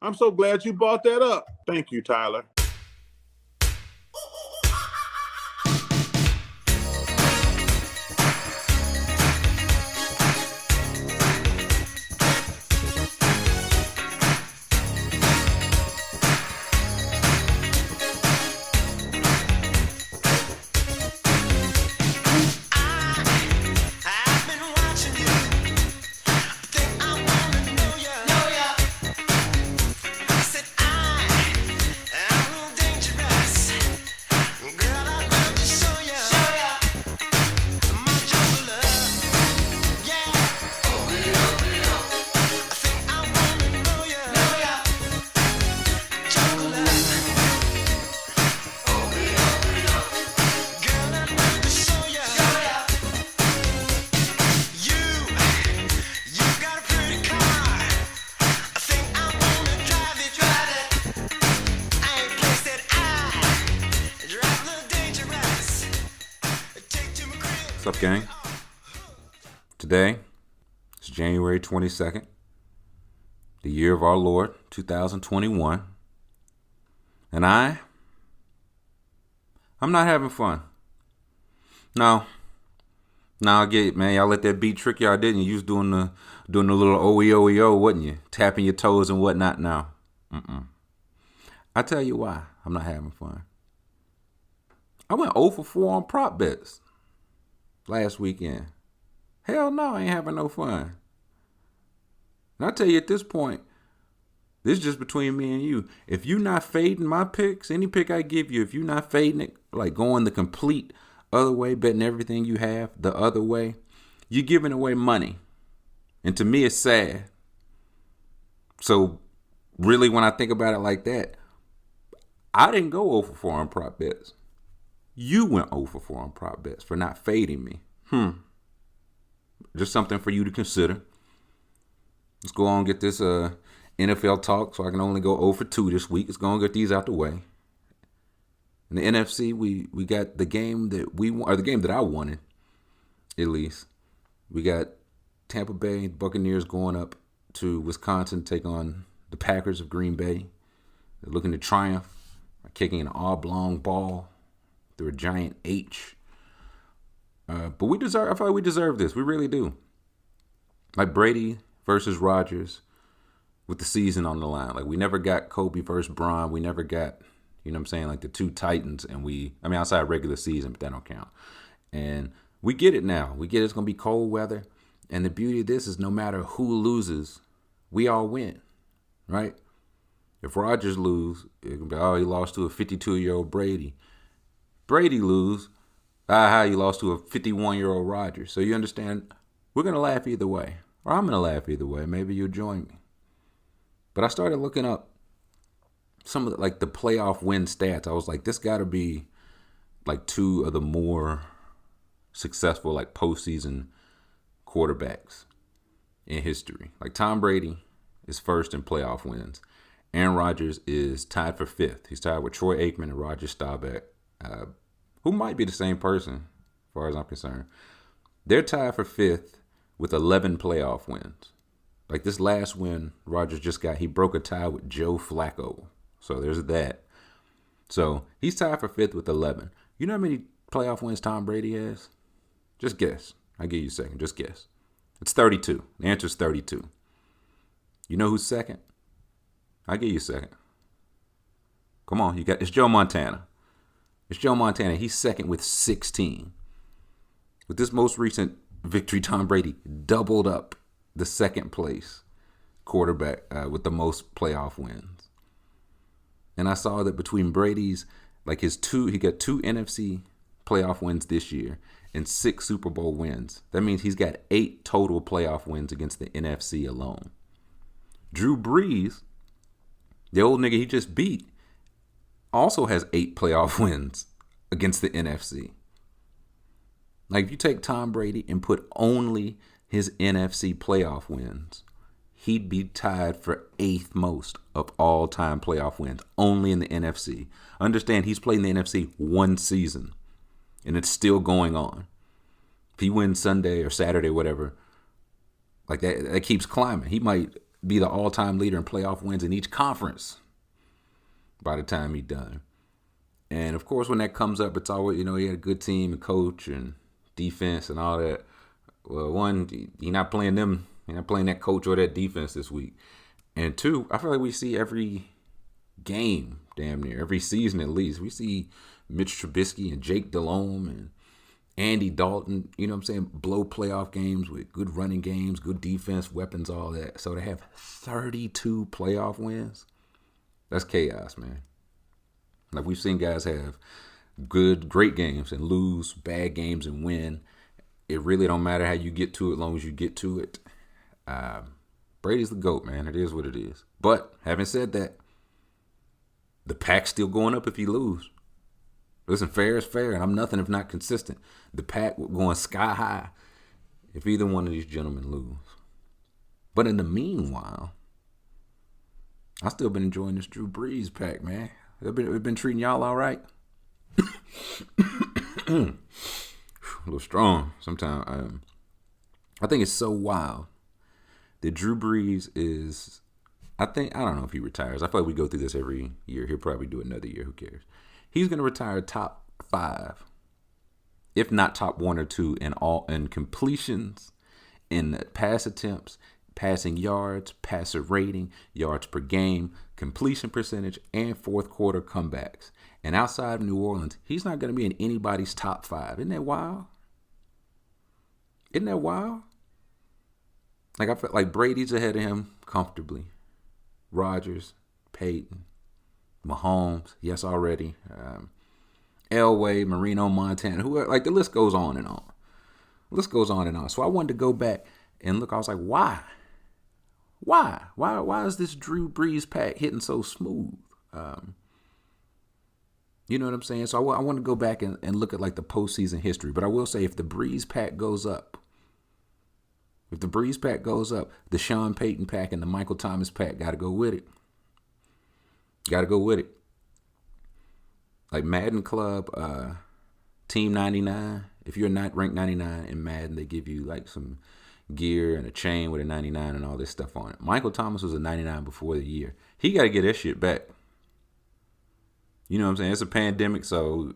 I'm so glad you brought that up. Thank you, Tyler. What's up, gang? Today is January 22nd, the year of our Lord, 2021. And I'm not having fun. No, I get it, man. Y'all let that beat trick y'all, didn't you? You was doing the little OEOEO, wasn't you? Tapping your toes and whatnot now. I tell you why I'm not having fun. I went 0 for 4 on prop bets last weekend. Hell no, I ain't having no fun. And I tell you at this point, this is just between me and you. If you not fading my picks, any pick I give you, if you not fading it, like going the complete other way, betting everything you have the other way, you're giving away money. And to me, it's sad. So really, when I think about it like that, I didn't go 0 for 4 on prop bets. You went 0 for 4 on prop bets for not fading me. Just something for you to consider. Let's go on and get this NFL talk so I can only go 0 for 2 this week. Let's go and get these out the way. In the NFC, we got the game that we won, or the game that I wanted, at least. We got Tampa Bay Buccaneers going up to Wisconsin to take on the Packers of Green Bay. They're looking to triumph by kicking an oblong ball through a giant H. But I feel like we deserve this. We really do. Like Brady versus Rodgers with the season on the line. Like we never got Kobe versus Bron. We never got, you know what I'm saying, like the two Titans. And outside regular season, but that don't count. And we get it now. We get it's going to be cold weather. And the beauty of this is no matter who loses, we all win, right? If Rodgers lose, it can be, he lost to a 52-year-old Brady. Brady lose, you lost to a 51-year-old Rodgers. So you understand, we're going to laugh either way. Or I'm going to laugh either way. Maybe you'll join me. But I started looking up some of the playoff win stats. I was like, this got to be like two of the more successful like postseason quarterbacks in history. Like Tom Brady is first in playoff wins. Aaron Rodgers is tied for 5th. He's tied with Troy Aikman and Roger Staubach, who might be the same person, as far as I'm concerned. They're tied for 5th with 11 playoff wins. Like this last win Rodgers just got, he broke a tie with Joe Flacco. So there's that. So he's tied for 5th with 11. You know how many playoff wins Tom Brady has? Just guess. I'll give you a second. Just guess. It's 32. The answer is 32. You know who's second? I'll give you a second. Come on. It's Joe Montana. It's Joe Montana. He's second with 16. With this most recent victory, Tom Brady doubled up the second place quarterback with the most playoff wins. And I saw that between Brady's, he got 2 NFC playoff wins this year and 6 Super Bowl wins. That means he's got 8 total playoff wins against the NFC alone. Drew Brees, the old nigga he just beat, also has 8 playoff wins against the NFC. Like if you take Tom Brady and put only his NFC playoff wins, he'd be tied for 8th most of all-time playoff wins, only in the NFC. Understand, he's played in the NFC one season, and it's still going on. If he wins Sunday or Saturday, whatever, like that keeps climbing. He might be the all-time leader in playoff wins in each conference by the time he's done. And, of course, when that comes up, it's always, he had a good team and coach and defense and all that. Well, one, he's not playing them. He's not playing that coach or that defense this week. And two, I feel like we see every game, damn near, every season at least. We see Mitch Trubisky and Jake Delhomme and Andy Dalton, blow playoff games with good running games, good defense, weapons, all that. So to have 32 playoff wins, that's chaos, man. Like, we've seen guys have great games and lose, bad games and win. It really don't matter how you get to it as long as you get to it. Brady's the GOAT, man. It is what it is. But having said that, the pack's still going up if you lose. Listen, fair is fair, and I'm nothing if not consistent. The pack going sky high if either one of these gentlemen lose. But in the meanwhile, I've still been enjoying this Drew Brees pack, man. We've been treating y'all all right. A little strong sometimes. I think it's so wild that Drew Brees is, I don't know if he retires. I feel like we go through this every year. He'll probably do another year. Who cares? He's going to retire top 5, if not top 1 or 2 in completions, in pass attempts, passing yards, passer rating, yards per game, completion percentage, and fourth quarter comebacks. And outside of New Orleans, he's not going to be in anybody's top 5. Isn't that wild? Isn't that wild? Like, I feel like Brady's ahead of him comfortably. Rodgers, Payton, Mahomes, yes, already. Elway, Marino, Montana, whoever. Like, the list goes on and on. The list goes on and on. So I wanted to go back and look. I was like, why? Why is this Drew Brees pack hitting so smooth? You know what I'm saying? So I want to go back and look at, like, the postseason history. But I will say, if the Brees pack goes up, the Sean Payton pack and the Michael Thomas pack got to go with it. Like Madden Club, Team 99. If you're not ranked 99 in Madden, they give you like some gear and a chain with a 99 and all this stuff on it. Michael Thomas was a 99 before the year. He got to get that shit back. You know what I'm saying? It's a pandemic, so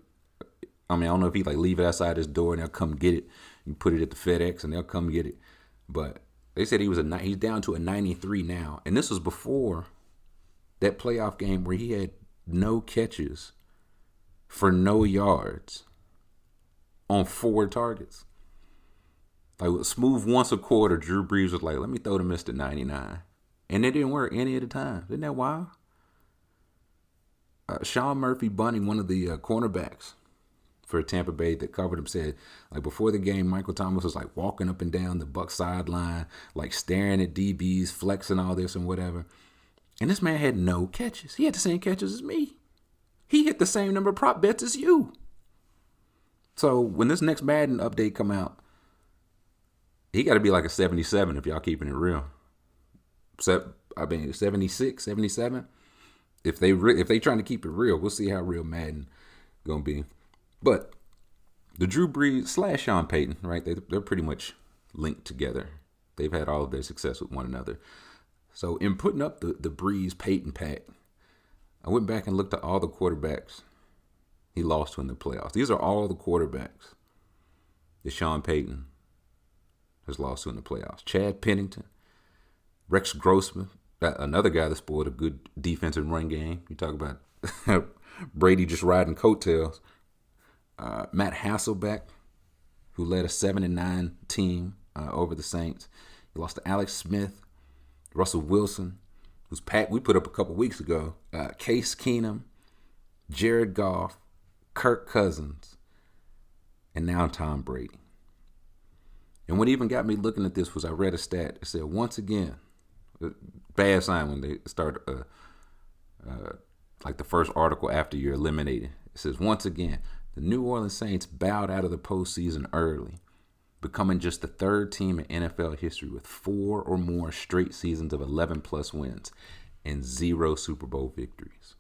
I don't know if he like leave it outside his door and they'll come get it. You put it at the FedEx and they'll come get it. But they said he's down to a 93 now, and this was before that playoff game where he had no catches for no yards on 4 targets. Like, with smooth once a quarter, Drew Brees was like, let me throw to Mr. 99. And it didn't work any of the time. Isn't that wild? Sean Murphy Bunting, one of the cornerbacks for Tampa Bay that covered him, said, like, before the game, Michael Thomas was like walking up and down the Bucs sideline, like staring at DBs, flexing all this and whatever. And this man had no catches. He had the same catches as me. He hit the same number of prop bets as you. So when this next Madden update come out, he got to be like a 77 if y'all keeping it real. 76, 77. If they trying to keep it real, we'll see how real Madden gonna be. But the Drew Brees / Sean Payton, right? They're pretty much linked together. They've had all of their success with one another. So in putting up the Brees Payton pack, I went back and looked at all the quarterbacks he lost to in the playoffs. These are all the quarterbacks that Sean Payton has lost to in the playoffs. Chad Pennington, Rex Grossman, another guy that spoiled a good defensive run game. You talk about Brady just riding coattails. Matt Hasselbeck, who led a 7-9 team over the Saints. He lost to Alex Smith, Russell Wilson, who's packed we put up a couple weeks ago. Case Keenum, Jared Goff, Kirk Cousins, and now Tom Brady. And what even got me looking at this was I read a stat. It said, once again, bad sign when they start like the first article after you're eliminated. It says, once again, the New Orleans Saints bowed out of the postseason early, becoming just the 3rd team in NFL history with 4 or more straight seasons of 11-plus wins and 0 Super Bowl victories.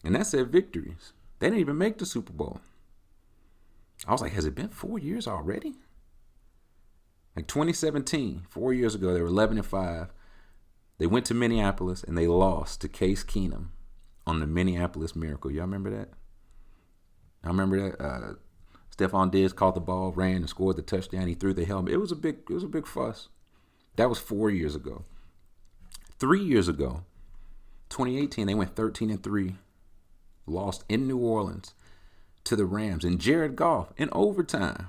And that said victories. They didn't even make the Super Bowl. I was like, has it been 4 years already? Like 2017, 4 years ago, they were 11-5. They went to Minneapolis and they lost to Case Keenum on the Minneapolis Miracle. Y'all remember that? I remember that. Stephon Diggs caught the ball, ran and scored the touchdown. He threw the helmet. It was a big fuss. That was 4 years ago. 3 years ago, 2018, they went 13-3, lost in New Orleans to the Rams and Jared Goff in overtime.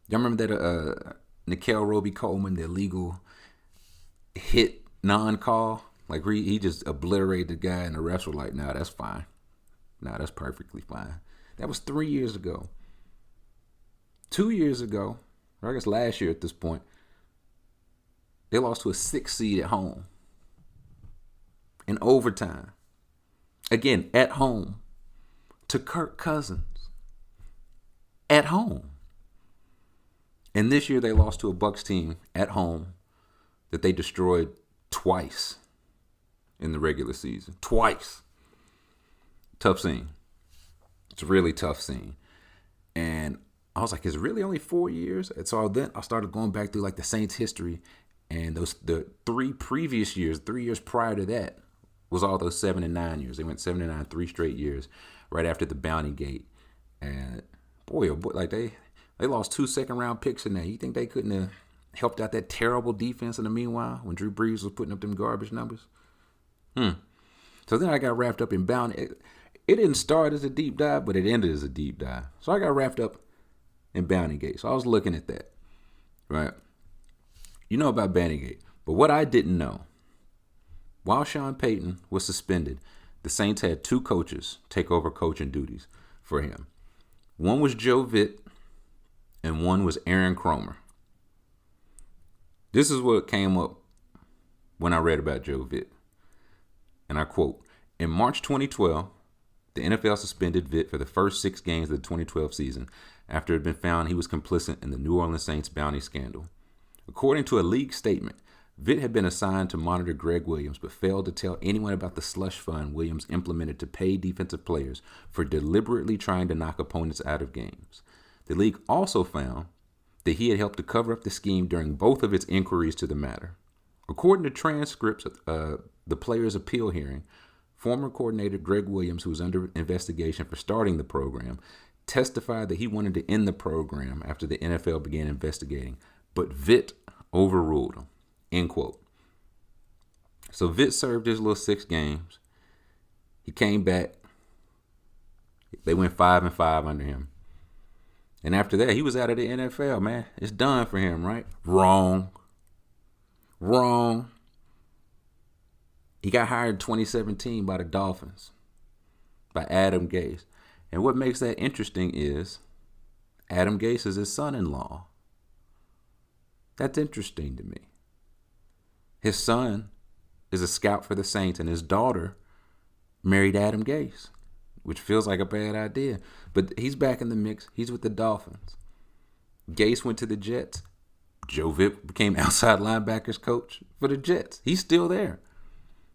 Y'all remember that Nickel Roby-Coleman, the illegal hit non-call? Like he just obliterated the guy and the refs were like, nah, that's fine. Nah, that's perfectly fine. That was 3 years ago. 2 years ago, or I guess last year at this point, they lost to a 6 seed at home in overtime. Again, at home to Kirk Cousins. At home. And this year they lost to a Bucs team at home that they destroyed twice in the regular season. Twice. Tough scene. It's a really tough scene. And I was like, it's really only 4 years? And so then I started going back through like the Saints history. And the 3 previous years, 3 years prior to that, was all those 7 and 9 years. They went 7 and 9, 3 straight years, right after the Bounty Gate. And boy, oh boy, like they lost 2 second-round picks in that. You think they couldn't have helped out that terrible defense in the meanwhile when Drew Brees was putting up them garbage numbers? So then I got wrapped up in Bounty. It didn't start as a deep dive, but it ended as a deep dive. So I got wrapped up in Bounty Gate. So I was looking at that, right? You know about Bounty Gate. But what I didn't know, while Sean Payton was suspended, the Saints had 2 coaches take over coaching duties for him. One was Joe Vitt, and one was Aaron Kromer. This is what came up when I read about Joe Vitt. And I quote, in March 2012, the NFL suspended Vitt for the first 6 games of the 2012 season after it had been found he was complicit in the New Orleans Saints bounty scandal. According to a league statement, Vitt had been assigned to monitor Greg Williams, but failed to tell anyone about the slush fund Williams implemented to pay defensive players for deliberately trying to knock opponents out of games. The league also found that he had helped to cover up the scheme during both of its inquiries to the matter. According to transcripts of the players' appeal hearing, former coordinator Greg Williams, who was under investigation for starting the program, testified that he wanted to end the program after the NFL began investigating, but Vitt overruled him. End quote. So Vitt served his little 6 games. He came back. They went 5-5 under him. And after that, he was out of the NFL, man. It's done for him, right? Wrong. He got hired in 2017 by the Dolphins, by Adam Gase. And what makes that interesting is Adam Gase is his son-in-law. That's interesting to me. His son is a scout for the Saints, and his daughter married Adam Gase, which feels like a bad idea. But he's back in the mix. He's with the Dolphins. Gase went to the Jets. Joe Vitt became outside linebackers coach for the Jets. He's still there.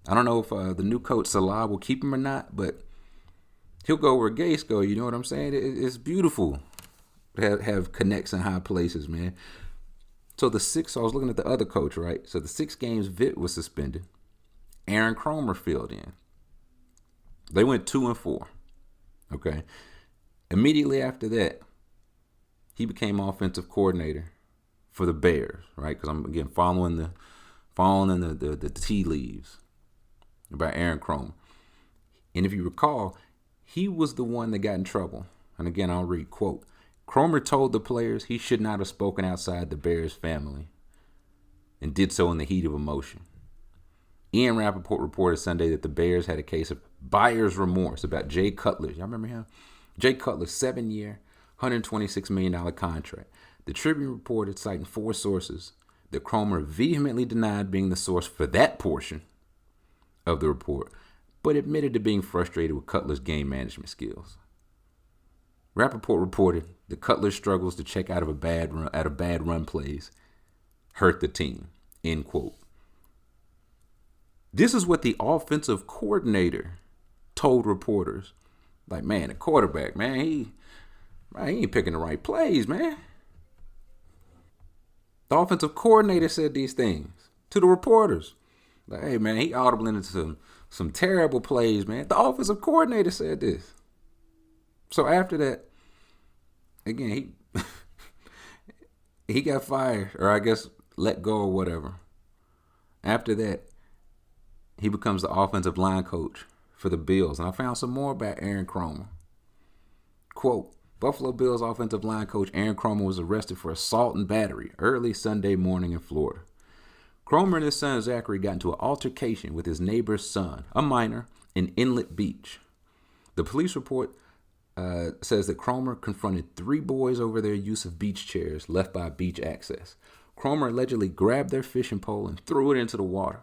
I don't know if the new coach, Salah, will keep him or not, but he'll go where Gase go. You know what I'm saying? It's beautiful to have connects in high places, man. So I was looking at the other coach, right? So the 6 games Vitt was suspended, Aaron Kromer filled in. They went 2-4. Okay. Immediately after that, he became offensive coordinator for the Bears, right? Because I'm again following the tea leaves about Aaron Kromer. And if you recall, he was the one that got in trouble. And again, I'll read, quote, Kromer told the players he should not have spoken outside the Bears family and did so in the heat of emotion. Ian Rappaport reported Sunday that the Bears had a case of buyer's remorse about Jay Cutler. Y'all remember him? Jay Cutler's 7-year, $126 million contract. The Tribune reported, citing 4 sources, that Kromer vehemently denied being the source for that portion of the report, but admitted to being frustrated with Cutler's game management skills. Rappaport reported that Cutler's struggles to check out of bad run plays hurt the team. End quote. This is what the offensive coordinator told reporters. Like, man, the quarterback, man, he ain't picking the right plays, man. The offensive coordinator said these things to the reporters. Like, hey, man, he audible into some terrible plays, man. The offensive coordinator said this. So after that, again, he got fired, or I guess let go or whatever. After that, he becomes the offensive line coach for the Bills. And I found some more about Aaron Cromer. Quote, Buffalo Bills offensive line coach Aaron Cromer was arrested for assault and battery early Sunday morning in Florida. Cromer and his son Zachary got into an altercation with his neighbor's son, a minor, in Inlet Beach. The police report says that Cromer confronted 3 boys over their use of beach chairs left by beach access. Cromer allegedly grabbed their fishing pole and threw it into the water.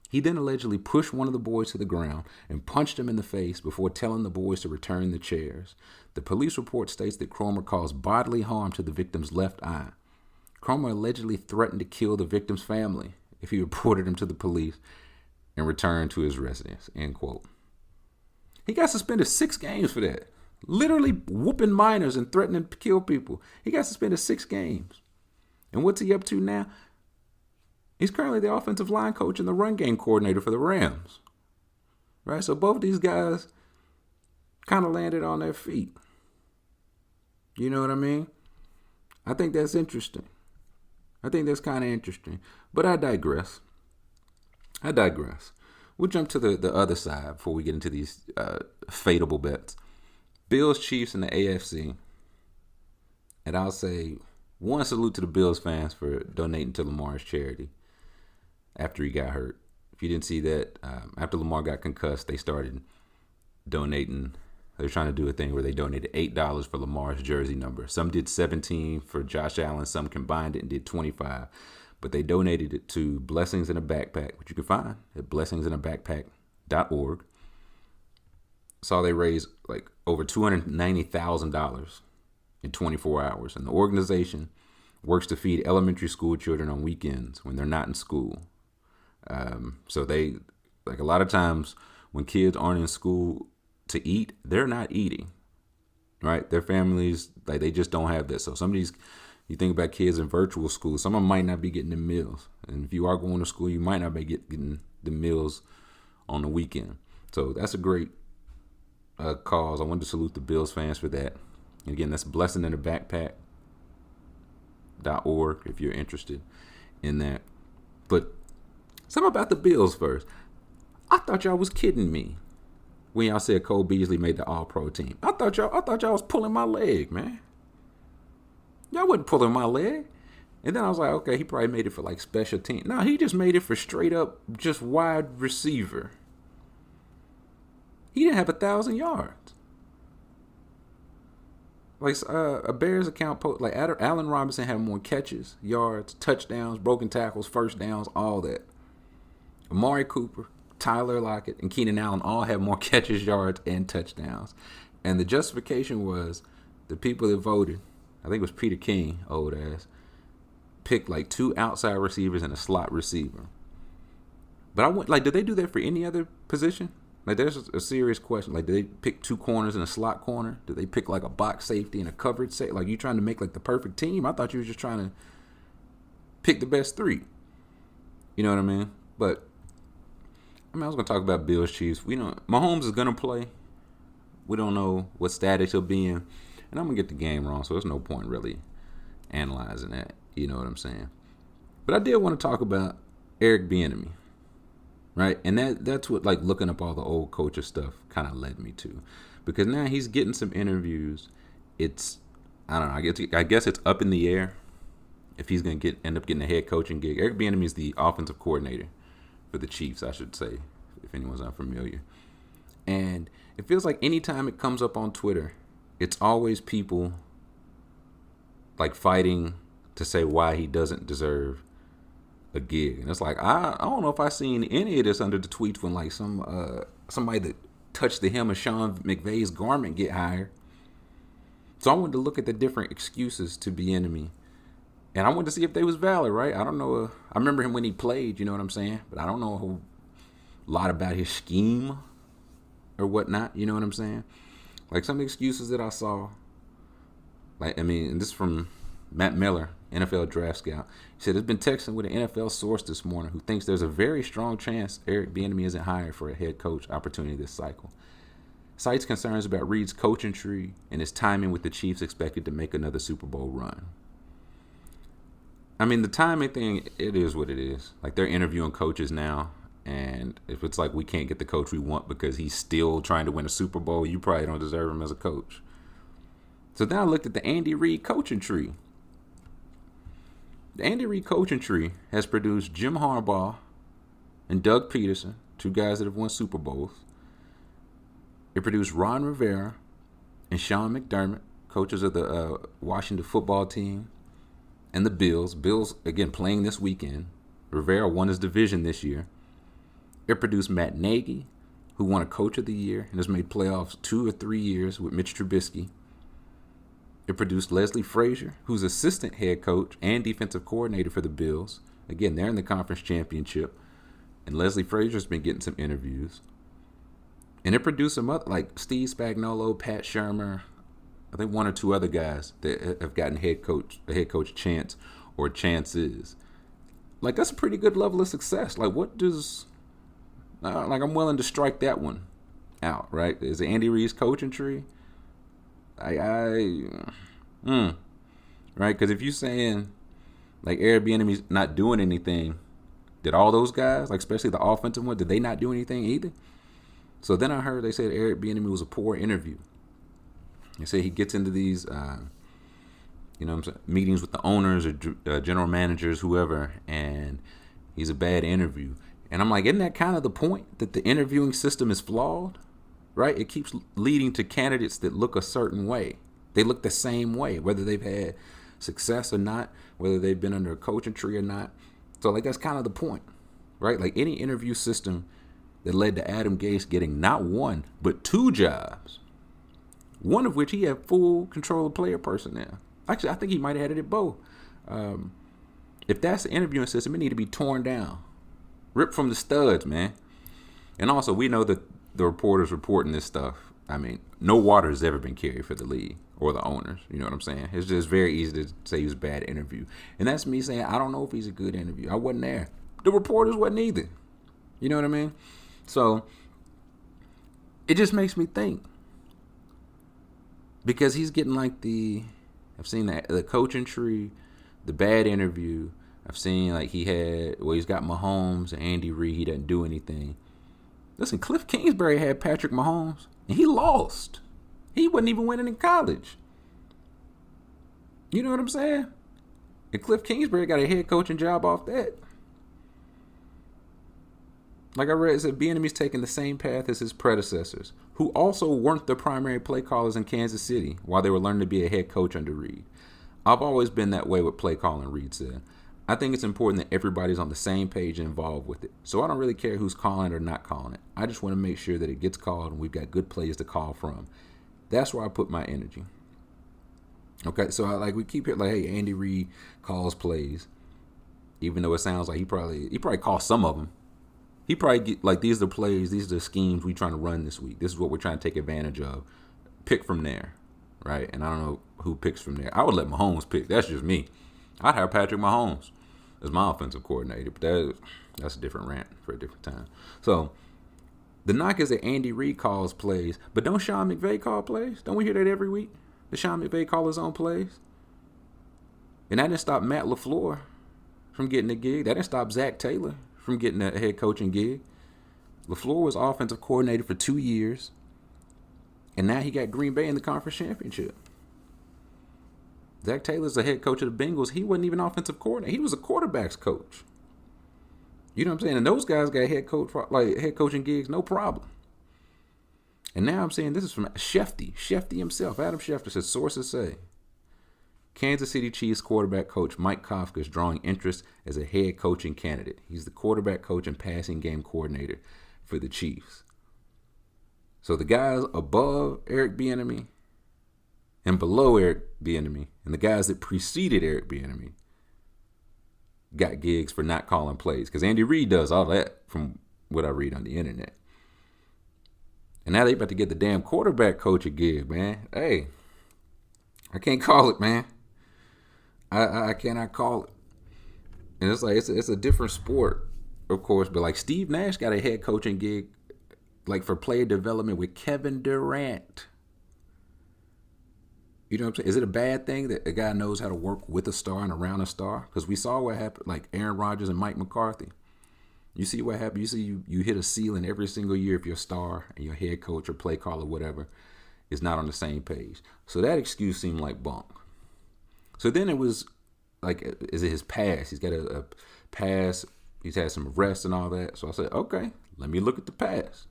He then allegedly pushed one of the boys to the ground and punched him in the face before telling the boys to return the chairs. The police report states that Cromer caused bodily harm to the victim's left eye. Cromer allegedly threatened to kill the victim's family if he reported him to the police and returned to his residence, end quote. He got suspended 6 games for that. Literally whooping minors and threatening to kill people. He got suspended 6 games. And what's he up to now? He's currently the offensive line coach and the run game coordinator for the Rams. Right? So both these guys kind of landed on their feet. You know what I mean? I think that's interesting. I think that's kind of interesting. But I digress. We'll jump to the other side before we get into these fadeable bets. Bills, Chiefs, and the AFC. And I'll say, one, salute to the Bills fans for donating to Lamar's charity after he got hurt. If you didn't see that, after Lamar got concussed, they started donating. They're trying to do a thing where they donated $8 for Lamar's jersey number. Some did $17 for Josh Allen. Some combined it and did $25. But they donated it to Blessings in a Backpack, which you can find at blessingsinAbackpack.org. Saw they raised like over $290,000 in 24 hours. And the organization works to feed elementary school children on weekends when they're not in school. So they, like a lot of times when kids aren't in school to eat, they're not eating, right? Their families, like they just don't have that. So some of these, you think about kids in virtual school, some of them might not be getting the meals. And if you are going to school, you might not be getting the meals on the weekend. So that's a great cause. I wanted to salute the Bills fans for that. And again, that's blessingsinthebackpack.org if you're interested in that. But something about the Bills first. I thought y'all was kidding me when y'all said Cole Beasley made the All-Pro team. I thought y'all was pulling my leg, man. Y'all wasn't pulling my leg. And then I was like, okay, he probably made it for like special team. No, he just made it for straight up just wide receiver. He didn't have 1,000 yards. Like a Bears account, like Allen Robinson had more catches, yards, touchdowns, broken tackles, first downs, all that. Amari Cooper, Tyler Lockett, and Keenan Allen all have more catches, yards, and touchdowns. And the justification was the people that voted, I think it was Peter King, old ass, picked like 2 outside receivers and a slot receiver. But I went, like, did they do that for any other position? Like, there's a serious question. Like, did they pick 2 corners and a slot corner? Did they pick like a box safety and a coverage safety? Like, you trying to make like the perfect team? I thought you were just trying to pick the best 3. You know what I mean? But I was gonna talk about Bills Chiefs. We don't. Mahomes is gonna play. We don't know what status he'll be in, and I'm gonna get the game wrong, so there's no point really analyzing that. You know what I'm saying? But I did want to talk about Eric Bieniemy. Right, and that's what like looking up all the old coaches stuff kind of led me to, because now he's getting some interviews. It's I don't know. I guess it's up in the air if he's gonna end up getting a head coaching gig. Eric Bieniemy is the offensive coordinator for the Chiefs, I should say, if anyone's unfamiliar. And it feels like anytime it comes up on Twitter, it's always people like fighting to say why he doesn't deserve a gig. And it's like, I don't know if I've seen any of this under the tweets when like somebody that touched the hem of Sean McVay's garment get hired. So I wanted to look at the different excuses to Bieniemy, and I wanted to see if they was valid, right? I don't know. I remember him when he played, you know what I'm saying? But I don't know a whole lot about his scheme or whatnot, you know what I'm saying? Like some of the excuses that I saw, like, I mean, and this is from Matt Miller, NFL draft scout. He said, "I've been texting with an NFL source this morning who thinks there's a very strong chance Eric Bieniemy isn't hired for a head coach opportunity this cycle. Cites concerns about Reid's coaching tree and his timing with the Chiefs expected to make another Super Bowl run." I mean, the timing thing, it is what it is. Like, they're interviewing coaches now, and if it's like we can't get the coach we want because he's still trying to win a Super Bowl, you probably don't deserve him as a coach. So then I looked at the Andy Reid coaching tree. The Andy Reid coaching tree has produced Jim Harbaugh and Doug Peterson, two guys that have won Super Bowls. It produced Ron Rivera and Sean McDermott, coaches of the Washington football team, and the Bills. Bills, again, playing this weekend. Rivera won his division this year. It produced Matt Nagy, who won a Coach of the Year and has made playoffs 2 or 3 years with Mitch Trubisky. It produced Leslie Frazier, who's assistant head coach and defensive coordinator for the Bills. Again, they're in the conference championship. And Leslie Frazier's been getting some interviews. And it produced some other, like Steve Spagnuolo, Pat Shurmur, I think 1 or 2 other guys that have gotten a head coach chance or chances. Like, that's a pretty good level of success. Like, what does, like, I'm willing to strike that one out, right? Is it Andy Reid's coaching tree? Right? Because if you're saying, like, Eric Bieniemy's not doing anything, did all those guys, like, especially the offensive one, did they not do anything either? So then I heard they said Eric Bieniemy was a poor interview. They say he gets into these, meetings with the owners or general managers, whoever, and he's a bad interview. And I'm like, isn't that kind of the point, that the interviewing system is flawed, right? It keeps leading to candidates that look a certain way. They look the same way, whether they've had success or not, whether they've been under a coaching tree or not. So, like, that's kind of the point, right? Like, any interview system that led to Adam Gase getting not 1, but 2 jobs, one of which he had full control of player personnel. Actually, I think he might have had it at both. If that's the interviewing system, it need to be torn down. Ripped from the studs, man. And also, we know that the reporters reporting this stuff, I mean, no water has ever been carried for the league or the owners. You know what I'm saying? It's just very easy to say he was a bad interview. And that's me saying, I don't know if he's a good interview. I wasn't there. The reporters wasn't either. You know what I mean? So, it just makes me think. Because he's getting like I've seen the coaching tree, the bad interview. I've seen like he's got Mahomes and Andy Reid. He doesn't do anything. Listen, Cliff Kingsbury had Patrick Mahomes, and he lost. He wasn't even winning in college. You know what I'm saying? And Cliff Kingsbury got a head coaching job off that. Like I read, it said Bieniemy's taking the same path as his predecessors, who also weren't the primary play callers in Kansas City while they were learning to be a head coach under Reid. I've always been that way with play calling, Reid said. I think it's important that everybody's on the same page and involved with it. So I don't really care who's calling it or not calling it. I just want to make sure that it gets called and we've got good plays to call from. That's where I put my energy. Okay, so we keep hearing like, hey, Andy Reid calls plays, even though it sounds like he probably calls some of them. He probably get like, these are the plays, these are the schemes we're trying to run this week. This is what we're trying to take advantage of. Pick from there, right? And I don't know who picks from there. I would let Mahomes pick. That's just me. I'd have Patrick Mahomes as my offensive coordinator, but that's a different rant for a different time. So the knock is that Andy Reid calls plays, but don't Sean McVay call plays? Don't we hear that every week? Does Sean McVay call his own plays? And that didn't stop Matt LaFleur from getting a gig. That didn't stop Zach Taylor from getting a head coaching gig. LaFleur was offensive coordinator for 2 years, and now he got Green Bay in the conference championship. Zach Taylor's the head coach of the Bengals. He wasn't even offensive coordinator. He was a quarterback's coach. You know what I'm saying? And those guys got head coaching gigs, no problem. And now I'm saying this is from Shefty himself. Adam Schefter says, sources say Kansas City Chiefs quarterback coach Mike Kafka is drawing interest as a head coaching candidate. He's the quarterback coach and passing game coordinator for the Chiefs. So the guys above Eric Bieniemy and below Eric Bieniemy and the guys that preceded Eric Bieniemy got gigs for not calling plays, because Andy Reid does all that from what I read on the internet. And now they about to get the damn quarterback coach a gig, man. Hey, I can't call it, man. I cannot call it. And it's like it's a different sport, of course. But like Steve Nash got a head coaching gig, like for player development with Kevin Durant. You know what I'm saying? Is it a bad thing that a guy knows how to work with a star and around a star? Because we saw what happened, like Aaron Rodgers and Mike McCarthy. You see what happened. You see you hit a ceiling every single year if your star and your head coach or play caller, whatever, is not on the same page. So that excuse seemed like bunk. So then it was like, is it his past? He's got a past. He's had some arrests and all that. So I said, okay, let me look at the past.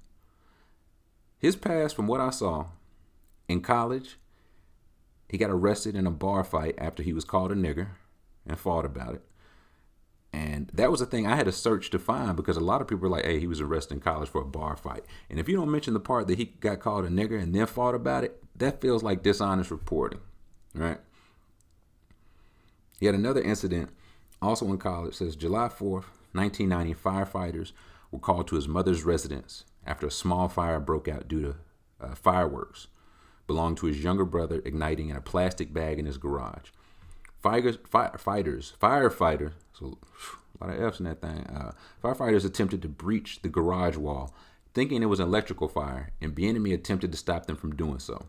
His past, from what I saw in college, he got arrested in a bar fight after he was called a nigger and fought about it. And that was the thing I had to search to find, because a lot of people were like, hey, he was arrested in college for a bar fight. And if you don't mention the part that he got called a nigger and then fought about it, that feels like dishonest reporting, right? He had another incident also in college. It says July 4th, 1990, firefighters were called to his mother's residence after a small fire broke out due to fireworks belonged to his younger brother igniting in a plastic bag in his garage. Firefighters, so a lot of F's in that thing. Firefighters attempted to breach the garage wall, thinking it was an electrical fire, and Bieniemy attempted to stop them from doing so.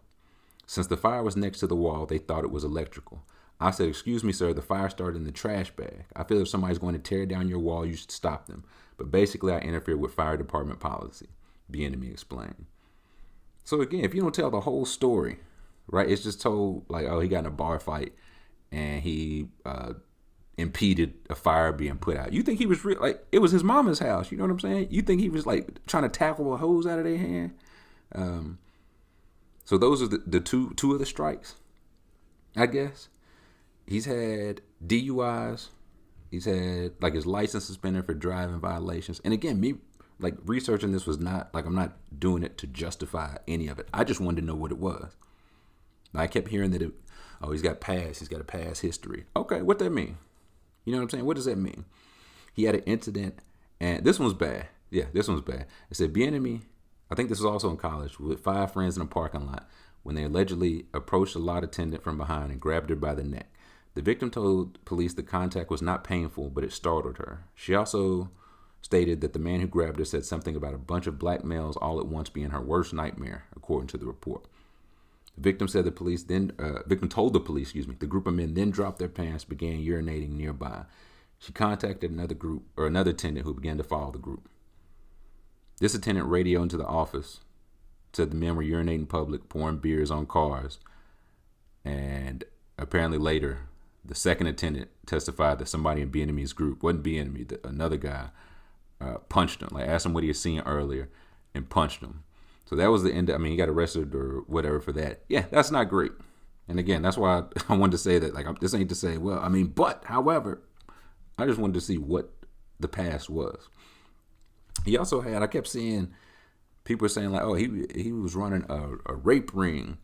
Since the fire was next to the wall, they thought it was electrical. I said, excuse me, sir, the fire started in the trash bag. I feel if somebody's going to tear down your wall, you should stop them. But basically, I interfered with fire department policy, Bieniemy explained. So again, if you don't tell the whole story, right, it's just told like, oh, he got in a bar fight and he impeded a fire being put out. You think he was like, it was his mama's house, you know what I'm saying? You think he was like trying to tackle a hose out of their hand? So those are the two of the strikes, I guess. He's had DUIs. He's had like his license suspended for driving violations. And again, me like researching this was not like, I'm not doing it to justify any of it. I just wanted to know what it was. I kept hearing that he's got a past history. Okay, what that mean? You know what I'm saying? What does that mean? He had an incident, and this one's bad. Yeah, this one's bad. It said Bieniemy, I think this was also in college, with 5 friends in a parking lot when they allegedly approached a lot attendant from behind and grabbed her by the neck. The victim told police the contact was not painful, but it startled her. She also stated that the man who grabbed her said something about a bunch of black males all at once being her worst nightmare, according to the report. The victim said victim told the police, the group of men then dropped their pants, began urinating nearby. She contacted another attendant who began to follow the group. This attendant radioed into the office, said the men were urinating in public, pouring beers on cars, and apparently later, the second attendant testified that somebody in Bieniemy's group, wasn't Bieniemy, another guy, punched him, like asked him what he had seen earlier, and punched him. So that was the end. He got arrested or whatever for that. Yeah, that's not great. And again, that's why I wanted to say that. Like, this ain't to say, however, I just wanted to see what the past was. He also had, I kept seeing people saying like, oh, he was running a rape ring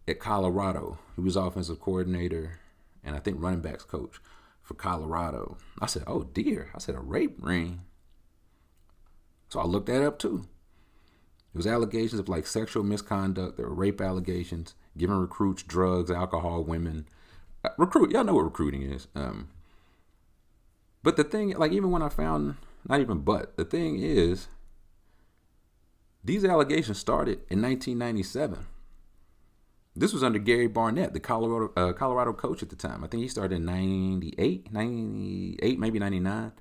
at Colorado. He was offensive coordinator and I think running backs coach for Colorado. I said, oh dear. I said, a rape ring. So I looked that up too. It was allegations of like sexual misconduct. There were rape allegations, giving recruits drugs, alcohol, women. Y'all know what recruiting is. But the thing, like even when I found, the thing is, these allegations started in 1997. This was under Gary Barnett, the Colorado coach at the time. I think he started in 98, maybe 99.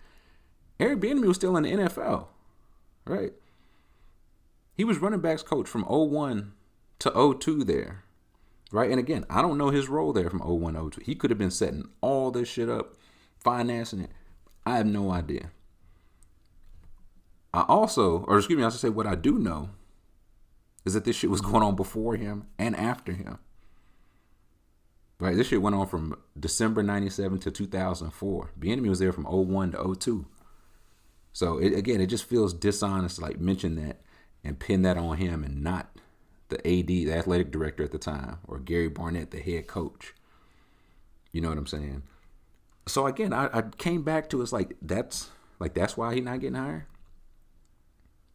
Eric Bieniemy was still in the NFL, right? He was running backs coach from 01 to 02 there, right? And again, I don't know his role there from 01 to 02. He could have been setting all this shit up, financing it. I have no idea. I should say what I do know is that this shit was going on before him and after him. Right? This shit went on from December 97 to 2004. Bieniemy was there from 01 to 02. So, it just feels dishonest to like mention that and pin that on him and not the AD, the athletic director at the time, or Gary Barnett, the head coach. You know what I'm saying? So again, I came back to it's like that's why he's not getting hired.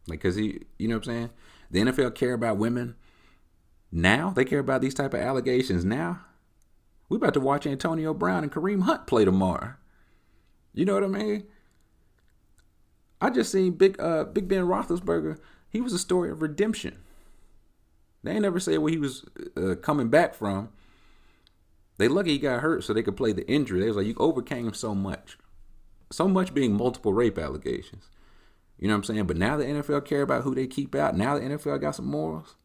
Like, cause you know what I'm saying? The NFL care about women now. They care about these type of allegations now. We about to watch Antonio Brown and Kareem Hunt play tomorrow. You know what I mean? I just seen Big Ben Roethlisberger. He was a story of redemption. They ain't never said where he was coming back from. They lucky he got hurt so they could play the injury. They was like, you overcame so much. So much being multiple rape allegations. You know what I'm saying? But now the NFL care about who they keep out. Now the NFL got some morals.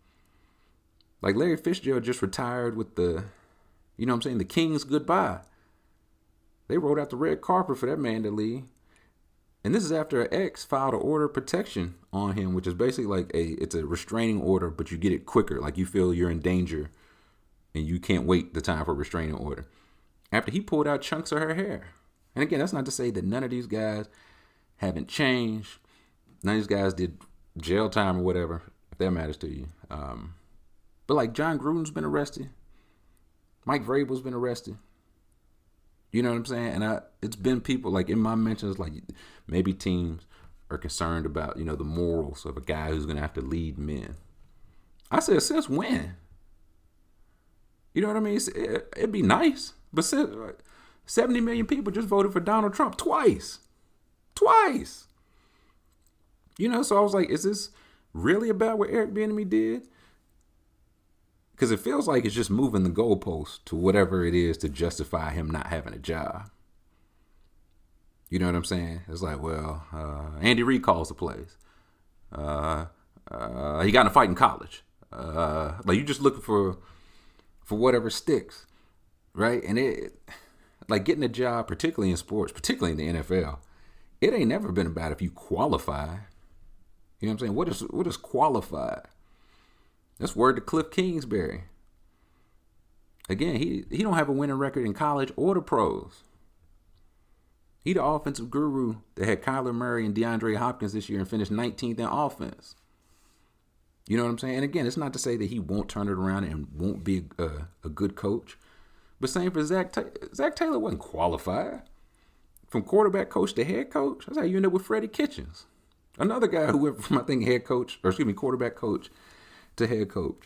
Like Larry Fitzgerald just retired with the, you know what I'm saying, the Kings goodbye. They rolled out the red carpet for that man to leave. And this is after an ex filed an order of protection on him, which is basically like it's a restraining order, but you get it quicker. Like you feel you're in danger and you can't wait the time for a restraining order. After he pulled out chunks of her hair. And again, that's not to say that none of these guys haven't changed. None of these guys did jail time or whatever, if that matters to you. But like John Gruden's been arrested. Mike Vrabel's been arrested. You know what I'm saying? And it's been people like in my mentions, like maybe teams are concerned about, you know, the morals of a guy who's going to have to lead men. I said, since when? You know what I mean? It'd be nice. But 70 million people just voted for Donald Trump twice. Twice. You know, so I was like, is this really about what Eric Bieniemy did? Because it feels like it's just moving the goalpost to whatever it is to justify him not having a job. You know what I'm saying? It's like, well, Andy Reid calls the plays. He got in a fight in college. Like you just looking for whatever sticks, right? And it, like getting a job, particularly in sports, particularly in the NFL, it ain't never been about if you qualify. You know what I'm saying? What is qualified? That's word to Cliff Kingsbury. Again, he don't have a winning record in college or the pros. He the offensive guru that had Kyler Murray and DeAndre Hopkins this year and finished 19th in offense. You know what I'm saying? And again, it's not to say that he won't turn it around and won't be a good coach. But same for Zach Taylor. Zach Taylor wasn't qualified. From quarterback coach to head coach, that's how you end up with Freddie Kitchens. Another guy who went from, I think, quarterback coach to head coach.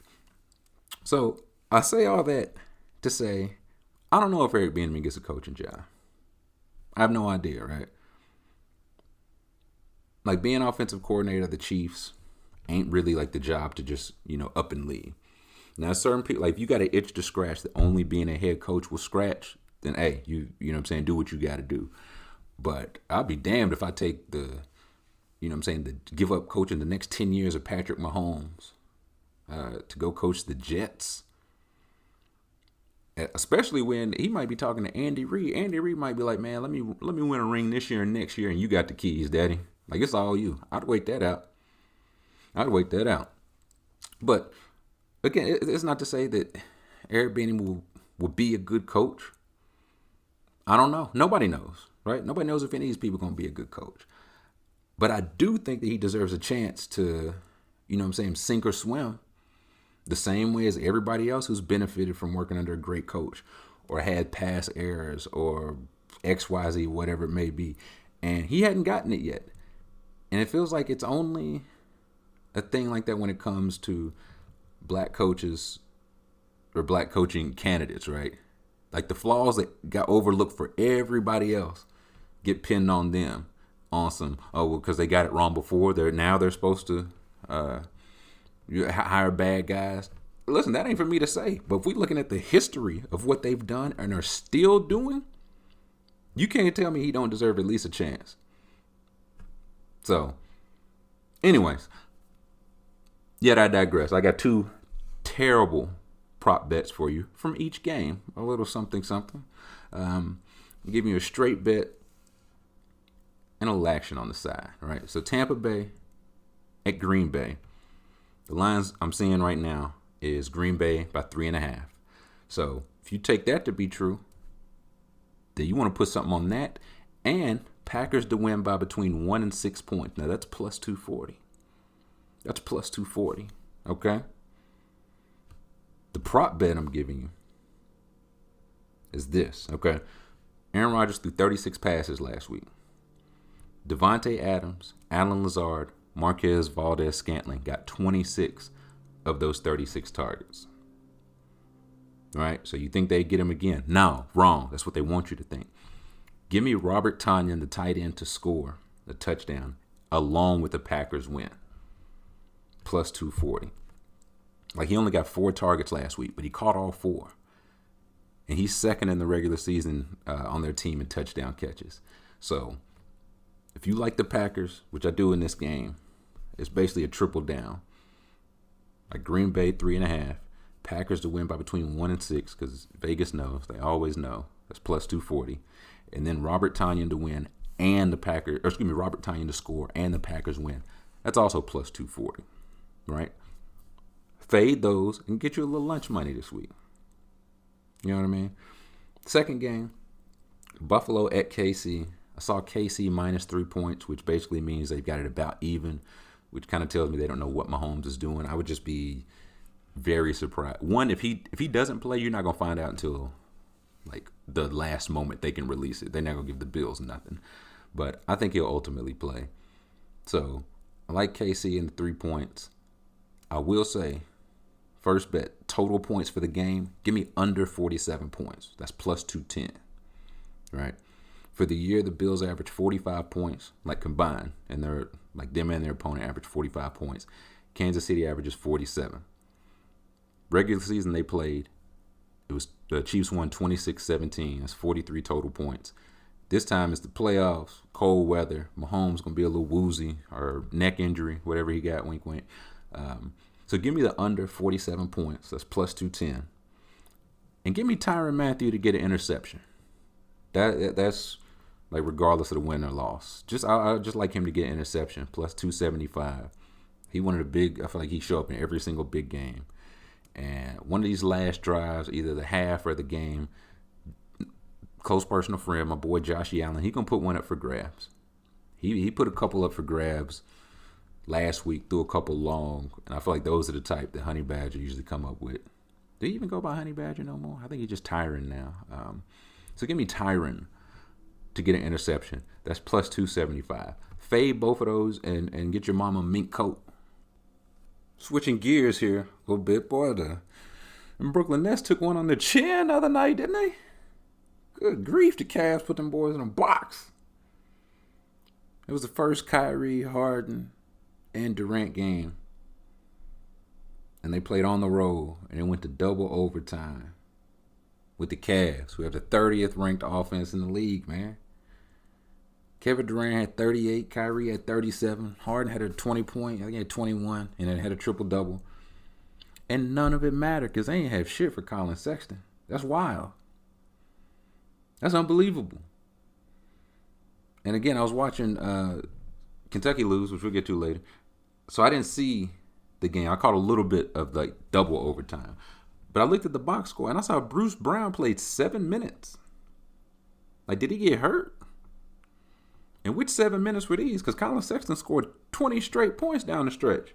So I say all that to say, I don't know if Eric Bieniemy gets a coaching job. I have no idea, right? Like being offensive coordinator of the Chiefs ain't really like the job to just, you know, up and leave. Now certain people, like if you got an itch to scratch that only being a head coach will scratch, then hey, you know what I'm saying, do what you got to do. But I'll be damned if I take the, you know what I'm saying, to give up coaching the next 10 years of Patrick Mahomes to go coach the Jets. Especially when he might be talking to Andy Reid. Andy Reid might be like, man, let me win a ring this year and next year, and you got the keys, daddy. Like, it's all you. I'd wait that out. But, again, it's not to say that Eric Bieniemy will be a good coach. I don't know. Nobody knows, right? Nobody knows if any of these people are going to be a good coach. But I do think that he deserves a chance to, you know what I'm saying, sink or swim the same way as everybody else who's benefited from working under a great coach or had past errors or XYZ, whatever it may be. And he hadn't gotten it yet. And it feels like it's only a thing like that when it comes to black coaches or black coaching candidates, right? Like the flaws that got overlooked for everybody else get pinned on them on some, because they got it wrong before. They're supposed to hire bad guys. Listen, that ain't for me to say. But if we're looking at the history of what they've done and are still doing, you can't tell me he don't deserve at least a chance. So, anyways, yet I digress. I got two terrible prop bets for you from each game. A little something. I'm giving you a straight bet and a little action on the side. All right. So Tampa Bay at Green Bay. The lines I'm seeing right now is Green Bay by 3.5. So if you take that to be true, then you want to put something on that. And Packers to win by between 1 and 6 points. Now that's plus 240. That's plus 240. Okay? The prop bet I'm giving you is this. Okay? Aaron Rodgers threw 36 passes last week. Devontae Adams, Allen Lazard, Marquez Valdez Scantling got 26 of those 36 targets. right? So you think they get him again. No, wrong. That's what they want you to think. Give me Robert Tonyan, the tight end, to score a touchdown along with the Packers win. Plus 240. Like, he only got 4 targets last week, but he caught all 4. And he's second in the regular season on their team in touchdown catches. So if you like the Packers, which I do in this game, it's basically a triple down. Like Green Bay 3.5. Packers to win by between 1 and 6 because Vegas knows. They always know. That's plus 240. And then Robert Tonyan to win and the Packers, or excuse me, Robert Tonyan to score and the Packers win. That's also plus 240, right? Fade those and get you a little lunch money this week. You know what I mean? Second game, Buffalo at KC. I saw KC minus 3 points, which basically means they've got it about even, which kind of tells me they don't know what Mahomes is doing. I would just be very surprised. One, if he doesn't play, you're not going to find out until like the last moment they can release it. They're not going to give the Bills nothing. But I think he'll ultimately play. So I like KC in the 3 points. I will say, first bet, total points for the game, give me under 47 points. That's plus 210, right? For the year, the Bills average 45 points, like combined, and they're like them and their opponent average 45 points. Kansas City averages 47. Regular season they played, it was the Chiefs won 26-17. That's 43 total points. This time it's the playoffs, cold weather. Mahomes gonna be a little woozy or neck injury, whatever he got. Wink, wink. So give me the under 47 points. That's plus 210. And give me Tyrann Mathieu to get an interception. That's like regardless of the win or loss. I just like him to get an interception. Plus 275. He one of the big. I feel like he show up in every single big game. And one of these last drives, either the half or the game, close personal friend, my boy Josh Allen, he gonna put one up for grabs. He put a couple up for grabs last week, threw a couple long, and I feel like those are the type that Honey Badger usually come up with. Do you even go by Honey Badger no more? I think he's just Tyrann now. So give me Tyrann to get an interception. That's plus 275. Fade both of those and get your mama a mink coat. Switching gears here a little bit, boy. The Brooklyn Nets took one on the chin the other night, didn't they? Good grief, the Cavs put them boys in a box. It was the first Kyrie, Harden, and Durant game. And they played on the road, and it went to double overtime with the Cavs, who have the 30th ranked offense in the league, man. Kevin Durant had 38, Kyrie had 37, Harden had a 20-point, I think he had 21, and then had a triple-double. And none of it mattered because they ain't have shit for Colin Sexton. That's wild. That's unbelievable. And again, I was watching Kentucky lose, which we'll get to later. So I didn't see the game. I caught a little bit of like double overtime. But I looked at the box score and I saw Bruce Brown played 7 minutes. Like, did he get hurt? And which 7 minutes were these? Because Colin Sexton scored 20 straight points down the stretch.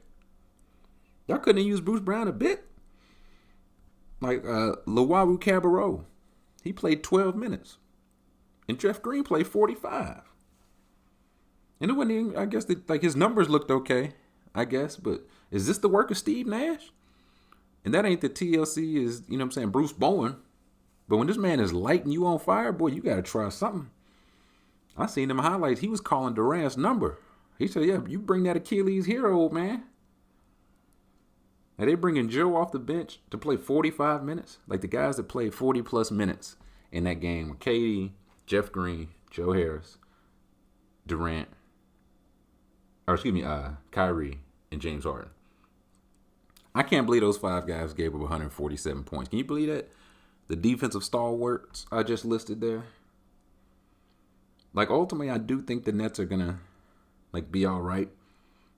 Y'all couldn't have used Bruce Brown a bit. Like Luwawu Cabarrot, he played 12 minutes. And Jeff Green played 45. And it wasn't even, I guess, like his numbers looked okay, I guess. But is this the work of Steve Nash? And that ain't the TLC is, you know what I'm saying, Bruce Bowen. But when this man is lighting you on fire, boy, you got to try something. I seen them highlights. He was calling Durant's number. He said, yeah, you bring that Achilles here, old man. Are they bringing Joe off the bench to play 45 minutes? Like the guys that played 40-plus minutes in that game were KD, Jeff Green, Joe Harris, Durant, Kyrie, and James Harden. I can't believe those 5 guys gave up 147 points. Can you believe that? The defensive stalwarts I just listed there. Like, ultimately, I do think the Nets are going to, like, be all right.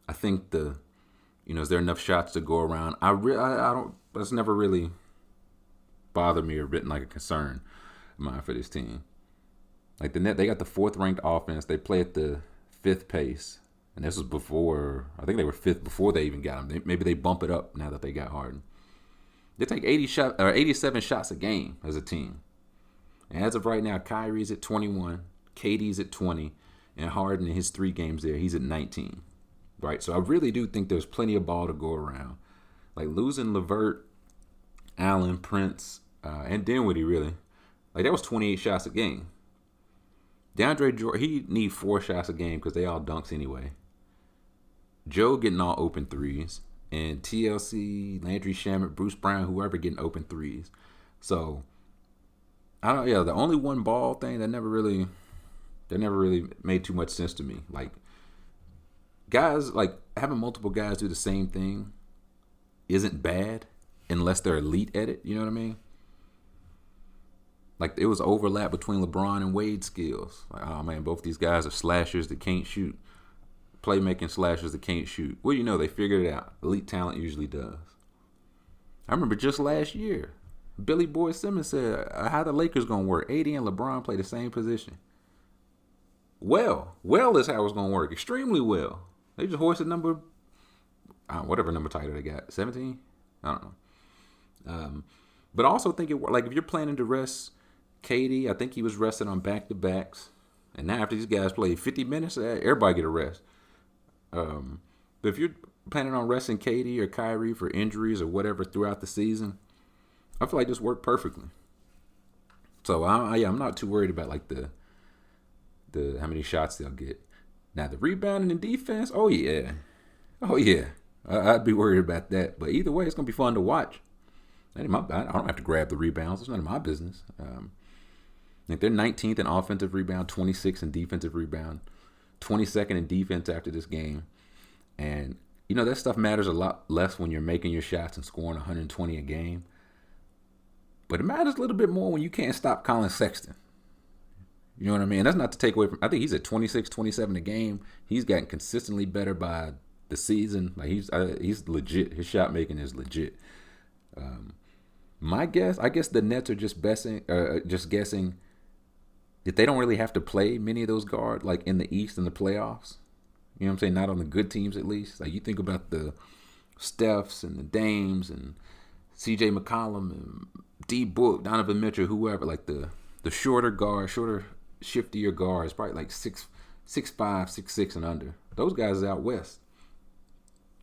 I think is there enough shots to go around? I don't, that's never really bothered me or been like a concern of mine for this team. Like, the Nets, they got the 4th ranked offense. They play at the 5th pace. And this was before, I think they were 5th before they even got him. Maybe they bump it up now that they got Harden. They take 87 shots a game as a team. And as of right now, Kyrie's at 21. KD's at 20, and Harden in his 3 games there, he's at 19, right? So I really do think there's plenty of ball to go around. Like losing LeVert, Allen, Prince, and Dinwiddie really. Like that was 28 shots a game. DeAndre Jordan, he need 4 shots a game because they all dunks anyway. Joe getting all open threes, and TLC, Landry Shamet, Bruce Brown, whoever getting open threes. So I don't. Yeah, the only one ball thing that never really made too much sense to me. Like guys, like having multiple guys do the same thing isn't bad unless they're elite at it. You know what I mean? Like it was overlap between LeBron and Wade's skills. Like, oh man, both these guys are slashers that can't shoot. Playmaking slashers that can't shoot. Well, you know, they figured it out. Elite talent usually does. I remember just last year, Billy Boy Simmons said, how the Lakers going to work? AD and LeBron play the same position. Well is how it's going to work. Extremely well. They just hoisted number, whatever number title they got. 17? I don't know. But I also think it like if you're planning to rest KD, I think he was resting on back-to-backs. And now after these guys play 50 minutes, everybody get a rest. But if you're planning on resting KD or Kyrie for injuries or whatever throughout the season, I feel like this worked perfectly. So I'm not too worried about like the how many shots they'll get. Now the rebounding and defense, oh yeah, I'd be worried about that. But either way, it's gonna be fun to watch. I don't have to grab the rebounds. It's none of my business. I think they're 19th in offensive rebound, 26th in defensive rebound, 22nd in defense after this game. And, you know, that stuff matters a lot less when you're making your shots and scoring 120 a game. But it matters a little bit more when you can't stop Colin Sexton. You know what I mean? That's not to take away from – I think he's at 26, 27 a game. He's gotten consistently better by the season. Like he's legit. His shot making is legit. I guess the Nets are just guessing that they don't really have to play many of those guards like in the East in the playoffs. You know what I'm saying? Not on the good teams at least. Like you think about the Stephs and the Dames and C.J. McCollum and D. Book, Donovan Mitchell, whoever. Like the shorter guards, shiftier guards, probably like 6'5", 6'6", and under. Those guys are out west.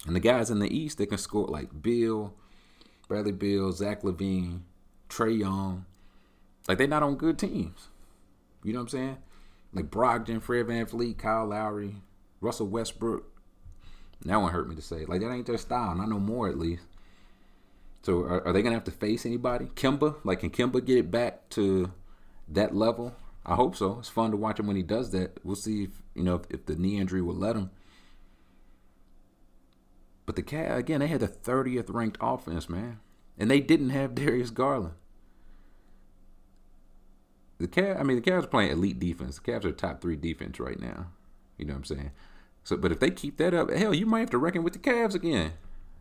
And the guys in the East, they can score like Bradley Beal, Zach LaVine, Trae Young. Like, they're not on good teams. You know what I'm saying? Like Brogdon, Fred VanVleet, Kyle Lowry, Russell Westbrook. That one hurt me to say. Like, that ain't their style. Not no more, at least. So, are they going to have to face anybody? Kemba? Like, can Kemba get it back to that level? I hope so. It's fun to watch him when he does that. We'll see if the knee injury will let him. But the Cavs, again, they had the 30th ranked offense, man. And they didn't have Darius Garland. The Cavs are playing elite defense. The Cavs are top 3 defense right now. You know what I'm saying? So, but if they keep that up, hell, you might have to reckon with the Cavs again.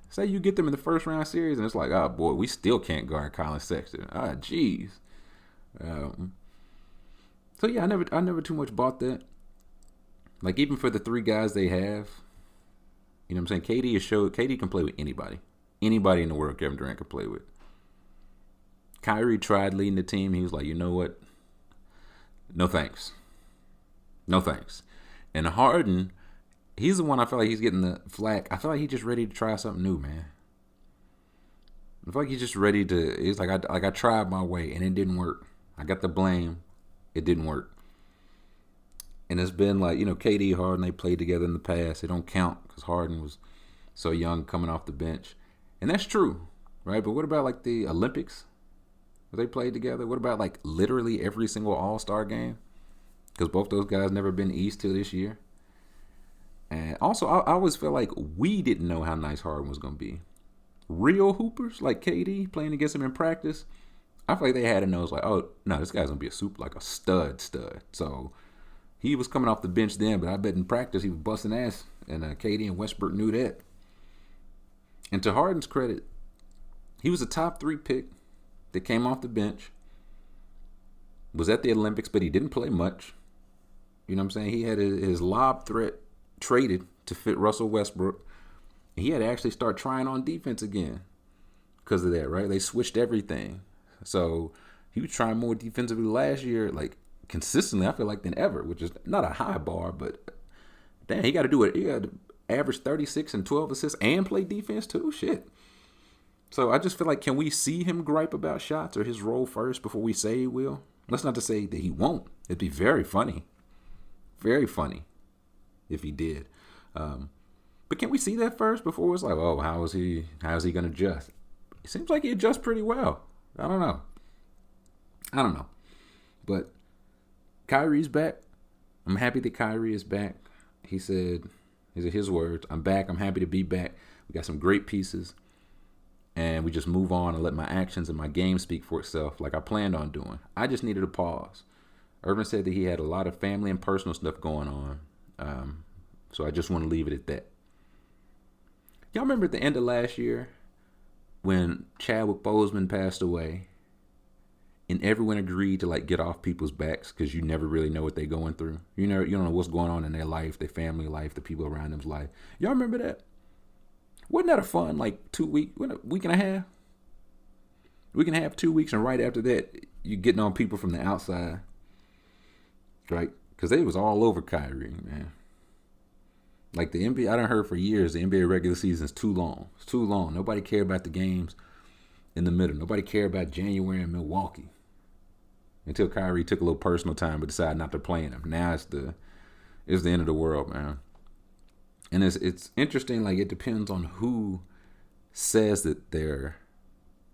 Say you get them in the first round series, and it's like, oh boy, we still can't guard Colin Sexton. Ah, jeez. So yeah, I never too much bought that. Like even for the 3 guys they have, you know what I'm saying? KD can play with anybody. Anybody in the world Kevin Durant can play with. Kyrie tried leading the team. He was like, you know what? No thanks. No thanks. And Harden, he's the one I feel like he's getting the flack. I feel like he's just ready to try something new, man. I feel like he's just ready to. He's like I tried my way and it didn't work. I got the blame. It didn't work. And it's been like, KD, Harden, they played together in the past. It don't count because Harden was so young coming off the bench. And that's true, right? But what about like the Olympics? They played together. What about like literally every single All-Star game? Because both those guys never been East till this year. And also, I always feel like we didn't know how nice Harden was going to be. Real hoopers like KD playing against him in practice, I feel like they had to know. It's like, oh, no, this guy's going to be a stud. So he was coming off the bench then, but I bet in practice he was busting ass. And KD and Westbrook knew that. And to Harden's credit, he was a top 3 pick that came off the bench, was at the Olympics, but he didn't play much. You know what I'm saying? He had his lob threat traded to fit Russell Westbrook. He had to actually start trying on defense again because of that, right? They switched everything. So he was trying more defensively last year, like consistently, I feel like, than ever, which is not a high bar, but damn, he got to do it. He got to average 36 and 12 assists and play defense too. Shit. So I just feel like, can we see him gripe about shots or his role first before we say he will? That's not to say that he won't. It'd be very funny if he did. But can we see that first before it's like, oh, how is he going to adjust? It seems like he adjusts pretty well. I don't know. But Kyrie's back. I'm happy that Kyrie is back. He said, these are his words, I'm back. I'm happy to be back. We got some great pieces. And we just move on and let my actions and my game speak for itself like I planned on doing. I just needed a pause. Irvin said that he had a lot of family and personal stuff going on. So I just want to leave it at that. Y'all remember at the end of last year when Chadwick Boseman passed away and everyone agreed to like get off people's backs because you never really know what they're going through. You don't know what's going on in their life, their family life, the people around them's life. Y'all remember that? Wasn't that a fun week and a half? We can have 2 weeks, and right after that, you're getting on people from the outside, right? Because they was all over Kyrie, man. Like the NBA, I done heard for years the NBA regular season is too long. It's too long. Nobody cared about the games in the middle. Nobody cared about January in Milwaukee until Kyrie took a little personal time but decided not to play in them. Now it's the end of the world, man. And it's interesting. Like, it depends on who says that they're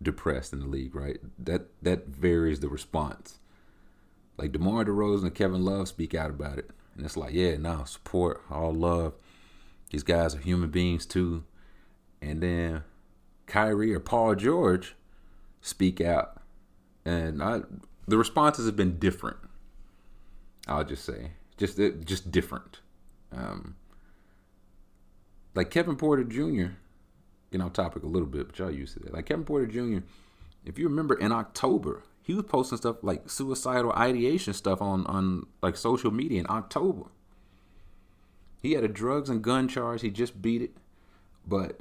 depressed in the league, right? That varies the response. Like DeMar DeRozan and Kevin Love speak out about it, and it's like, yeah, no, support, all love. These guys are human beings too. And then Kyrie or Paul George speak out, and the responses have been different. I'll just say, just different. Like Kevin Porter Jr., off topic a little bit, but y'all used to that. Like Kevin Porter Jr., if you remember in October, he was posting stuff like suicidal ideation stuff on like social media in October. He had a drugs and gun charge. He just beat it, but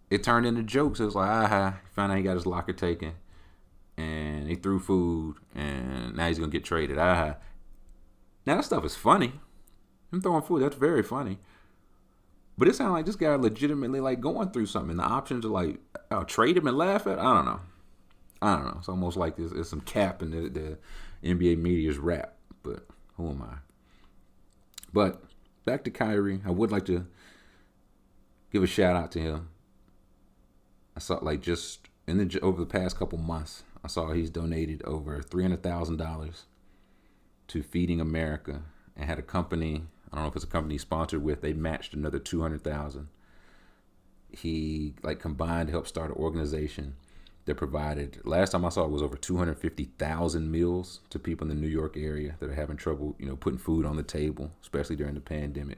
it turned into jokes. It was like, found out he got his locker taken, and he threw food, and now he's gonna get traded. Now that stuff is funny. Him throwing food, that's very funny. But it sounds like this guy legitimately like going through something. The options are like, I'll trade him and laugh at. I don't know. It's almost like there's some cap in the NBA media's rap. But who am I? But back to Kyrie. I would like to give a shout out to him. I saw like just over the past couple months, I saw he's donated over $300,000 to Feeding America and had a company. I don't know if it's a company he's sponsored with. They matched another $200,000. He combined to help start an organization that provided. Last time I saw it was over 250,000 meals to people in the New York area that are having trouble, putting food on the table, especially during the pandemic.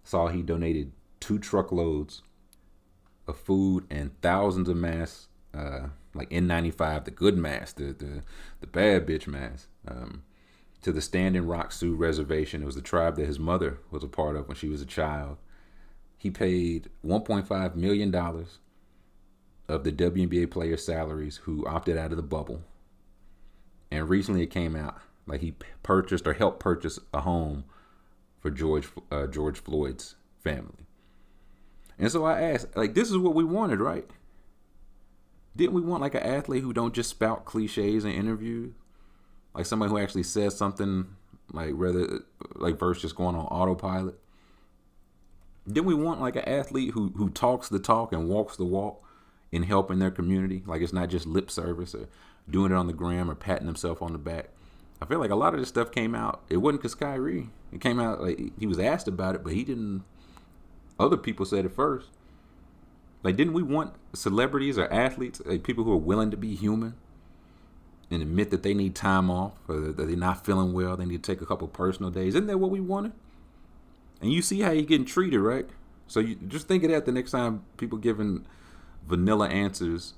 Saw he donated 2 truckloads of food and thousands of masks, like N95, the good mask, the bad bitch mask. To the Standing Rock Sioux Reservation. It was the tribe that his mother was a part of when she was a child. He paid $1.5 million of the WNBA players' salaries who opted out of the bubble. And recently it came out, like he purchased or helped purchase a home for George Floyd's family. And so I asked, this is what we wanted, right? Didn't we want an athlete who don't just spout cliches in interviews? Like somebody who actually says something, versus just going on autopilot. Then we want an athlete who talks the talk and walks the walk in helping their community. Like it's not just lip service or doing it on the gram or patting himself on the back. I feel like a lot of this stuff came out. It wasn't because Kyrie. It came out he was asked about it, but he didn't. Other people said it first. Didn't we want celebrities or athletes, people who are willing to be human? And admit that they need time off or that they're not feeling well. They need to take a couple personal days. Isn't that what we wanted? And you see how you're getting treated, right? So you just think of that the next time people giving vanilla answers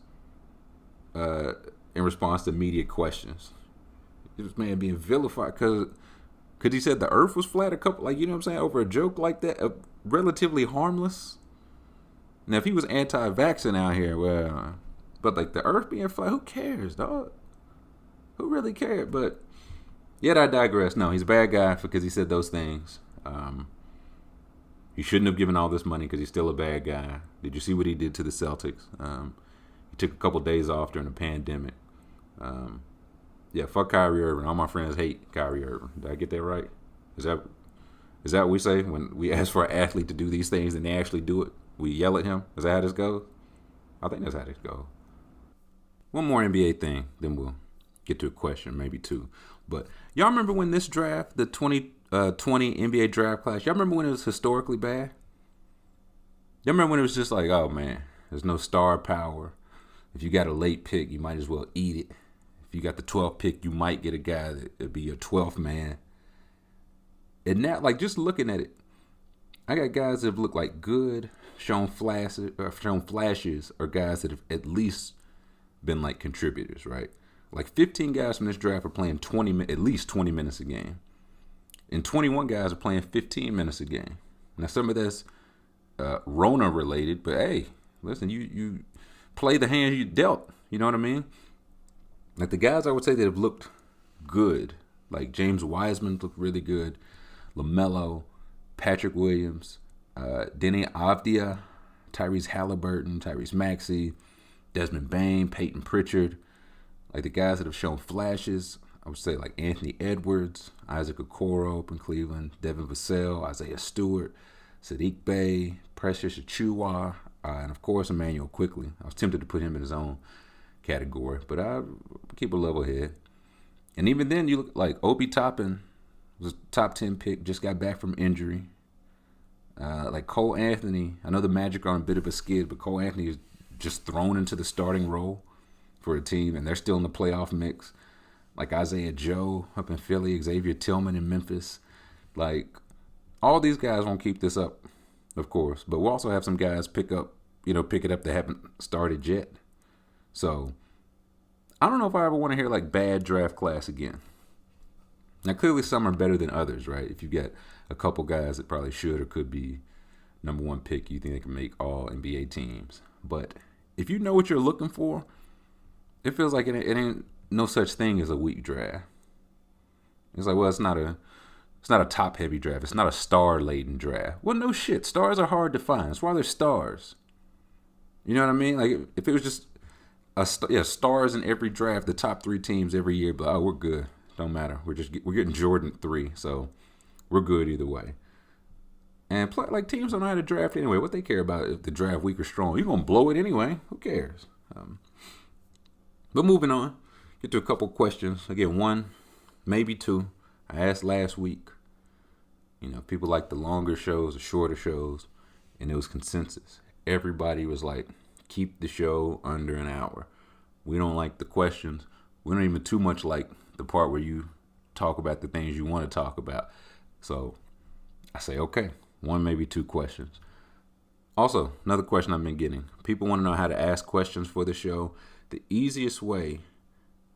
in response to media questions. This man being vilified because he said the earth was flat over a joke like that, relatively harmless. Now, if he was anti-vaccine out here, well, but the earth being flat, who cares, dog? Who really cared? But yet I digress. No, he's a bad guy because he said those things. He shouldn't have given all this money because he's still a bad guy. Did you see what he did to the Celtics? He took a couple days off during the pandemic. Yeah, fuck Kyrie Irving. All my friends hate Kyrie Irving. Did I get that right? Is that what we say when we ask for an athlete to do these things and they actually do it? We yell at him? Is that how this goes? I think that's how this goes. One more NBA thing, then we'll get to a question, maybe two. But y'all remember when this draft, the 2020 NBA draft class, y'all remember when it was historically bad? Y'all remember when it was just like, oh man, there's no star power. If you got a late pick, you might as well eat it. If you got the 12th pick, you might get a guy that'd be your 12th man. And now, like, just looking at it, I got guys that have looked like good, shown flashes, or guys that have at least been like contributors, right? Like 15 guys from this draft are playing at least 20 minutes a game. And 21 guys are playing 15 minutes a game. Now, some of that's Rona related, but hey, listen, you play the hand you dealt. You know what I mean? Like the guys I would say that have looked good, like James Wiseman looked really good, LaMelo, Patrick Williams, Denny Avdia, Tyrese Halliburton, Tyrese Maxey, Desmond Bane, Payton Pritchard. Like the guys that have shown flashes, I would say like Anthony Edwards, Isaac Okoro up in Cleveland, Devin Vassell, Isaiah Stewart, Sadiq Bey, Precious Achiuwa, and of course Emmanuel Quickley. I was tempted to put him in his own category, but I keep a level head. And even then, you look like Obi Toppin was a top 10 pick, just got back from injury. Like Cole Anthony, I know the Magic are on a bit of a skid, but Cole Anthony is just thrown into the starting role for a team, and they're still in the playoff mix. Like Isaiah Joe up in Philly, Xavier Tillman in Memphis. Like, all these guys won't keep this up, of course, but we'll also have some guys pick it up that haven't started yet. So, I don't know if I ever want to hear like bad draft class again. Now, clearly some are better than others, right? If you get a couple guys that probably should or could be number one pick, you think they can make all NBA teams. But if you know what you're looking for, it feels like it ain't no such thing as a weak draft. It's like, well, it's not a top-heavy draft. It's not a star-laden draft. Well, no shit. Stars are hard to find. That's why they're stars. You know what I mean? Like, if it was just stars in every draft, the top three teams every year, but we're good. Don't matter. We're getting Jordan 3, so we're good either way. And like teams don't know how to draft anyway. What they care about if the draft weak or strong? You're gonna blow it anyway. Who cares? But moving on, get to a couple questions. Again, one, maybe two. I asked last week. You know, people like the longer shows, the shorter shows, and it was consensus. Everybody was like, keep the show under an hour. We don't like the questions. We don't even too much like the part where you talk about the things you want to talk about. So I say, okay, one, maybe two questions. Also, another question I've been getting. People want to know how to ask questions for the show. The easiest way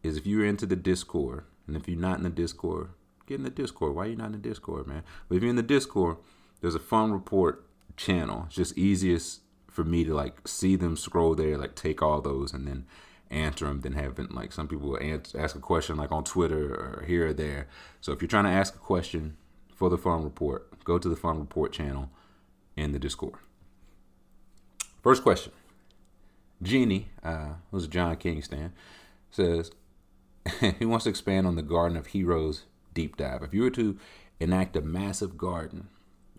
is if you're into the Discord. And if you're not in the Discord, get in the Discord. Why are you not in the Discord, man? But if you're in the Discord, there's a Fun Report channel. It's just easiest for me to like see them scroll there, like take all those and then answer them, than having like some people will ask a question like on Twitter or here or there. So if you're trying to ask a question for the Fun Report, go to the Fun Report channel in the Discord. First question. Jeannie, who's a John King stan, says he wants to expand on the Garden of Heroes deep dive. If you were to enact a massive garden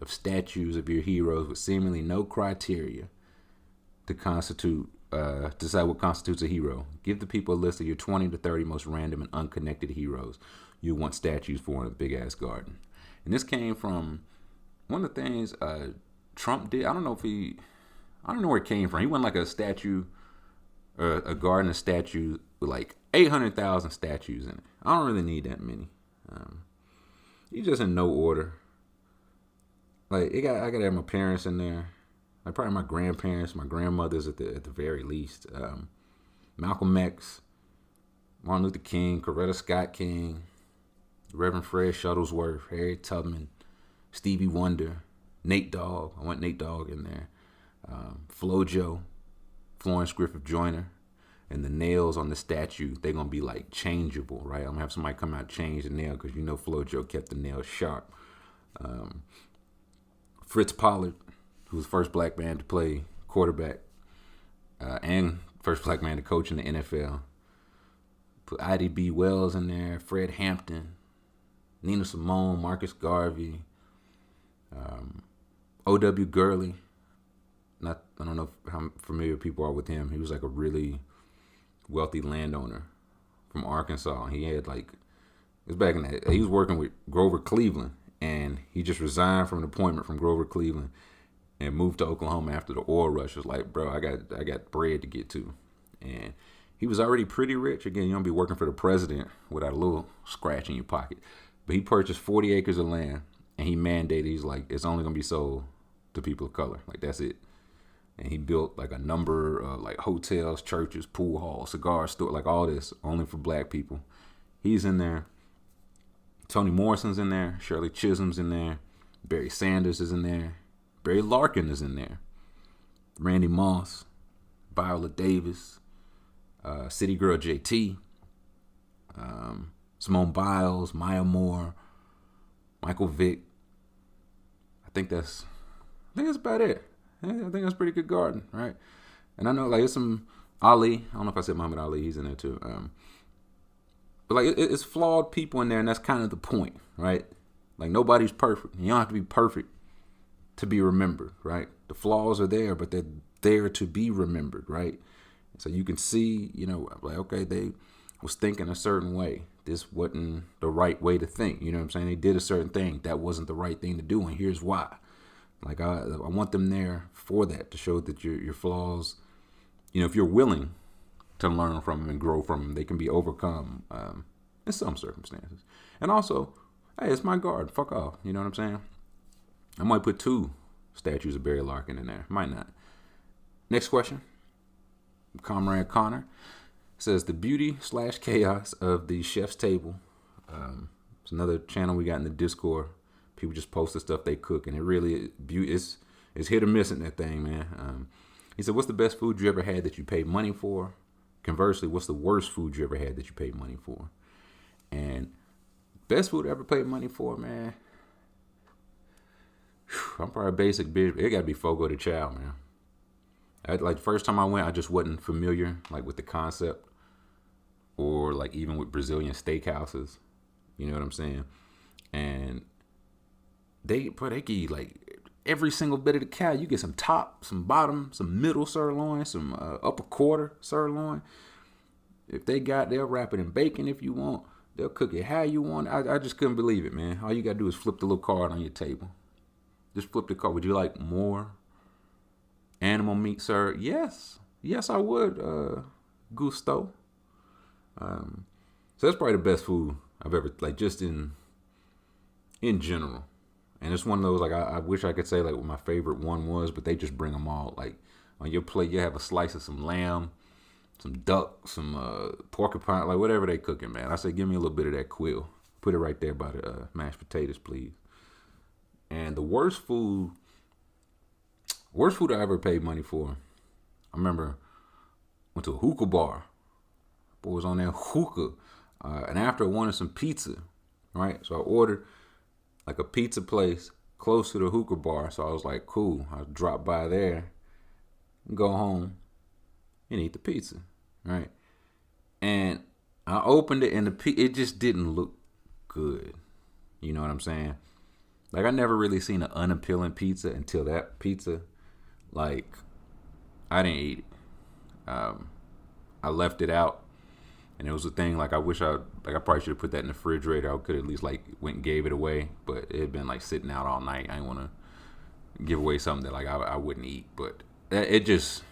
of statues of your heroes with seemingly no criteria to decide what constitutes a hero, give the people a list of your 20 to 30 most random and unconnected heroes you want statues for in a big ass garden. And this came from one of the things Trump did. I don't know where it came from. He went like a statue, or a garden of statues with like 800,000 statues in it. I don't really need that many. He's just in no order. Like I gotta have my parents in there. Like probably my grandparents, my grandmothers at the very least. Malcolm X, Martin Luther King, Coretta Scott King, Reverend Fred Shuttlesworth, Harriet Tubman, Stevie Wonder, Nate Dogg. I want Nate Dogg in there. Flojo, Florence Griffith Joyner, and the nails on the statue, they're going to be like changeable, right? I'm going to have somebody come out and change the nail because you know Flojo kept the nails sharp. Fritz Pollard, who was the first black man to play quarterback and first black man to coach in the NFL. Put IDB Wells in there, Fred Hampton, Nina Simone, Marcus Garvey, O.W. Gurley. I don't know how familiar people are with him. He was like a really wealthy landowner from Arkansas. He had it was back in he was working with Grover Cleveland, and he just resigned from an appointment from Grover Cleveland and moved to Oklahoma after the oil rush. Was like, bro, I got bread to get to. And he was already pretty rich. Again, you don't be working for the president without a little scratch in your pocket. But he purchased 40 acres of land, and he mandated, he's like, it's only going to be sold to people of color. Like, that's it. And he built like a number of like hotels, churches, pool halls, cigar store, like all this only for black people. He's in there. Toni Morrison's in there. Shirley Chisholm's in there. Barry Sanders is in there. Barry Larkin is in there. Randy Moss, Viola Davis, City Girl JT, Simone Biles, Maya Moore, Michael Vick. I think that's about it. I think that's pretty good garden, right? And I know like it's some Ali. I don't know if I said Muhammad Ali. He's in there too. But like it's flawed people in there, and that's kind of the point, right? Like nobody's perfect. You don't have to be perfect to be remembered, right? The flaws are there, but they're there to be remembered, right? So you can see, like, okay, they was thinking a certain way. This wasn't the right way to think. You know what I'm saying? They did a certain thing. That wasn't the right thing to do, and here's why. Like, I want them there for that, to show that your flaws, if you're willing to learn from them and grow from them, they can be overcome in some circumstances. And also, hey, it's my guard. Fuck off. You know what I'm saying? I might put 2 statues of Barry Larkin in there. Might not. Next question. Comrade Connor says, the beauty/chaos of the chef's table. It's another channel we got in the Discord. People just post the stuff they cook, and it really it's hit or miss in that thing, man. He said, what's the best food you ever had that you paid money for? Conversely, what's the worst food you ever had that you paid money for? And best food I ever paid money for, man. I'm probably a basic bitch. It got to be Fogo de Chao, man. Like the first time I went, I just wasn't familiar like with the concept, or like even with Brazilian steakhouses. You know what I'm saying? And they give you like every single bit of the cow. You get some top, some bottom, some middle sirloin, some upper quarter sirloin. If they'll wrap it in bacon if you want. They'll cook it how you want. I just couldn't believe it, man. All you got to do is flip the little card on your table. Just flip the card. Would you like more animal meat, sir? Yes, I would, Gusto. So that's probably the best food I've ever, like, just in general. And it's one of those, like, I wish I could say, like, what my favorite one was, but they just bring them all. Like, on your plate, you have a slice of some lamb, some duck, some porcupine, like, whatever they cooking, man. I say, give me a little bit of that quill. Put it right there by the mashed potatoes, please. And the worst food I ever paid money for, I remember went to a hookah bar. Boy was on that hookah. And after I wanted some pizza, right? So I ordered like a pizza place close to the hookah bar. So I was like, cool. I'll drop by there and go home and eat the pizza, right? And I opened it and it just didn't look good. You know what I'm saying? Like, I never really seen an unappealing pizza until that pizza. Like, I didn't eat it. I left it out. And it was a thing, like, I probably should have put that in the refrigerator. I could at least, like, went and gave it away. But it had been, like, sitting out all night. I didn't want to give away something that, like, I wouldn't eat. But it was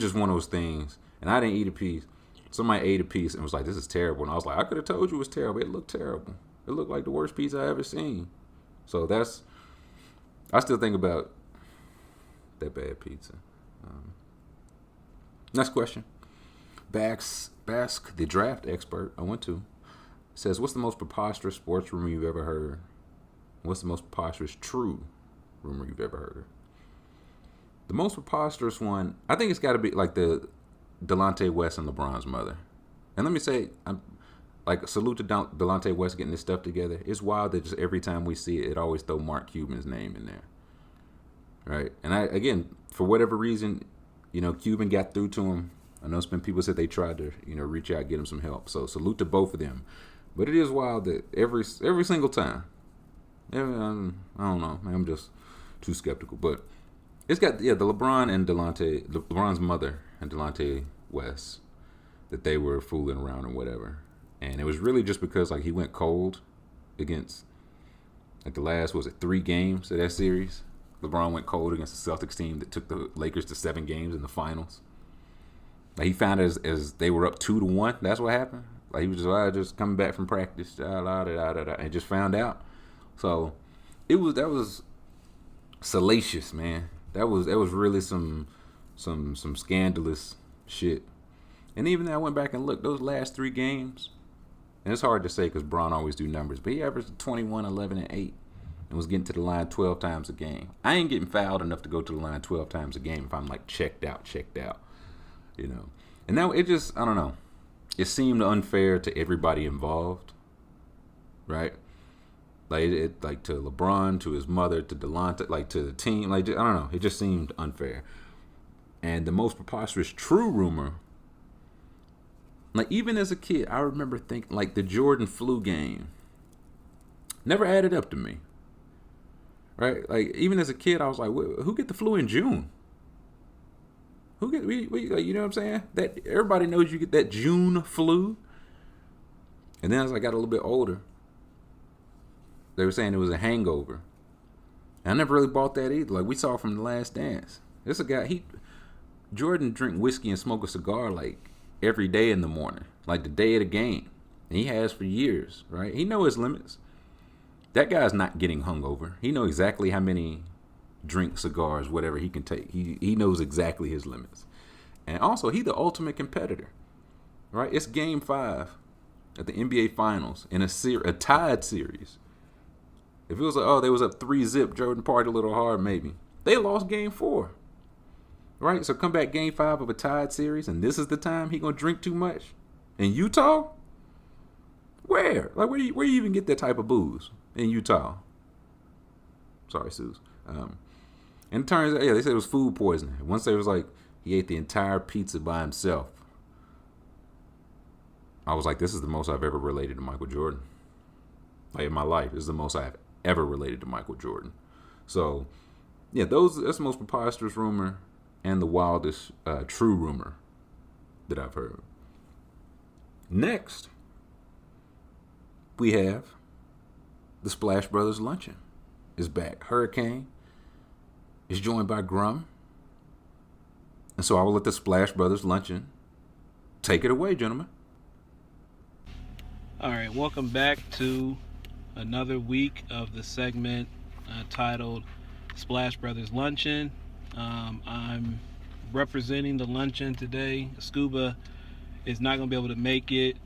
just one of those things. And I didn't eat a piece. Somebody ate a piece and was like, this is terrible. And I was like, I could have told you it was terrible. It looked terrible. It looked like the worst pizza I ever seen. So I still think about that bad pizza. Next question. Bask, the draft expert I went to, says, what's the most preposterous sports rumor you've ever heard? What's the most preposterous true rumor you've ever heard? The most preposterous one, I think it's got to be like the Delonte West and LeBron's mother. And let me say, like, salute to Delonte West getting this stuff together. It's wild that just every time we see it, it always throw Mark Cuban's name in there. right? And again, for whatever reason, Cuban got through to him. I know some people said they tried to, reach out, get him some help. So salute to both of them. But it is wild that every single time, I don't know, I'm just too skeptical. But it's got the LeBron and LeBron's mother and Delonte West, that they were fooling around and whatever. And it was really just because he went cold against the last 3 games of that series. LeBron went cold against the Celtics team that took the Lakers to 7 games in the finals. He found it as they were up 2-1. That's what happened. He was just coming back from practice, and just found out. So that was salacious, man. That was really some scandalous shit. And even though I went back and looked, those last 3 games, and it's hard to say because Bron always do numbers, but he averaged 21, 11, and 8 and was getting to the line 12 times a game. I ain't getting fouled enough to go to the line 12 times a game if I'm checked out. And now it just, I don't know. It seemed unfair to everybody involved, right? To LeBron, to his mother, to Delonte, to the team. I don't know. It just seemed unfair. And the most preposterous true rumor, even as a kid, I remember thinking, the Jordan flu game never added up to me, right? Even as a kid, I was like, who get the flu in June? Who get, you know what I'm saying? That everybody knows you get that June flu. And then as I got a little bit older, they were saying it was a hangover. And I never really bought that either. We saw from The Last Dance. There's a guy, Jordan drink whiskey and smoke a cigar every day in the morning, the day of the game. And he has for years, right? He knows his limits. That guy's not getting hungover. He knows exactly how many drink, cigars, whatever he can take. He knows exactly his limits. And also, he's the ultimate competitor, right? It's Game 5 at the NBA Finals in a tied series. If it was they was up 3-0, Jordan partied a little hard, maybe. They lost Game 4, right? So come back Game 5 of a tied series, and this is the time he gonna drink too much in Utah. Where? Where you even get that type of booze in Utah? Sorry, Suze. And it turns out, they said it was food poisoning. Once they was he ate the entire pizza by himself. I was like, this is the most I've ever related to Michael Jordan. In my life, this is the most I've ever related to Michael Jordan. So, that's the most preposterous rumor and the wildest true rumor that I've heard. Next, we have the Splash Brothers Luncheon is back. Hurricane is joined by Grum. And so I will let the Splash Brothers Luncheon take it away, gentlemen. All right, welcome back to another week of the segment titled Splash Brothers Luncheon. I'm representing the luncheon today. Scuba is not going to be able to make it.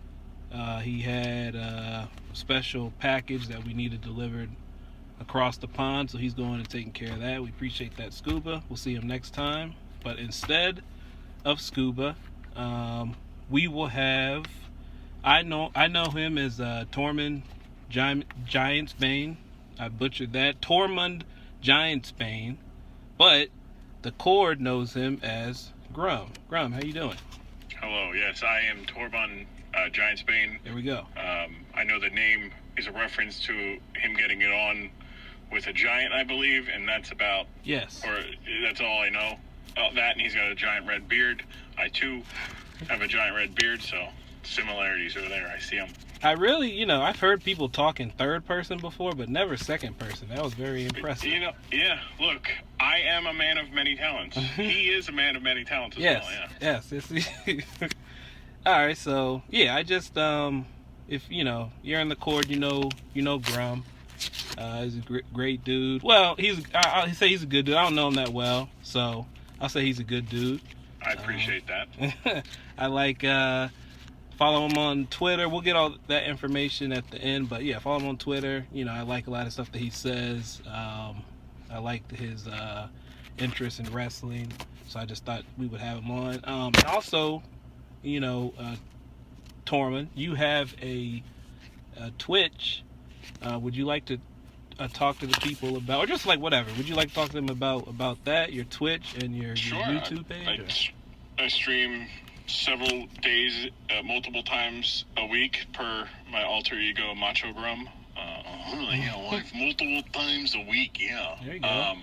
He had a special package that we needed delivered across the pond, so he's going and taking care of that. We appreciate that, Scuba. We'll see him next time. But instead of Scuba, we will have, I know him as Tormund Giantsbane. I butchered that. Tormund Giantsbane. But the Cord knows him as Grum. Grum, how you doing? Hello, yes, I am Tormund Giantsbane. There we go. I know the name is a reference to him getting it on with a giant, I believe, and that's about... Yes. Or that's all I know about that, and he's got a giant red beard. I, too, have a giant red beard, so similarities are there. I see them. I really, I've heard people talk in third person before, but never second person. That was very impressive. Yeah, look, I am a man of many talents. He is a man of many talents as well, yeah. Yes. All right, so, I just, if, you're in the Cord, you know Grum. He's a great dude. Well, I'll say he's a good dude. I don't know him that well, so I'll say he's a good dude. I appreciate that. I follow him on Twitter. We'll get all that information at the end, but follow him on Twitter. I like a lot of stuff that he says. I like his interest in wrestling, so I just thought we would have him on. And also, Tormund, you have a Twitch. Would you like to talk to the people about, or just like whatever? Would you like to talk to them about that, your Twitch and your Sure. YouTube page? I stream several days, multiple times a week per my alter ego Macho Grum. Multiple times a week, yeah. There you go.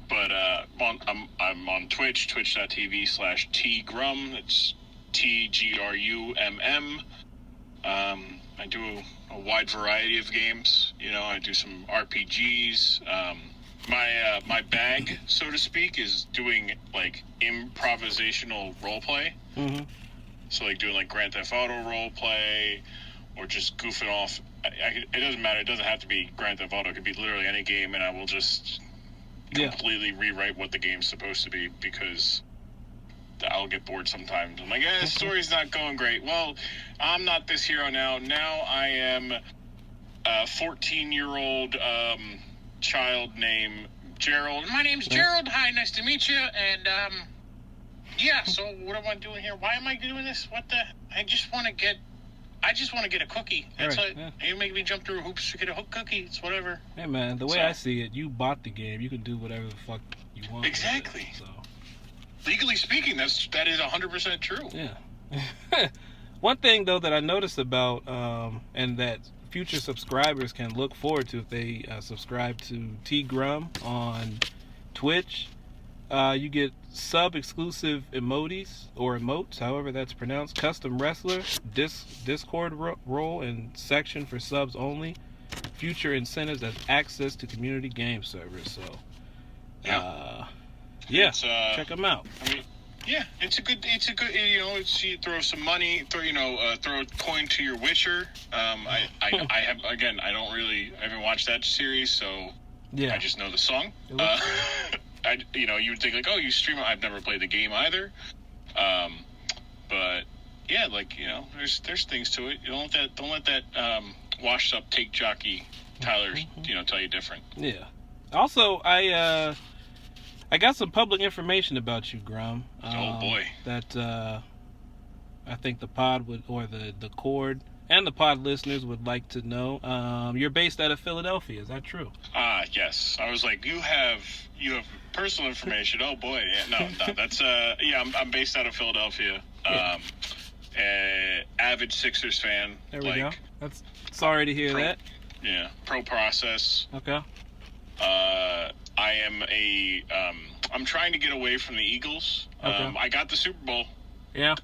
But I'm on Twitch, twitch.tv/tgrum. It's TGRUMM. I do a wide variety of games. I do some RPGs. My bag, so to speak, is doing like improvisational role play. Mm-hmm. So like doing like Grand Theft Auto role play, or just goofing off. It doesn't matter. It doesn't have to be Grand Theft Auto. It could be literally any game, and I will just completely rewrite what the game's supposed to be, because I'll get bored sometimes. I'm like, the story's not going great. Well, I'm not this hero now. Now I am a 14-year-old child named Gerald. My name's Gerald. Hi, nice to meet you. And so what am I doing here? Why am I doing this? I just want to get a cookie. That's right, it. You make me jump through hoops to get a cookie. It's whatever. Hey man, the way I see it, you bought the game. You can do whatever the fuck you want. Exactly. So legally speaking, that is 100% true. Yeah. One thing though that I noticed about, and that future subscribers can look forward to if they subscribe to T Grum on Twitch, you get sub-exclusive emotes, or emotes, however that's pronounced, custom wrestler, Discord role and section for subs only, future incentives as access to community game servers. So, check them out. I mean, it's a good, you throw some money, throw a coin to your Witcher. I haven't watched that series, so I just know the song. You would think like, oh, you stream it. I've never played the game either. But yeah, there's things to it. You don't let that washed up take jockey Tyler, tell you different. Yeah. Also, I got some public information about you, Grum. Oh boy. That I think the pod would, or the Cord and the pod listeners would like to know. You're based out of Philadelphia. Is that true? Yes. I was like, you have personal information. Oh boy. Yeah, no, that's I'm based out of Philadelphia. Avid Sixers fan. There we go. That's sorry to hear that. Yeah. Pro process. Okay. I am I'm trying to get away from the Eagles. Okay. I got the Super Bowl. Yeah.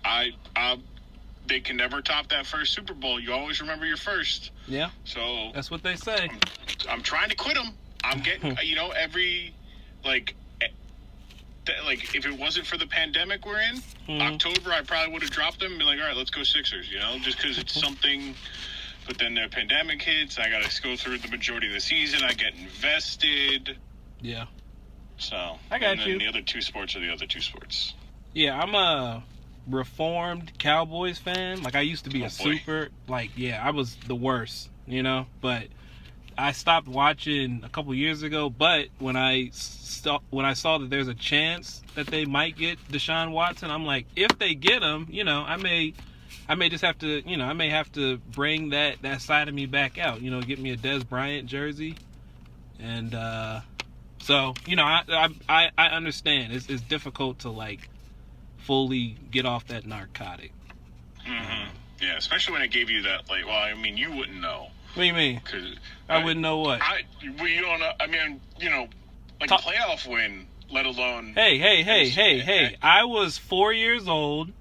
They can never top that first Super Bowl. You always remember your first. Yeah. So that's what they say. I'm trying to quit them. I'm getting, every, if it wasn't for the pandemic we're in, October, I probably would have dropped them and be like, all right, let's go Sixers, just because it's something. But then the pandemic hits. I got to go through the majority of the season. I get invested. Yeah. So I got and then you. The other two sports are the other two sports. Yeah, I'm a reformed Cowboys fan. I used to be I was the worst, but I stopped watching a couple years ago. But when I saw that there's a chance that they might get Deshaun Watson, I'm like, if they get him, I may just have to, I may have to bring that side of me back out, get me a Des Bryant jersey. And so, I understand it's difficult to fully get off that narcotic. Mm-hmm. Yeah, especially when it gave you that, you wouldn't know. What do you mean? I wouldn't know what? You don't know. A playoff win, let alone. Hey. I was 4 years old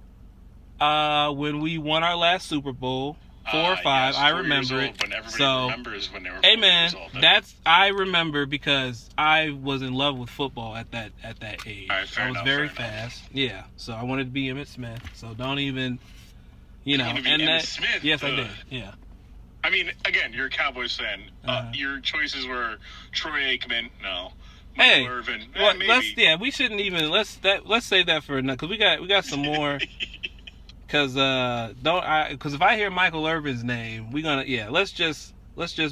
when we won our last Super Bowl. 4 or 5. Yes, I remember it. When everybody remembers when they were 4 hey man, years old. I remember because I was in love with football at that age. All right, I was very fast. Yeah, so I wanted to be Emmitt Smith. So don't even, You wanted to be Emmitt Smith? Yes, I did. Yeah. I mean, again, you're a Cowboys fan. Your choices were Troy Aikman. No. Michael Irvin. Maybe. We shouldn't even let's save that for another, because we got some more. Because if I hear Michael Irvin's name, let's just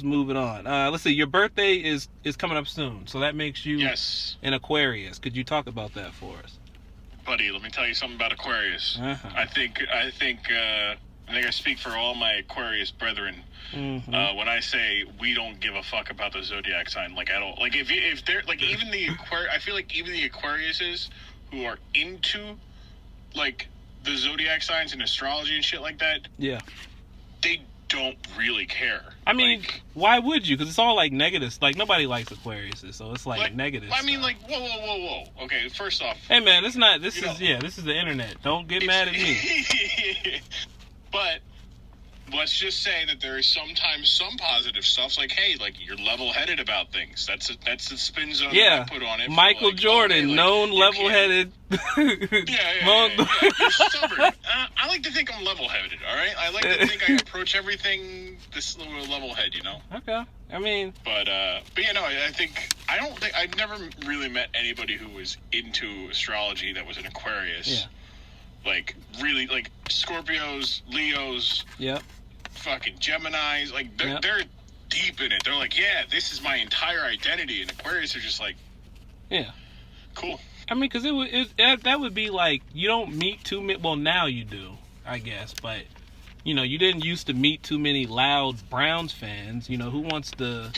move it on. Let's see, your birthday is coming up soon, so that makes you an Aquarius. Could you talk about that for us, buddy? Let me tell you something about Aquarius. Uh-huh. I think I think I speak for all my Aquarius brethren when I say we don't give a fuck about the zodiac sign, like, at all. Like, if they're like, even the I feel like even the Aquariuses who are into like the zodiac signs and astrology and shit like that, yeah, they don't really care. I mean, like, why would you? Because it's all like negative. Like, nobody likes Aquariuses, so it's like negative. I mean, stuff. like, whoa. Okay, first off, hey man, this is the internet. Don't get mad at me. But let's just say that there is sometimes some positive stuff. Like, hey, like, you're level-headed about things. That's the spin zone that I put on it. Michael Jordan, known level-headed. Yeah. You're stubborn. I like to think I'm level-headed. All right, I like to think I approach everything this little level-head. You know. Okay. I mean. But you know, I've never really met anybody who was into astrology that was an Aquarius. Yeah. Like, really, like, Scorpios, Leos, Yep. fucking Geminis, like, they're deep in it. They're like, yeah, this is my entire identity. And Aquarius are just like, yeah, cool. I mean, because that would be like, you don't meet too many, well, now you do, I guess, but, you know, you didn't used to meet too many loud Browns fans. You know, who wants to,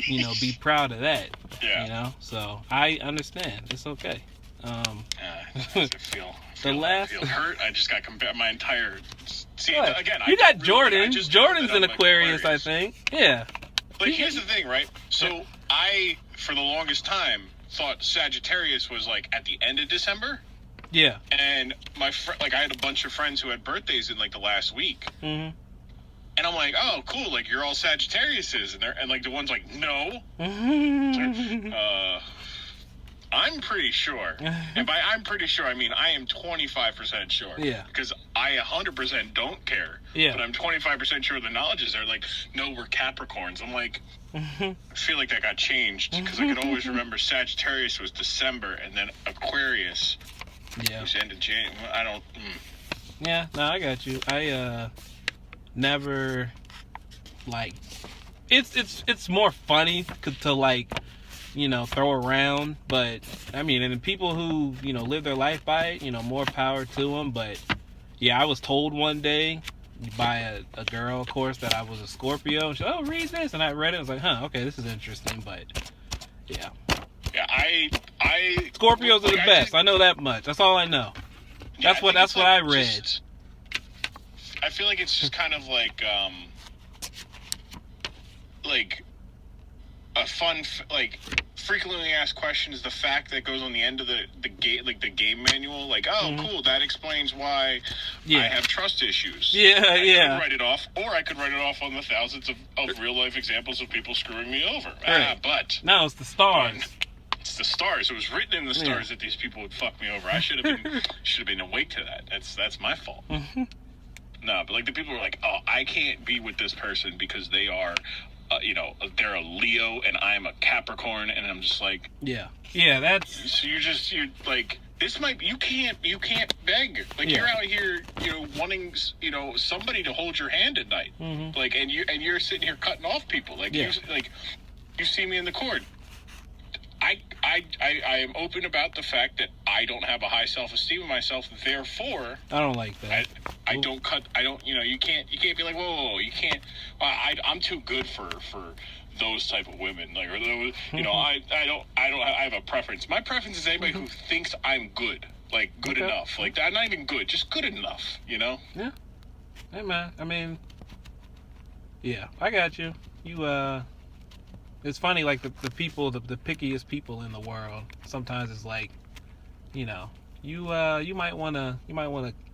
you know, be proud of that? Yeah. You know, so I understand. It's okay. I feel hurt. I just got compared my entire. See, again, you got Jordan. Just Jordan's an Aquarius, I think. Yeah. Like, here's the thing, right? So I, for the longest time, thought Sagittarius was like at the end of December. Yeah. And I had a bunch of friends who had birthdays in like the last week. Mm-hmm. And I'm like, oh, cool. Like, you're all Sagittariuses, and like the one's like, no. I'm pretty sure. And by I'm pretty sure, I mean I am 25% sure. Yeah. Because I 100% don't care. Yeah. But I'm 25% sure the knowledge is there. Like, no, we're Capricorns. I'm like, I feel like that got changed. Because I could always remember Sagittarius was December, and then Aquarius was end of January. I don't... Yeah, no, I got you. I never, like... It's more funny to, like... you know, throw around, but I mean, and people who, you know, live their life by it, you know, more power to them. But yeah, I was told one day by a girl, of course, that I was a Scorpio. She said, oh, read this, and I read it. I was like, huh, okay, this is interesting. But yeah, I Scorpios are the best. I know that much. That's all I know. That's what I read. I feel like it's just kind of like a fun, like, frequently asked questions, the fact that goes on the end of the game, like the game manual, like, oh, cool, that explains why I have trust issues. I could write it off, or I could write it off on the thousands of real life examples of people screwing me over. Right. But now it's the stars. It's the stars. It was written in the stars that these people would fuck me over. I should have been awake to that. That's my fault. No, but like the people were like, oh, I can't be with this person because they are. You know, they're a Leo and I'm a Capricorn, and I'm just like, that's. So you're like, this might you can't beg, like you're out here, you know, wanting, you know, somebody to hold your hand at night, like, and you're sitting here cutting off people, like you see me in the court. I am open about the fact that I don't have a high self-esteem of myself. Therefore, I don't like that. I don't. You know, you can't be like, whoa, you can't. I'm too good for those type of women. Like, or those, you know, I have a preference. My preference is anybody who thinks I'm good, like good enough. Like, I'm not even good, just good enough. You know? Yeah. Hey man, I mean, yeah, I got you. It's funny, like the people, the pickiest people in the world. Sometimes it's like, you know, you might wanna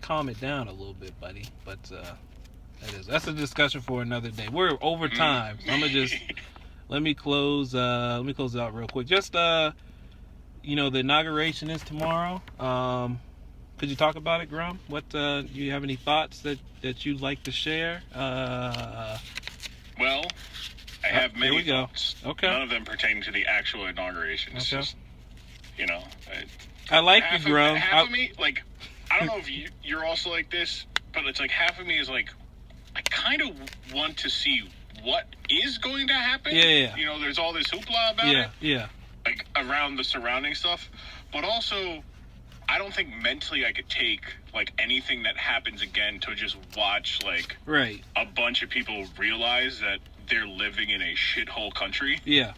calm it down a little bit, buddy. But that's a discussion for another day. We're over time. So I'm gonna just let me close it out real quick. Just you know, the inauguration is tomorrow. Could you talk about it, Grum? What do you have any thoughts that you'd like to share? Well, I have many thoughts. Okay. None of them pertain to the actual inauguration. It's just, you know. I like the Grum. Half of me, like, I don't know if you're also like this, but it's like half of me is like, I kind of want to see what is going to happen. Yeah. You know, there's all this hoopla about it. Yeah. Like, around the surrounding stuff. But also, I don't think mentally I could take like anything that happens again to just watch like right. a bunch of people realize that they're living in a shithole country. Yeah.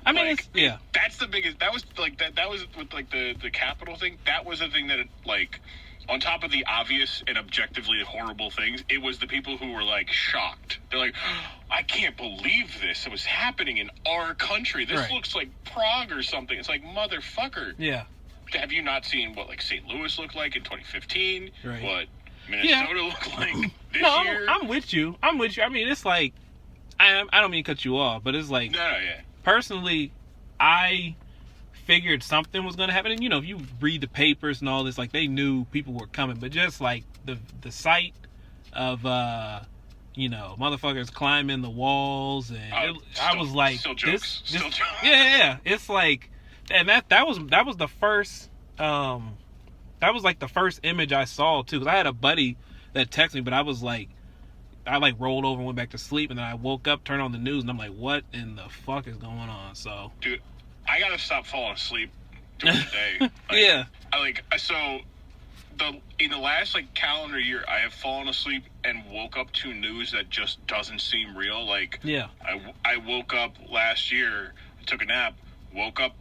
I mean, like, yeah. That's the biggest. That was like that was with like the Capitol thing. That was the thing that like, on top of the obvious and objectively horrible things, it was the people who were like shocked. They're like, I can't believe this. It was happening in our country. This looks like Prague or something. It's like, motherfucker. Yeah. Have you not seen what like St. Louis looked like in 2015? Right. What Minnesota looked like this year? I'm with you. I mean, it's like, I don't mean to cut you off, but it's like, yeah. Personally, I figured something was going to happen. And, you know, if you read the papers and all this, like, they knew people were coming. But just, like, the sight of, you know, motherfuckers climbing the walls. And I was like, still jokes. Still jokes. Yeah. It's like, and that was the first, that was, like, the first image I saw, too. Because I had a buddy that texted me, but I was like, I like rolled over and went back to sleep, and then I woke up, turned on the news, and I'm like, what in the fuck is going on? So, dude, I gotta stop falling asleep during the day. Like, yeah. In the last like calendar year, I have fallen asleep and woke up to news that just doesn't seem real. Like, yeah. I woke up last year, took a nap, woke up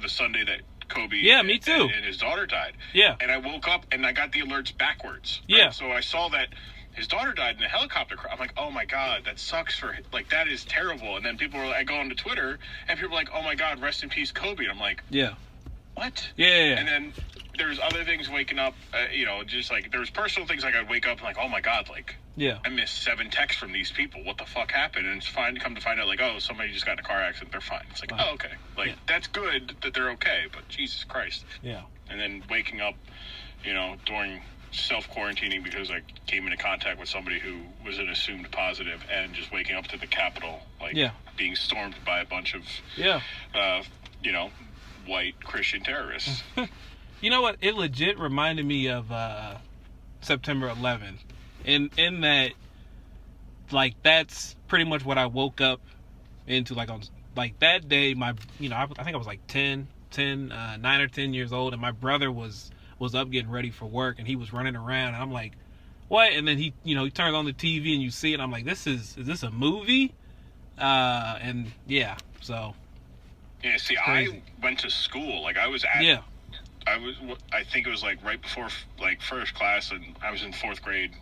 the Sunday that Kobe me too. And his daughter died. Yeah. And I woke up and I got the alerts backwards. Right? Yeah. So I saw that his daughter died in a helicopter crash. I'm like, oh my God, that sucks for him. Like, that is terrible. And then I go onto Twitter and people are like, oh my God, rest in peace, Kobe. And I'm like, yeah. What? Yeah. And then there's other things waking up, you know, just like there's personal things like I'd wake up and like, oh my God, like, yeah, I missed 7 texts from these people. What the fuck happened? And it's come to find out like, oh, somebody just got in a car accident. They're fine. It's like, oh, okay. Like, that's good that they're okay, but Jesus Christ. Yeah. And then waking up, you know, during self-quarantining because I came into contact with somebody who was an assumed positive, and just waking up to the Capitol, like, being stormed by a bunch of, you know, white Christian terrorists. You know what? It legit reminded me of September 11th. In that, like, that's pretty much what I woke up into. Like, on like that day, I think I was like 9 or 10 years old, and my brother was up getting ready for work, and he was running around, and I'm like, what? And then he turns on the TV, and you see it, and I'm like, is this a movie? And yeah, so. Yeah, see, I went to school, like, I was at, I think it was like right before like first class, and I was in fourth grade,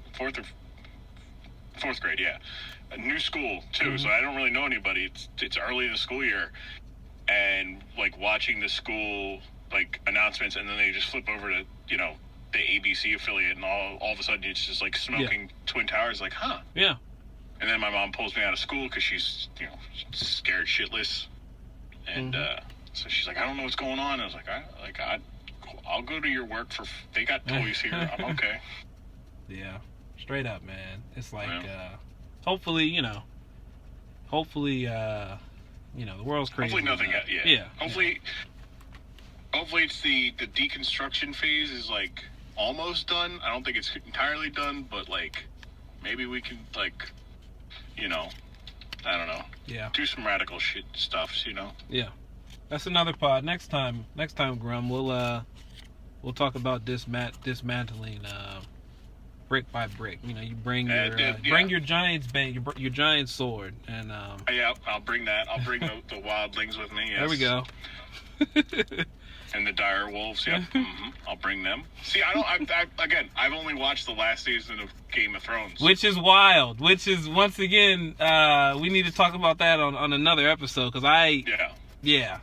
yeah. A new school too, so I don't really know anybody. It's early in the school year, and like watching the school like announcements, and then they just flip over to, you know, the ABC affiliate, and all of a sudden it's just like smoking Twin Towers, like, huh? Yeah. And then my mom pulls me out of school because she's, you know, scared shitless, and so she's like, I don't know what's going on. I was like, I'll go to your work they got toys here. I'm okay. Yeah, straight up, man. It's like, hopefully, you know, the world's crazy. Hopefully nothing. Hopefully it's the deconstruction phase is like almost done. I don't think it's entirely done, but like maybe we can, like, you know, I don't know. Yeah. Do some radical shit stuffs, you know. Yeah. That's another pod. Next time, Grum, we'll talk about dismantling brick by brick. You know, you bring your giant's your giant sword, and I'll bring that. I'll bring the wildlings with me. Yes. There we go. And the dire wolves. Yep. I'll bring them. See, I've only watched the last season of Game of Thrones, which is wild. Which is, once again, we need to talk about that on another episode, because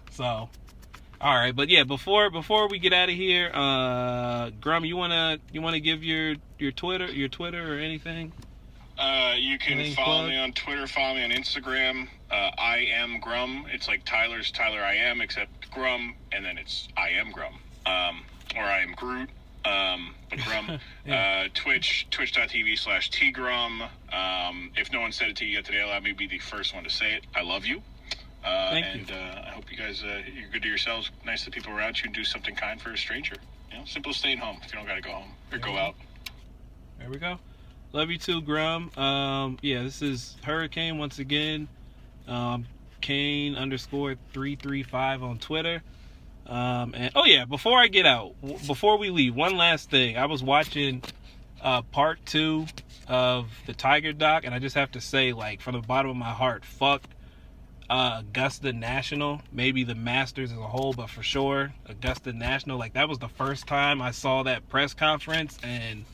so. All right, but yeah, before we get out of here, Grum, you wanna give your Twitter or anything? You can follow me on Twitter, follow me on Instagram. I am Grum. It's like Tyler's Tyler I am, except Grum, and then it's I am Grum, or I am Groot. But Grum. Twitch.tv/tgrum. If no one said it to you yet today, allow me to be the first one to say it. I love you. Thank you. I hope you guys, you're good to yourselves, nice to people around you, and do something kind for a stranger. You know, simple as staying home if you don't got to go home or go out. There we go. Love you too, Grum. This is Hurricane once again. Kane _335 on Twitter. And oh yeah, before I get out, before we leave, one last thing. I was watching part 2 of the Tiger doc, and I just have to say, like, from the bottom of my heart, fuck Augusta National, maybe the Masters as a whole, but for sure Augusta National. Like, that was the first time I saw that press conference, and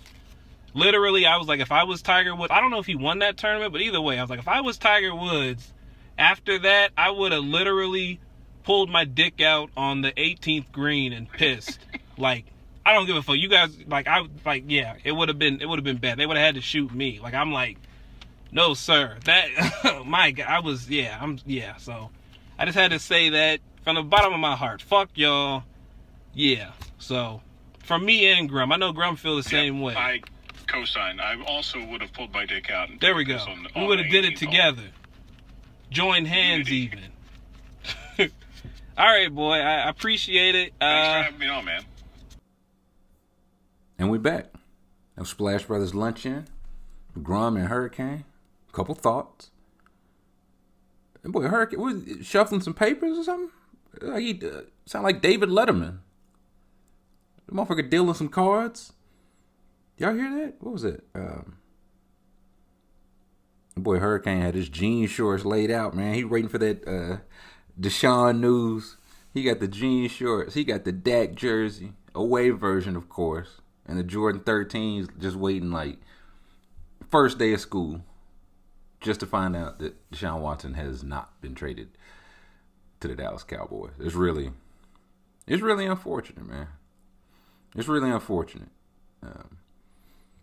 literally I was like, if I was Tiger Woods, I don't know if he won that tournament, but either way, I was like, if I was Tiger Woods, after that, I would have literally pulled my dick out on the 18th green and pissed. Like, I don't give a fuck. You guys, like, yeah, it would have been bad. They would have had to shoot me. Like, I'm like, no, sir. That, my God, so I just had to say that from the bottom of my heart. Fuck y'all. Yeah. So, from me and Grum, I know Grum feel the same way. I co-sign. I also would have pulled my dick out. And there we go. We would have did it together. Joined hands even. All right, boy. I appreciate it. Thanks for having me on, man. And we back. That was Splash Brothers Luncheon, Grum and Hurricane. Couple thoughts. And boy, Hurricane was shuffling some papers or something. Like he sound like David Letterman. The motherfucker dealing some cards. Y'all hear that? What was it? Boy, Hurricane had his jean shorts laid out, man. He waiting for that Deshaun news. He got the jean shorts. He got the Dak jersey. Away version, of course. And the Jordan 13s just waiting like first day of school just to find out that Deshaun Watson has not been traded to the Dallas Cowboys. It's really unfortunate, man. It's really unfortunate.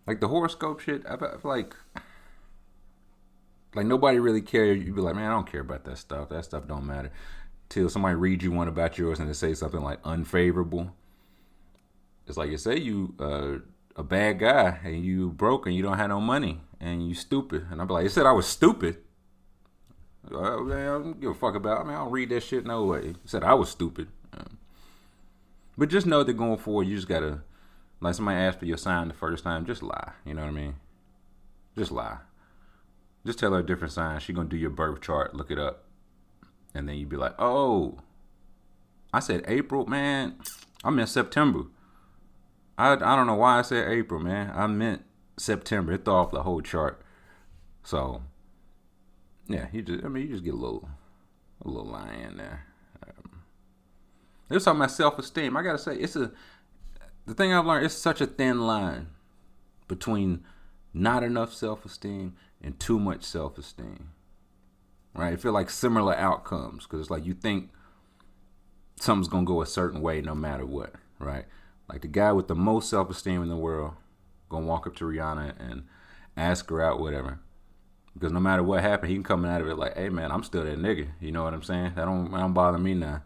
Like the horoscope shit, I feel like nobody really cares. You'd be like, man, I don't care about that stuff. That stuff don't matter. Till somebody reads you one about yours and they say something like unfavorable. It's like you say you a bad guy and you broke and you don't have no money and you stupid. And I'll be like, you said I was stupid. Man, I don't give a fuck about it. I mean, I don't read that shit no way. You said I was stupid. But just know that going forward, you just gotta, like somebody asked for your sign the first time, just lie. You know what I mean? Just lie. Just tell her a different sign. She gonna do your birth chart, look it up. And then you be like, oh, I said April, man. I meant September. I don't know why I said April, man. I meant September. It threw off the whole chart. So, yeah, you just get a little lie in there. There's talking about self-esteem. I gotta say, the thing I've learned, it's such a thin line between not enough self-esteem and too much self-esteem. Right? I feel like similar outcomes because it's like you think something's gonna go a certain way no matter what, right? Like the guy with the most self-esteem in the world gonna walk up to Rihanna and ask her out, whatever. Because no matter what happened, he can come out of it like, hey man, I'm still that nigga. You know what I'm saying? That don't bother me now.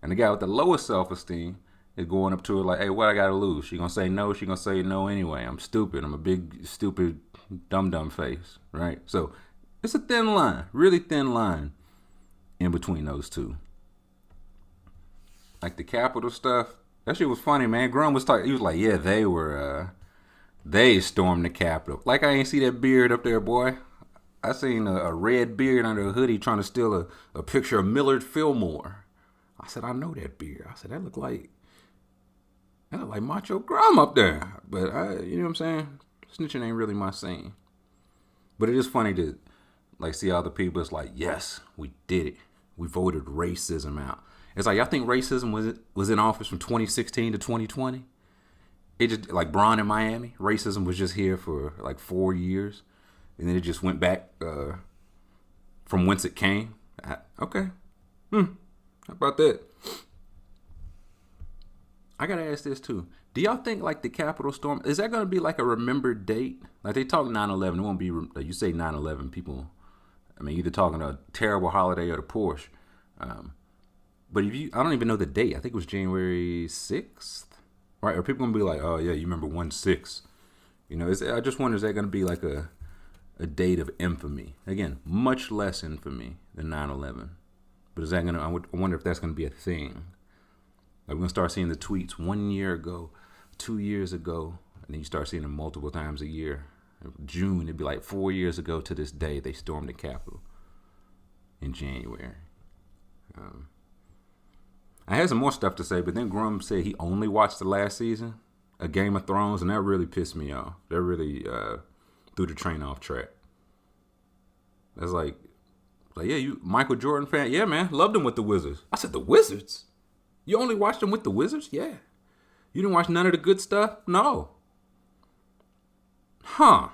And the guy with the lowest self-esteem is going up to her like, hey, what I gotta lose? She gonna say no. She gonna say no anyway. I'm stupid. I'm a big, stupid, dumb face, right? So it's a thin line, really thin line in between those two. Like the Capitol stuff, that shit was funny, man. Grum was talking, he was like, yeah, they stormed the Capitol. Like I ain't see that beard up there, boy. I seen a red beard under a hoodie trying to steal a picture of Millard Fillmore. I said, I know that beard. I said, that look like Macho Grum up there. But you know what I'm saying? Snitching ain't really my scene. But it is funny to like see all the people. It's like, yes, we did it. We voted racism out. It's like, y'all think racism was in office from 2016 to 2020? It just like Braun in Miami. Racism was just here for like 4 years, and then it just went back from whence it came. Okay, how about that? I gotta ask this too. Do y'all think like the Capitol storm, is that gonna be like a remembered date? Like they talk 9/11, it won't be. You say 9/11, people. I mean, either talking a terrible holiday or the Porsche. But I don't even know the date. I think it was January 6th, right? Are people gonna be like, oh yeah, you remember 1/6? You know, I just wonder, is that gonna be like a date of infamy? Again, much less infamy than 9/11. But is that gonna? I wonder if that's gonna be a thing. Like we're gonna start seeing the tweets 1 year ago, 2 years ago, and then you start seeing them multiple times a year. June, it'd be like 4 years ago to this day they stormed the Capitol in January. I had some more stuff to say, but then Grum said he only watched the last season of Game of Thrones, and that really pissed me off. That really threw the train off track. That's like, yeah, you Michael Jordan fan? Yeah, man, loved him with the Wizards. I said, the Wizards? You only watched him with the Wizards? Yeah. You didn't watch none of the good stuff? No. Huh.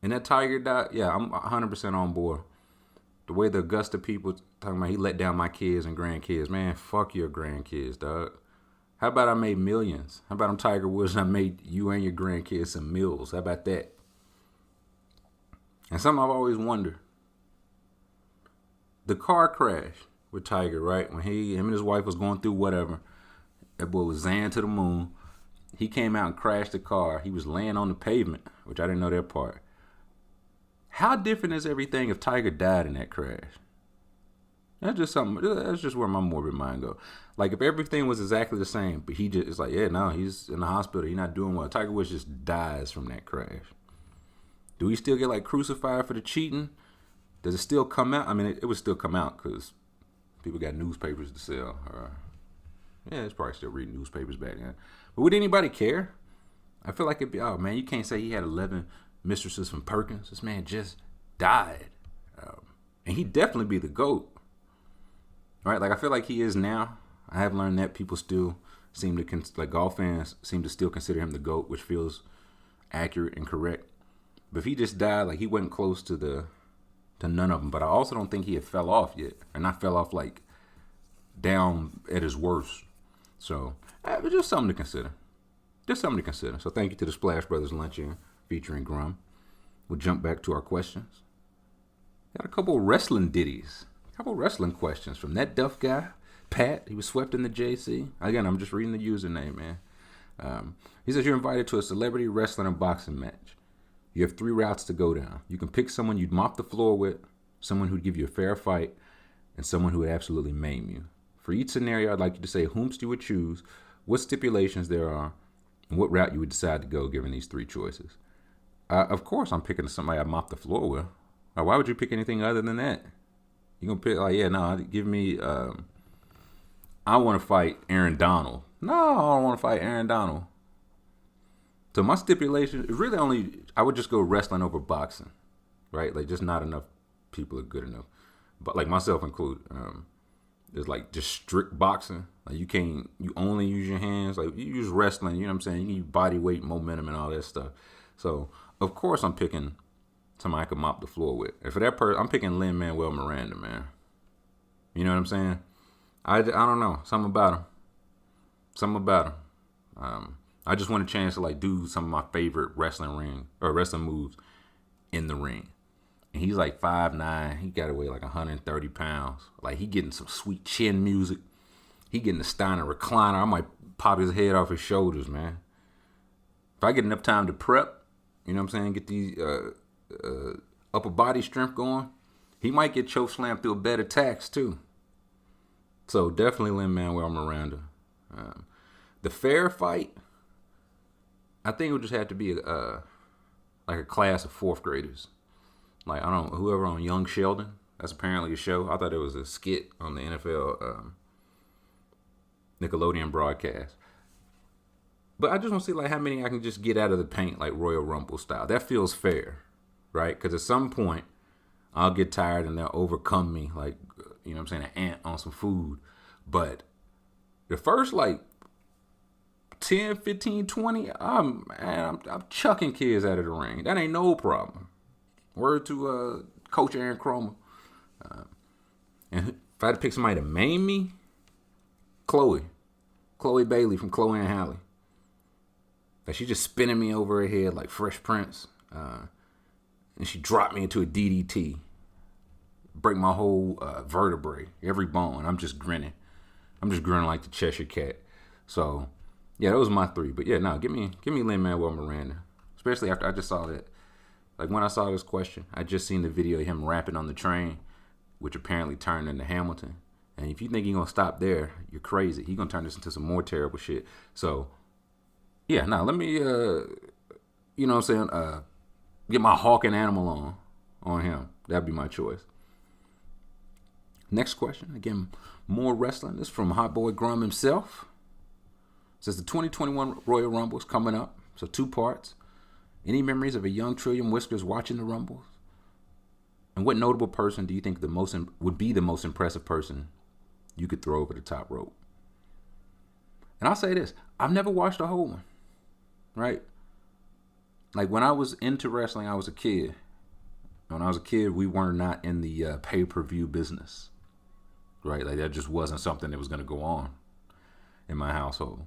And that Tiger died? Yeah, I'm 100% on board. The way the Augusta people talking about he let down my kids and grandkids. Man, fuck your grandkids, dog. How about I made millions? How about I'm Tiger Woods and I made you and your grandkids some meals? How about that? And something I've always wondered. The car crash with Tiger, right? When him and his wife was going through whatever. That boy was zan to the moon. He came out and crashed the car. He was laying on the pavement, which I didn't know that part. How different is everything if Tiger died in that crash? That's just something. That's just where my morbid mind goes. Like if everything was exactly the same, but he just, it's like, yeah, no, he's in the hospital. He's not doing well. Tiger Woods just dies from that crash. Do we still get like crucified for the cheating? Does it still come out? I mean, it would still come out because people got newspapers to sell. Yeah, it's probably still reading newspapers back then. But would anybody care? I feel like it'd be, oh man, you can't say he had 11 mistresses from Perkins. This man just died. And he'd definitely be the GOAT. Right? Like I feel like he is now. I have learned that people still seem to, like golf fans seem to still consider him the GOAT, which feels accurate and correct. But if he just died, like he wasn't close to none of them. But I also don't think he had fell off yet. And not fell off like down at his worst. So, just something to consider. Just something to consider. So thank you to the Splash Brothers Luncheon featuring Grum. We'll jump back to our questions. Got a couple wrestling ditties. A couple wrestling questions from that Duff guy, Pat. He was swept in the JC. Again, I'm just reading the username, man. He says you're invited to a celebrity wrestling and boxing match. You have 3 routes to go down. You can pick someone you'd mop the floor with, someone who'd give you a fair fight, and someone who would absolutely maim you. For each scenario, I'd like you to say whomst you would choose, what stipulations there are, and what route you would decide to go given these 3 choices. Of course, I'm picking somebody I mop the floor with. Why would you pick anything other than that? You're going to pick, like, yeah, no, give me, I want to fight Aaron Donald. No, I don't want to fight Aaron Donald. So my stipulation is really only, I would just go wrestling over boxing, right? Like, just not enough people are good enough. But, like, myself included. There's like just strict boxing. Like you only use your hands. Like you use wrestling, you know what I'm saying? You need body weight, momentum, and all that stuff. So of course I'm picking somebody I can mop the floor with. And for that person, I'm picking Lin-Manuel Miranda, man. You know what I'm saying? I don't know. Something about him. I just want a chance to like do some of my favorite wrestling moves in the ring. And he's like 5'9". He got to weigh like 130 pounds. Like he getting some sweet chin music. He getting the Steiner recliner. I might pop his head off his shoulders, man. If I get enough time to prep, you know what I'm saying, get these upper body strength going, he might get choke slammed through a bed of tacks too. So definitely Lin-Manuel Miranda. The fair fight, I think it would just have to be like a class of 4th graders. Like, I don't know, whoever on Young Sheldon, that's apparently a show. I thought it was a skit on the NFL Nickelodeon broadcast. But I just want to see, like, how many I can just get out of the paint, like Royal Rumble style. That feels fair, right? Because at some point, I'll get tired and they'll overcome me, like, you know what I'm saying, an ant on some food. But the first, like, 10, 15, 20, I'm chucking kids out of the ring. That ain't no problem. Word to Coach Aaron Cromer. And if I had to pick somebody to maim me, Chloe Bailey from Chloe and Halle. Like she just spinning me over her head like Fresh Prince. And she dropped me into a DDT. Break my whole vertebrae, every bone. I'm just grinning. Like the Cheshire Cat. So, yeah, those are my 3. But yeah, no, give me Lin-Manuel Miranda. Especially after I just saw that. Like when I saw this question, I just seen the video of him rapping on the train, which apparently turned into Hamilton. And if you think he's going to stop there, you're crazy. He's going to turn this into some more terrible shit. So, yeah, let me, you know what I'm saying, get my hawk and animal on him. That'd be my choice. Next question. Again, more wrestling. This is from Hot Boy Grum himself. It says the 2021 Royal Rumble is coming up. So 2 parts. Any memories of a young Trillium Whiskers watching the Rumbles? And what notable person do you think would be the most impressive person you could throw over the top rope? And I'll say this. I've never watched a whole one. Right? Like when I was into wrestling, I was a kid. When I was a kid, we were not in the pay-per-view business. Right? Like that just wasn't something that was going to go on in my household.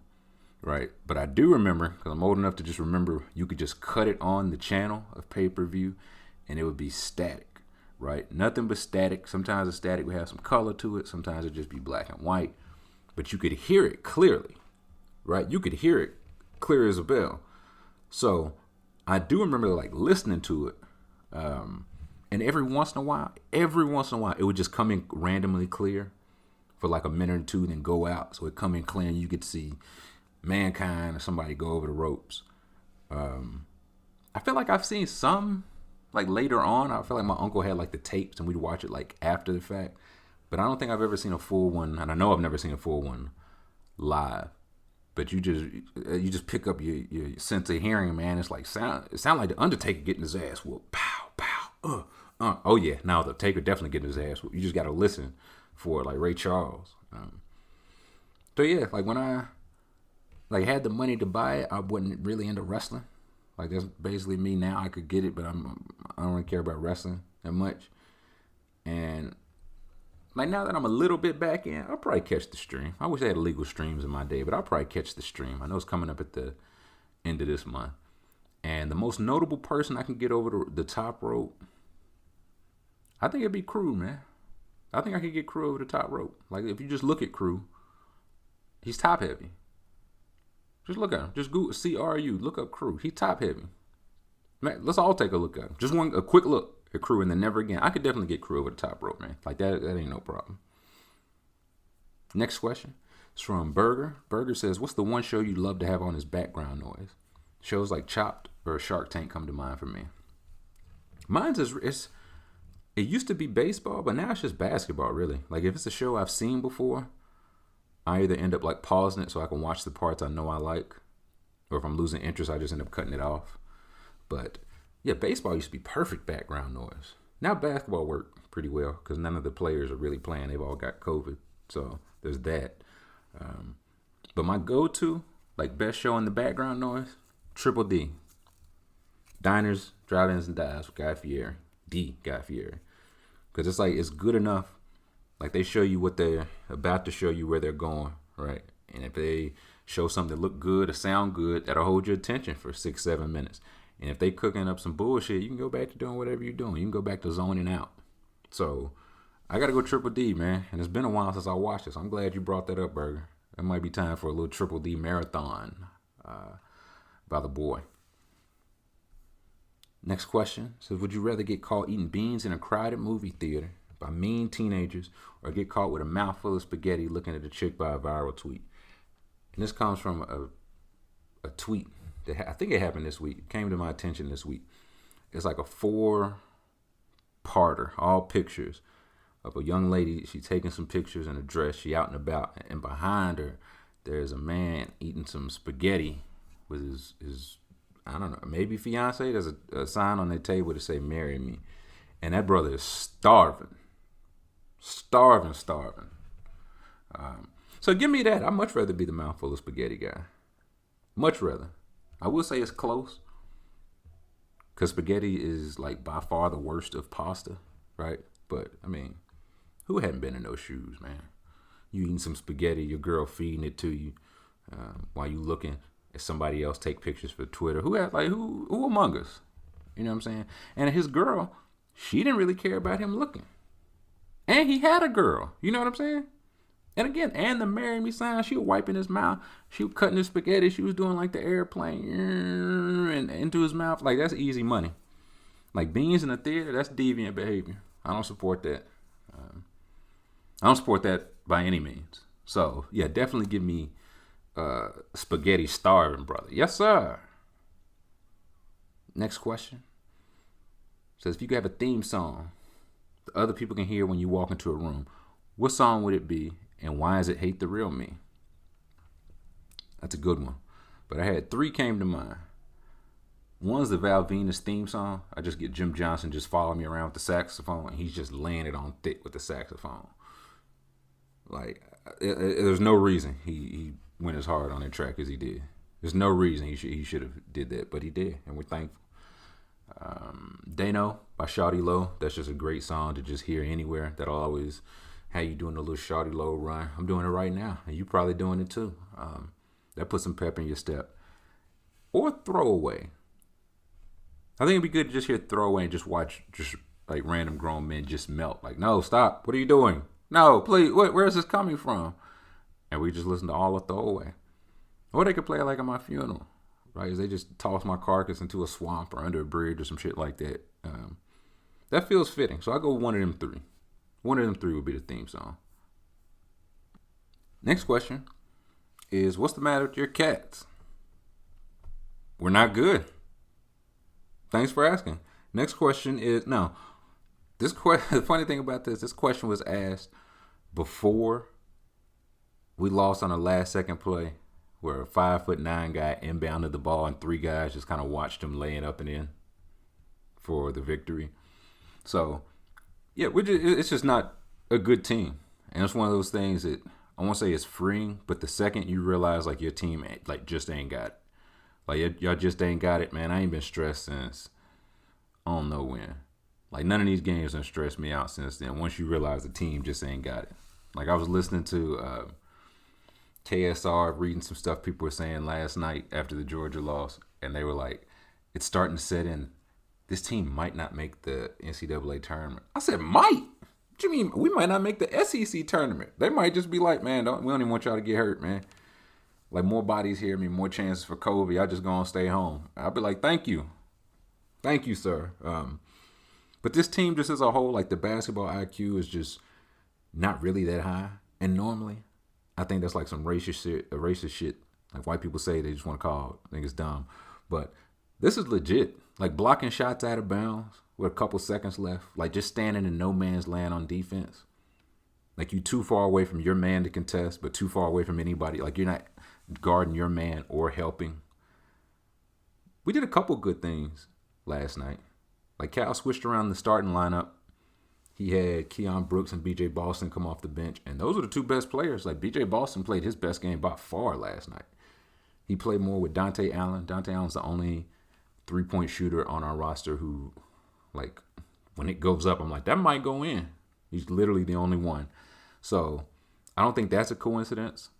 Right? But I do remember, because I'm old enough to just remember, you could just cut it on the channel of pay-per-view and it would be static. Right? Nothing but static. Sometimes the static would have some color to it. Sometimes it'd just be black and white. But you could hear it clearly. Right? You could hear it clear as a bell. So I do remember like listening to it. And every once in a while, it would just come in randomly clear for like a minute or two, then go out. So it come in clear and you could see Mankind or somebody go over the ropes. I feel like I've seen some like later on. I feel like my uncle had like the tapes and we'd watch it like after the fact. But I don't think I've ever seen a full one. And I know I've never seen a full one live. But you just pick up your sense of hearing, man. It's like it sound like the Undertaker getting his ass whooped. Pow, pow, Oh yeah, now the Taker definitely getting his ass whooped. You just got to listen for it, like Ray Charles. So yeah, like when I like had the money to buy it, I wasn't really into wrestling. Like that's basically me now. I could get it, but I don't really care about wrestling that much. And like now that I'm a little bit back in, I'll probably catch the stream. I wish I had illegal streams in my day, but I'll probably catch the stream. I know it's coming up at the end of this month. And the most notable person I can get over the top rope, I think it'd be Crew, man. I think I could get Crew over the top rope. Like if you just look at Crew, he's top heavy. Just look at him. Just Google CRU. Look up Crew. He's top heavy. Man, let's all take a look at him. Just a quick look at Crew and then never again. I could definitely get Crew over the top rope, man. Like that ain't no problem. Next question. It's from Burger. Burger says, what's the one show you'd love to have on as background noise? Shows like Chopped or Shark Tank come to mind for me. Mine's it used to be baseball, but now it's just basketball, really. Like if it's a show I've seen before, I either end up like pausing it so I can watch the parts I know I like, or if I'm losing interest, I just end up cutting it off. But yeah, baseball used to be perfect background noise. Now basketball worked pretty well because none of the players are really playing. They've all got COVID. So there's that. But my go-to, like best show in the background noise, Triple D. Diners, Drive-Ins, and Dives with Guy Fieri. Guy Fieri. Because it's like, it's good enough. Like they show you what they're about to show you, where they're going, right? And if they show something that look good or sound good, that'll hold your attention for 6-7 minutes. And if they cooking up some bullshit, you can go back to doing whatever you're doing. You can go back to zoning out. So I got to go Triple D, man. And it's been a while since I watched this. I'm glad you brought that up, Burger. It might be time for a little Triple D marathon by the boy. Next question says, would you rather get caught eating beans in a crowded movie theater by mean teenagers or get caught with a mouthful of spaghetti looking at a chick by a viral tweet? And this comes from a tweet that I think it happened this week. It came to my attention this week. It's like a 4-parter, all pictures of a young lady. She's taking some pictures in a dress. She out and about. And behind her, there's a man eating some spaghetti with his I don't know, maybe fiance. There's a sign on their table to say, marry me. And that brother is starving. Starving. So give me that. I'd much rather be the mouthful of spaghetti guy. Much rather. I will say it's close. Because spaghetti is like by far the worst of pasta, right? But, I mean, who hadn't been in those shoes, man? You eating some spaghetti, your girl feeding it to you while you looking at somebody else take pictures for Twitter. Who among us? You know what I'm saying? And his girl, she didn't really care about him looking. And he had a girl. You know what I'm saying? And again, and the marry me sign, she was wiping his mouth. She was cutting his spaghetti. She was doing like the airplane and into his mouth. Like, that's easy money. Like, beans in the theater, that's deviant behavior. I don't support that. I don't support that by any means. So, yeah, definitely give me spaghetti starving, brother. Yes, sir. Next question. Says, if you could have a theme song that other people can hear when you walk into a room, What song would it be, and why is it Hate the Real Me? That's a good one. But I had 3 came to mind. One's the Val Venus theme song. I just get Jim Johnson just following me around with the saxophone, and he's just laying it on thick with the saxophone. Like, there's no reason he went as hard on that track as he did. There's no reason he should have did that, but he did, and we're thankful. Dano by Shawty Low. That's just a great song to just hear anywhere. That'll always have you doing a little Shawty Low run. I'm doing it right now, and you probably doing it too. That puts some pep in your step. Or Throwaway. I think it'd be good to just hear Throwaway and just watch just like random grown men just melt. Like, no, stop. What are you doing? No, please. Where is this coming from? And we just listen to all of Throwaway. Or they could play it like at my funeral, right? They just toss my carcass into a swamp or under a bridge or some shit like that. That feels fitting. So I go with one of them 3. One of them 3 would be the theme song. Next question is, what's the matter with your cats? We're not good. Thanks for asking. Next question is, no. The funny thing about this question was asked before we lost on a last second play where a 5'9" guy inbounded the ball and 3 guys just kind of watched him laying up and in for the victory. So, yeah, it's just not a good team. And it's one of those things that I won't say it's freeing, but the second you realize like your team like just ain't got it. Like, y'all just ain't got it, man. I ain't been stressed since I don't know when. Like, none of these games have stressed me out since then. Once you realize the team just ain't got it. Like, I was listening to KSR, reading some stuff people were saying last night after the Georgia loss, and they were like, it's starting to set in. This team might not make the NCAA tournament. I said, might? What you mean? We might not make the SEC tournament. They might just be like, man, we don't even want y'all to get hurt, man. Like, more bodies here, more chances for COVID. Y'all just gonna stay home. I'll be like, thank you. Thank you, sir. But this team just as a whole, like the basketball IQ is just not really that high. And normally, I think that's like some racist shit. Like white people say they just want to call. I think it's dumb. But this is legit. Like blocking shots out of bounds with a couple seconds left. Like just standing in no man's land on defense. Like you too far away from your man to contest, but too far away from anybody. Like you're not guarding your man or helping. We did a couple good things last night. Like Cal switched around the starting lineup. He had Keon Brooks and B.J. Boston come off the bench, and those are the 2 best players. Like B.J. Boston played his best game by far last night. He played more with Dante Allen. Dante Allen's the only 3-point shooter on our roster who, like, when it goes up, I'm like, that might go in. He's literally the only one. So I don't think that's a coincidence.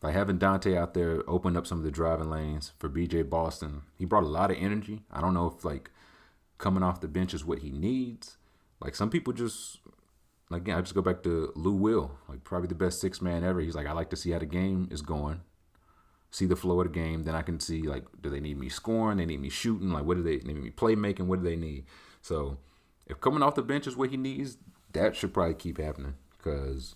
Like having Dante out there opened up some of the driving lanes for B.J. Boston. He brought a lot of energy. I don't know if, like, coming off the bench is what he needs. Like, some people just, like, again, I just go back to Lou Will, like, probably the best 6-man ever. He's like, I like to see how the game is going, see the flow of the game. Then I can see, like, do they need me scoring? They need me shooting? Like, what do they need me playmaking? What do they need? So, if coming off the bench is what he needs, that should probably keep happening. Because,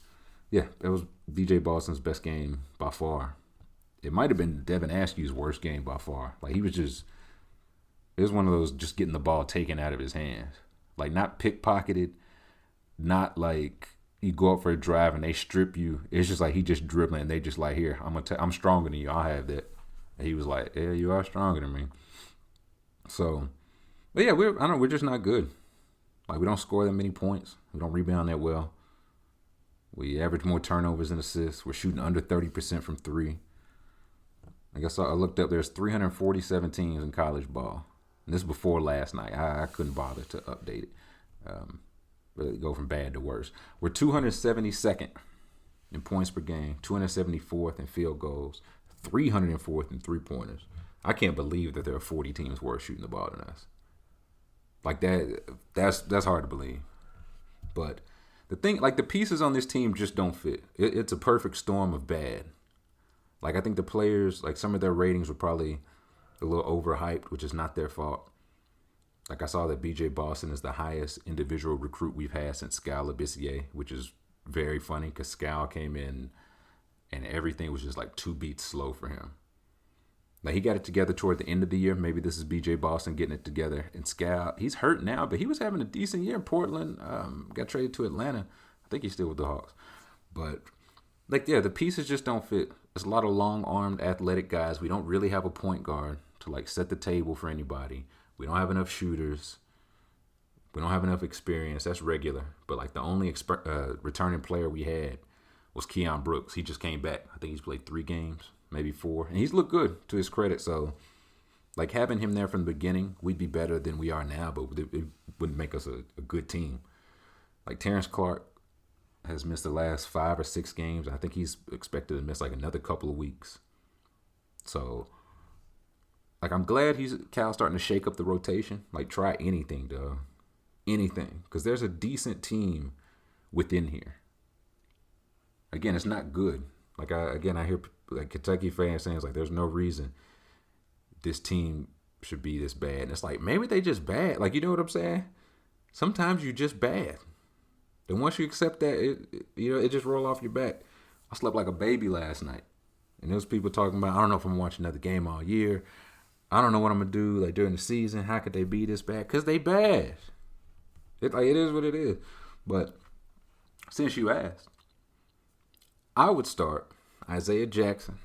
yeah, that was B.J. Boston's best game by far. It might have been Devin Askew's worst game by far. Like, he was just, it was one of those just getting the ball taken out of his hands. Like, not pickpocketed, not like you go up for a drive and they strip you. It's just like he just dribbling and they just like, here, I'm stronger than you. I'll have that. And he was like, yeah, you are stronger than me. So, but yeah, we're just not good. Like, we don't score that many points. We don't rebound that well. We average more turnovers than assists. We're shooting under 30% from 3. I guess I looked up, there's 347 teams in college ball. And this is before last night. I couldn't bother to update it. Really go from bad to worse. We're 272nd in points per game, 274th in field goals, 304th in three-pointers. I can't believe that there are 40 teams worse shooting the ball than us. Like that's hard to believe. But the thing, like the pieces on this team just don't fit. It's a perfect storm of bad. Like I think the players, like some of their ratings were probably a little overhyped, which is not their fault. Like I saw that B.J. Boston is the highest individual recruit we've had since Skal Labissiere, which is very funny because Skal came in and everything was just like 2 beats slow for him. Like he got it together toward the end of the year. Maybe this is B.J. Boston getting it together. And Skal, he's hurt now, but he was having a decent year in Portland. Got traded to Atlanta. I think he's still with the Hawks. But the pieces just don't fit. There's a lot of long-armed, athletic guys. We don't really have a point guard to set the table for anybody. We don't have enough shooters. We don't have enough experience. That's regular. But the only returning player we had was Keon Brooks. He just came back. I think he's played 3 games, maybe 4, and he's looked good to his credit. So, having him there from the beginning, we'd be better than we are now, but it wouldn't make us a good team. Terrence Clark has missed the last 5 or 6 games. I think he's expected to miss another couple of weeks. So, I'm glad Cal's starting to shake up the rotation. Try anything, dog. Anything. Because there's a decent team within here. Again, it's not good. I hear Kentucky fans saying there's no reason this team should be this bad. And it's maybe they just bad. You know what I'm saying? Sometimes you're just bad. And once you accept that, it just roll off your back. I slept like a baby last night. And there's people talking about, I don't know if I'm watching another game all year. I don't know what I'm going to do during the season. How could they be this bad? Because they bad. It is what it is. But since you asked, I would start Isaiah Jackson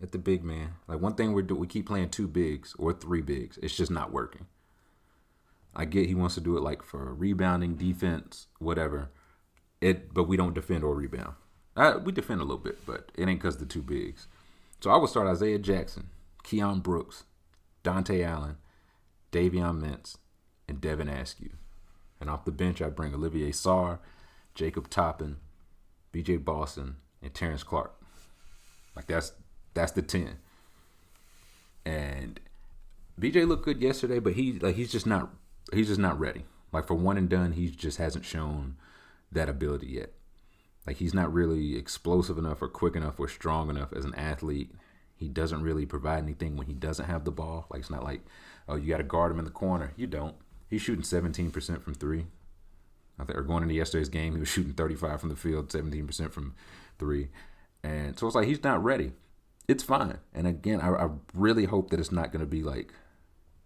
at the big man. One thing we keep playing 2 bigs or 3 bigs. It's just not working. I get he wants to do it for rebounding, defense, whatever. But we don't defend or rebound. We defend a little bit, but it ain't because the 2 bigs. So I would start Isaiah Jackson, Keon Brooks, Dante Allen, Davion Mintz, and Devin Askew. And off the bench, I bring Olivier Sarr, Jacob Toppin, B.J. Boston, and Terrence Clark. That's the 10. And B.J. looked good yesterday, but he's just not ready. For one and done, he just hasn't shown that ability yet. He's not really explosive enough or quick enough or strong enough as an athlete. He doesn't really provide anything when he doesn't have the ball. It's not oh, you got to guard him in the corner. You don't. He's shooting 17% from 3. Or going into yesterday's game, he was shooting 35 from the field, 17% from 3. And so it's he's not ready. It's fine. And again, I really hope that it's not going to be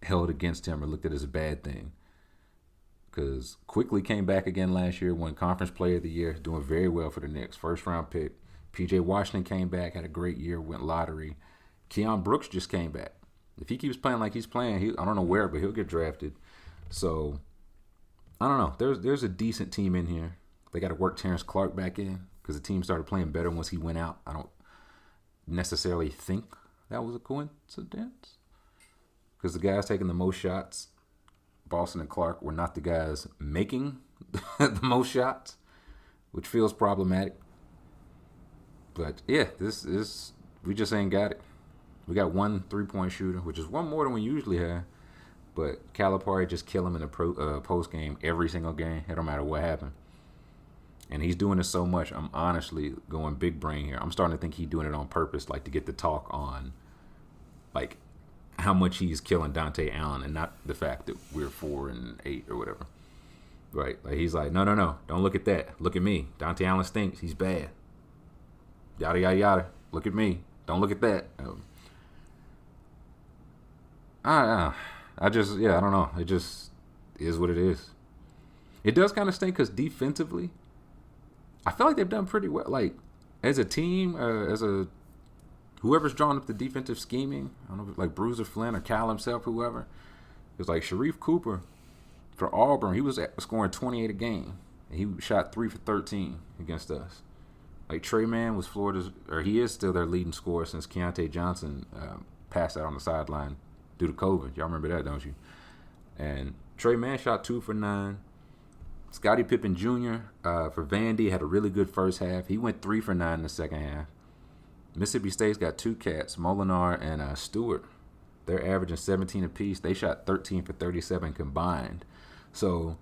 held against him or looked at as a bad thing. Because Quickly came back again last year, won Conference Player of the Year, doing very well for the Knicks. First-round pick. P.J. Washington came back, had a great year, went lottery. Keon Brooks just came back. If he keeps playing like he's playing, I don't know where, but he'll get drafted. So, I don't know. There's a decent team in here. They got to work Terrence Clark back in because the team started playing better once he went out. I don't necessarily think that was a coincidence because the guys taking the most shots, Boston and Clark, were not the guys making the most shots, which feels problematic. But yeah, we just ain't got it. We got 1 3-point shooter, which is 1 more than we usually have. But Calipari just kill him in the post game every single game. It don't matter what happened. And he's doing it so much. I'm honestly going big brain here. I'm starting to think he's doing it on purpose, to get the talk on, how much he's killing Dante Allen, and not the fact that we're 4 and 8 or whatever. Right? He's no, don't look at that. Look at me. Dante Allen stinks. He's bad. Yada yada yada. Look at me. Don't look at that. I don't know. It just is what it is. It does kind of stink because defensively, I feel like they've done pretty well. As a team, whoever's drawn up the defensive scheming, I don't know, Bruiser Flynn or Cal himself, whoever. It was Sharif Cooper for Auburn. He was scoring 28 a game. And he shot 3 for 13 against us. Trey Mann was he is still their leading scorer since Keontae Johnson passed out on the sideline due to COVID. Y'all remember that, don't you? And Trey Mann shot 2 for 9. Scottie Pippen Jr. For Vandy had a really good first half. He went 3 for 9 in the second half. Mississippi State's got 2 cats, Molinar and Stewart. They're averaging 17 apiece. They shot 13 for 37 combined. So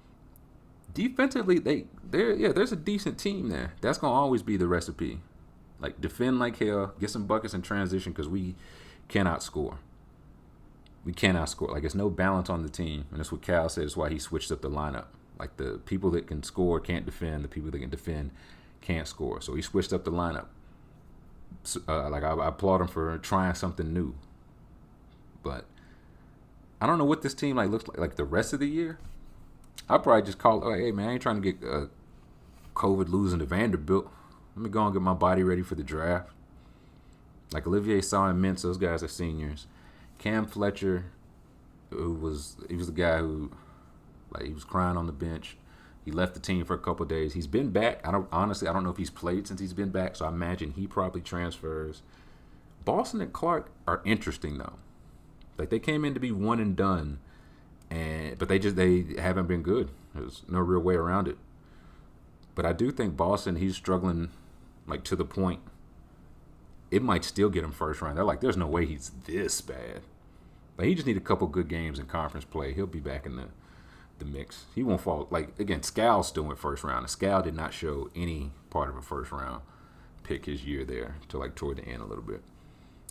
defensively, there's a decent team there. That's gonna always be the recipe. Defend like hell, get some buckets in transition because we cannot score. We cannot score. There's no balance on the team, and that's what Cal said. That's why he switched up the lineup. The people that can score can't defend. The people that can defend can't score. So he switched up the lineup. So, I applaud him for trying something new. But I don't know what this team looks like the rest of the year. I'll probably just call, hey man, I ain't trying to get COVID losing to Vanderbilt. Let me go and get my body ready for the draft. Like Olivier Sarr and Mintz, those guys are seniors. Cam Fletcher, he was the guy who, like, he was crying on the bench. He left the team for a couple of days. He's been back. I don't know if he's played since he's been back, so I imagine he probably transfers. Boston and Clark are interesting though. Like, they came in to be one and done, but they haven't been good. There's no real way around it. But I do think Boston, he's struggling, like, to the point it might still get him first round. They're like, there's no way he's this bad. Like, he just need a couple good games in conference play. He'll be back in the mix. He won't fall. Like, again, Scal still went first round. And Scal did not show any part of a first round pick his year there till, like, toward the end a little bit.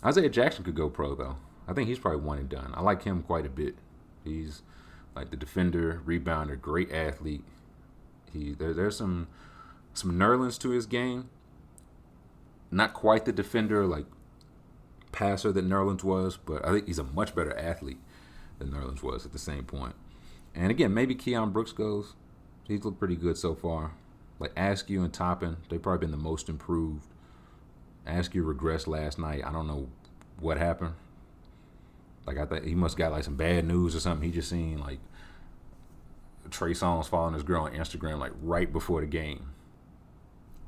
Isaiah Jackson could go pro, though. I think he's probably one and done. I like him quite a bit. He's, like, the defender, rebounder, great athlete. There's some Nerlens to his game. Not quite the defender, like, passer that Nerlens was, but I think he's a much better athlete than Nerlens was at the same point. And again, maybe Keon Brooks goes. He's looked pretty good so far. Like, Askew and Toppin, they've probably been the most improved. Askew regressed last night. I don't know what happened. Like, I think he must got, like, some bad news or something. He just seen, like, Trey Songz following his girl on Instagram, like, right before the game.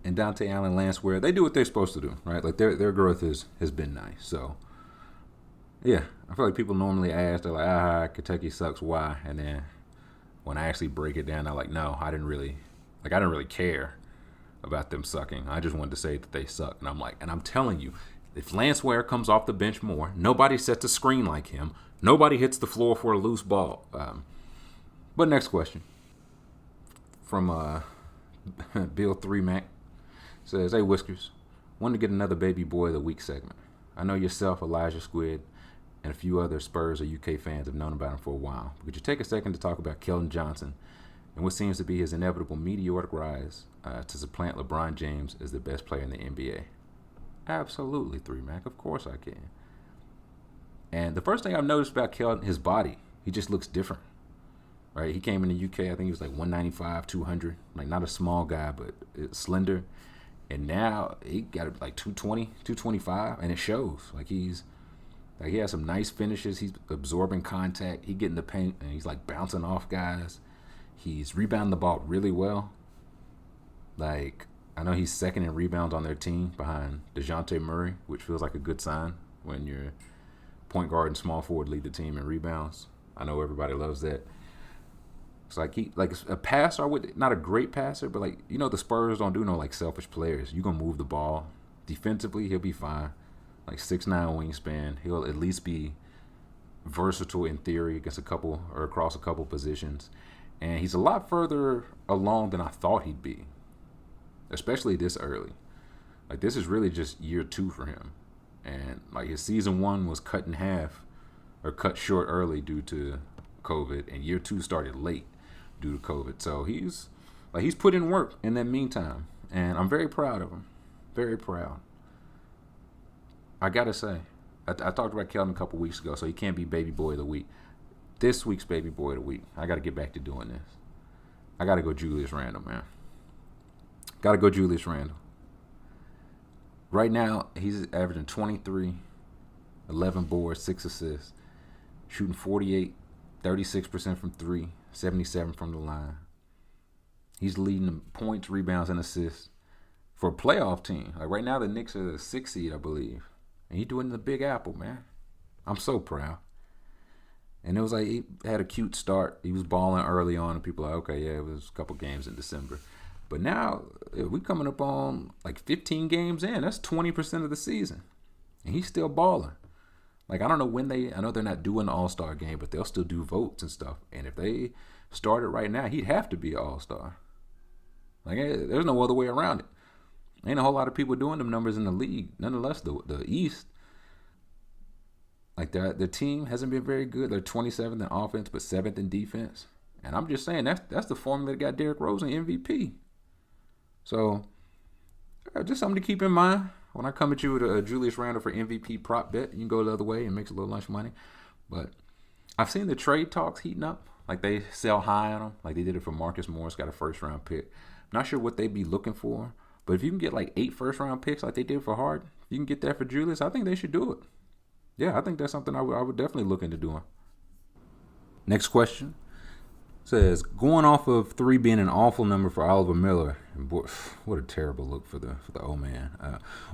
And Dante Allen, Lance Ware, they do what they're supposed to do, right? Like, their growth has been nice. So, yeah, I feel like people normally ask, they're like, Kentucky sucks, why? And then when I actually break it down, they're like, no, I didn't really care about them sucking. I just wanted to say that they suck. And I'm like, and I'm telling you, if Lance Ware comes off the bench more, nobody sets a screen like him. Nobody hits the floor for a loose ball. But next question from Bill 3 Mac says, hey, Whiskers, wanted to get another Baby Boy of the Week segment. I know yourself, Elijah Squid, and a few other Spurs or UK fans have known about him for a while. Could you take a second to talk about Keldon Johnson and what seems to be his inevitable meteoric rise to supplant LeBron James as the best player in the NBA? Absolutely, 3 Mac. Of course I can. And the first thing I've noticed about Keldon, his body, he just looks different. Right? He came in the UK, I think he was like 195, 200. Like, not a small guy, but slender. And now he got like 220, 225, and it shows. Like, he has some nice finishes. He's absorbing contact. He getting the paint, and he's like bouncing off guys. He's rebounding the ball really well. Like, I know he's second in rebounds on their team behind DeJounte Murray, which feels like a good sign when your point guard and small forward lead the team in rebounds. I know everybody loves that. It's like a passer, not a great passer, but, like, you know, the Spurs don't do no, like, selfish players. You're going to move the ball. Defensively, he'll be fine. Like, 6'9" wingspan. He'll at least be versatile in theory against across a couple positions. And he's a lot further along than I thought he'd be, especially this early. Like, this is really just year 2 for him. And, like, his season 1 was cut in half or cut short early due to COVID, and year 2 started late due to COVID. So he's put in work in that meantime, and I'm very proud of him. Very proud. I gotta say, I talked about Keldon a couple weeks ago, so he can't be Baby Boy of the Week. This week's Baby Boy of the Week, I gotta get back to doing this. I gotta go Julius Randle, man. Gotta go Julius Randle. Right now, he's averaging 23, 11 boards, 6 assists, shooting 48, 36% from 3, 77 from the line. He's leading the points, rebounds, and assists for a playoff team. Like, right now, the Knicks are the 6th seed, I believe. And he's doing the Big Apple, man. I'm so proud. And it was like, he had a cute start. He was balling early on, and people are like, okay, yeah, it was a couple games in December. But now, we coming up on like 15 games in. That's 20% of the season. And he's still balling. Like, I don't know when I know they're not doing the All-Star game, but they'll still do votes and stuff. And if they started right now, he'd have to be an All-Star. Like, there's no other way around it. Ain't a whole lot of people doing them numbers in the league. Nonetheless, the East, like, their team hasn't been very good. They're 27th in offense, but 7th in defense. And I'm just saying, that's the formula that got Derrick Rose an MVP. So, just something to keep in mind. When I come at you with a Julius Randle for MVP prop bet, you can go the other way and make a little lunch money. But I've seen the trade talks heating up. Like, they sell high on him. Like, they did it for Marcus Morris, got a first-round pick. Not sure what they'd be looking for. But if you can get like 8 first-round picks like they did for Harden, you can get that for Julius, I think they should do it. Yeah, I think that's something I would definitely look into doing. Next question says, going off of 3 being an awful number for Oliver Miller, and boy, what a terrible look for the old man.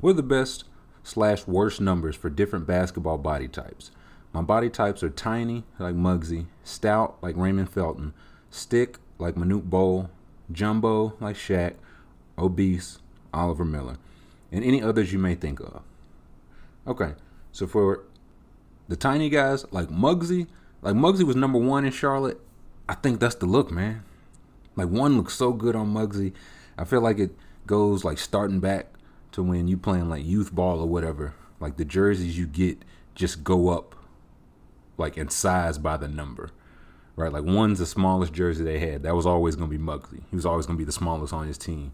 What are the best/worst numbers for different basketball body types? My body types are tiny, like Muggsy, stout, like Raymond Felton, stick, like Manute Bol, jumbo, like Shaq, obese, Oliver Miller, and any others you may think of. Okay, so for the tiny guys, like Muggsy was number 1 in Charlotte. I think that's the look, man. Like, 1 looks so good on Muggsy. I feel like it goes like starting back to when you playing like youth ball or whatever. Like the jerseys you get just go up like in size by the number, right? Like 1's the smallest jersey they had. That was always going to be Muggsy. He was always going to be the smallest on his team.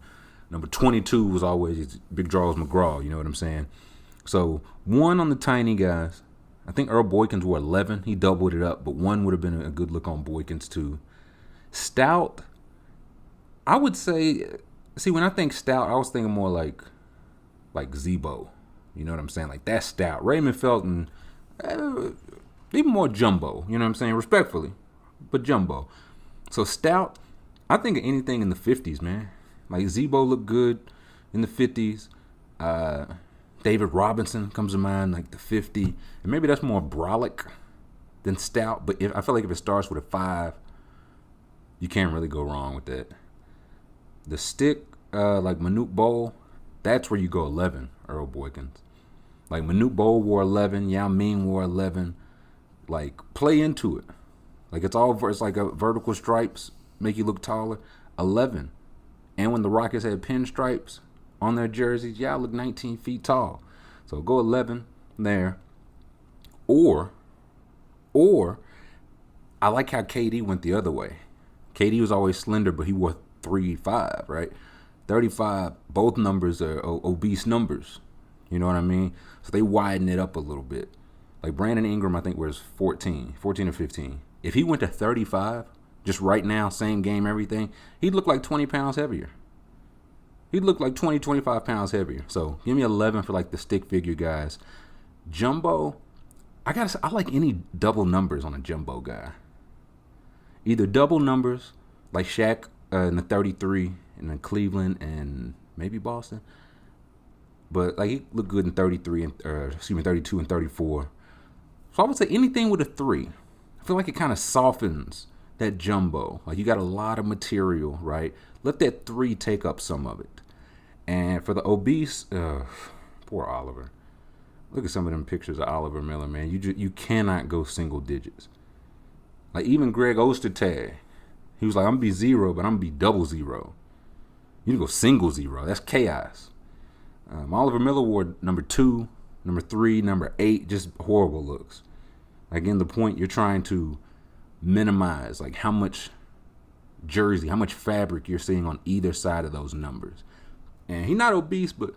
Number 22 was always Big Charles McGraw. You know what I'm saying? So 1 on the tiny guys. I think Earl Boykins wore 11. He doubled it up, but 1 would have been a good look on Boykins too. Stout, I would say, see, when I think stout, I was thinking more like Zebo. You know what I'm saying? Like, that's stout. Raymond Felton, even more jumbo. You know what I'm saying? Respectfully, but jumbo. So stout, I think of anything in the 50s, man. Like, Zebo looked good in the 50s. David Robinson comes to mind, like the 50. And maybe that's more brolic than stout. But I feel like if it starts with a 5, you can't really go wrong with that. The stick, like Manute Bol, that's where you go 11, Earl Boykins. Like Manute Bol wore 11, Yao Ming wore 11. Like, play into it. Like, it's like a vertical stripes, make you look taller. 11. And when the Rockets had pinstripes on their jerseys, y'all look 19 feet tall. So go 11 there. Or I like how KD went the other way. KD was always slender, but he wore 35, right? 35, both numbers are obese numbers. You know what I mean? So they widen it up a little bit. Like Brandon Ingram, I think, wears 14 or 15. If he went to 35, just right now, same game, everything, he'd look like 20 pounds heavier. He'd look like 20, 25 pounds heavier. So give me 11 for like the stick figure guys. Jumbo, I like any double numbers on a jumbo guy. Either double numbers, like Shaq in the 33, and then Cleveland and maybe Boston. But like he looked good in 32 and 34. So I would say anything with a 3. I feel like it kind of softens that jumbo. Like, you got a lot of material, right? Let that 3 take up some of it. And for the obese, poor Oliver. Look at some of them pictures of Oliver Miller, man. You cannot go single digits. Like, even Greg Ostertag, he was like, I'm going to be 0, but I'm going to be double 0. You can go single 0. That's chaos. Oliver Miller wore number 2, number 3, number 8, just horrible looks. Again, the point, you're trying to minimize like how much jersey, how much fabric you're seeing on either side of those numbers. And he's not obese, but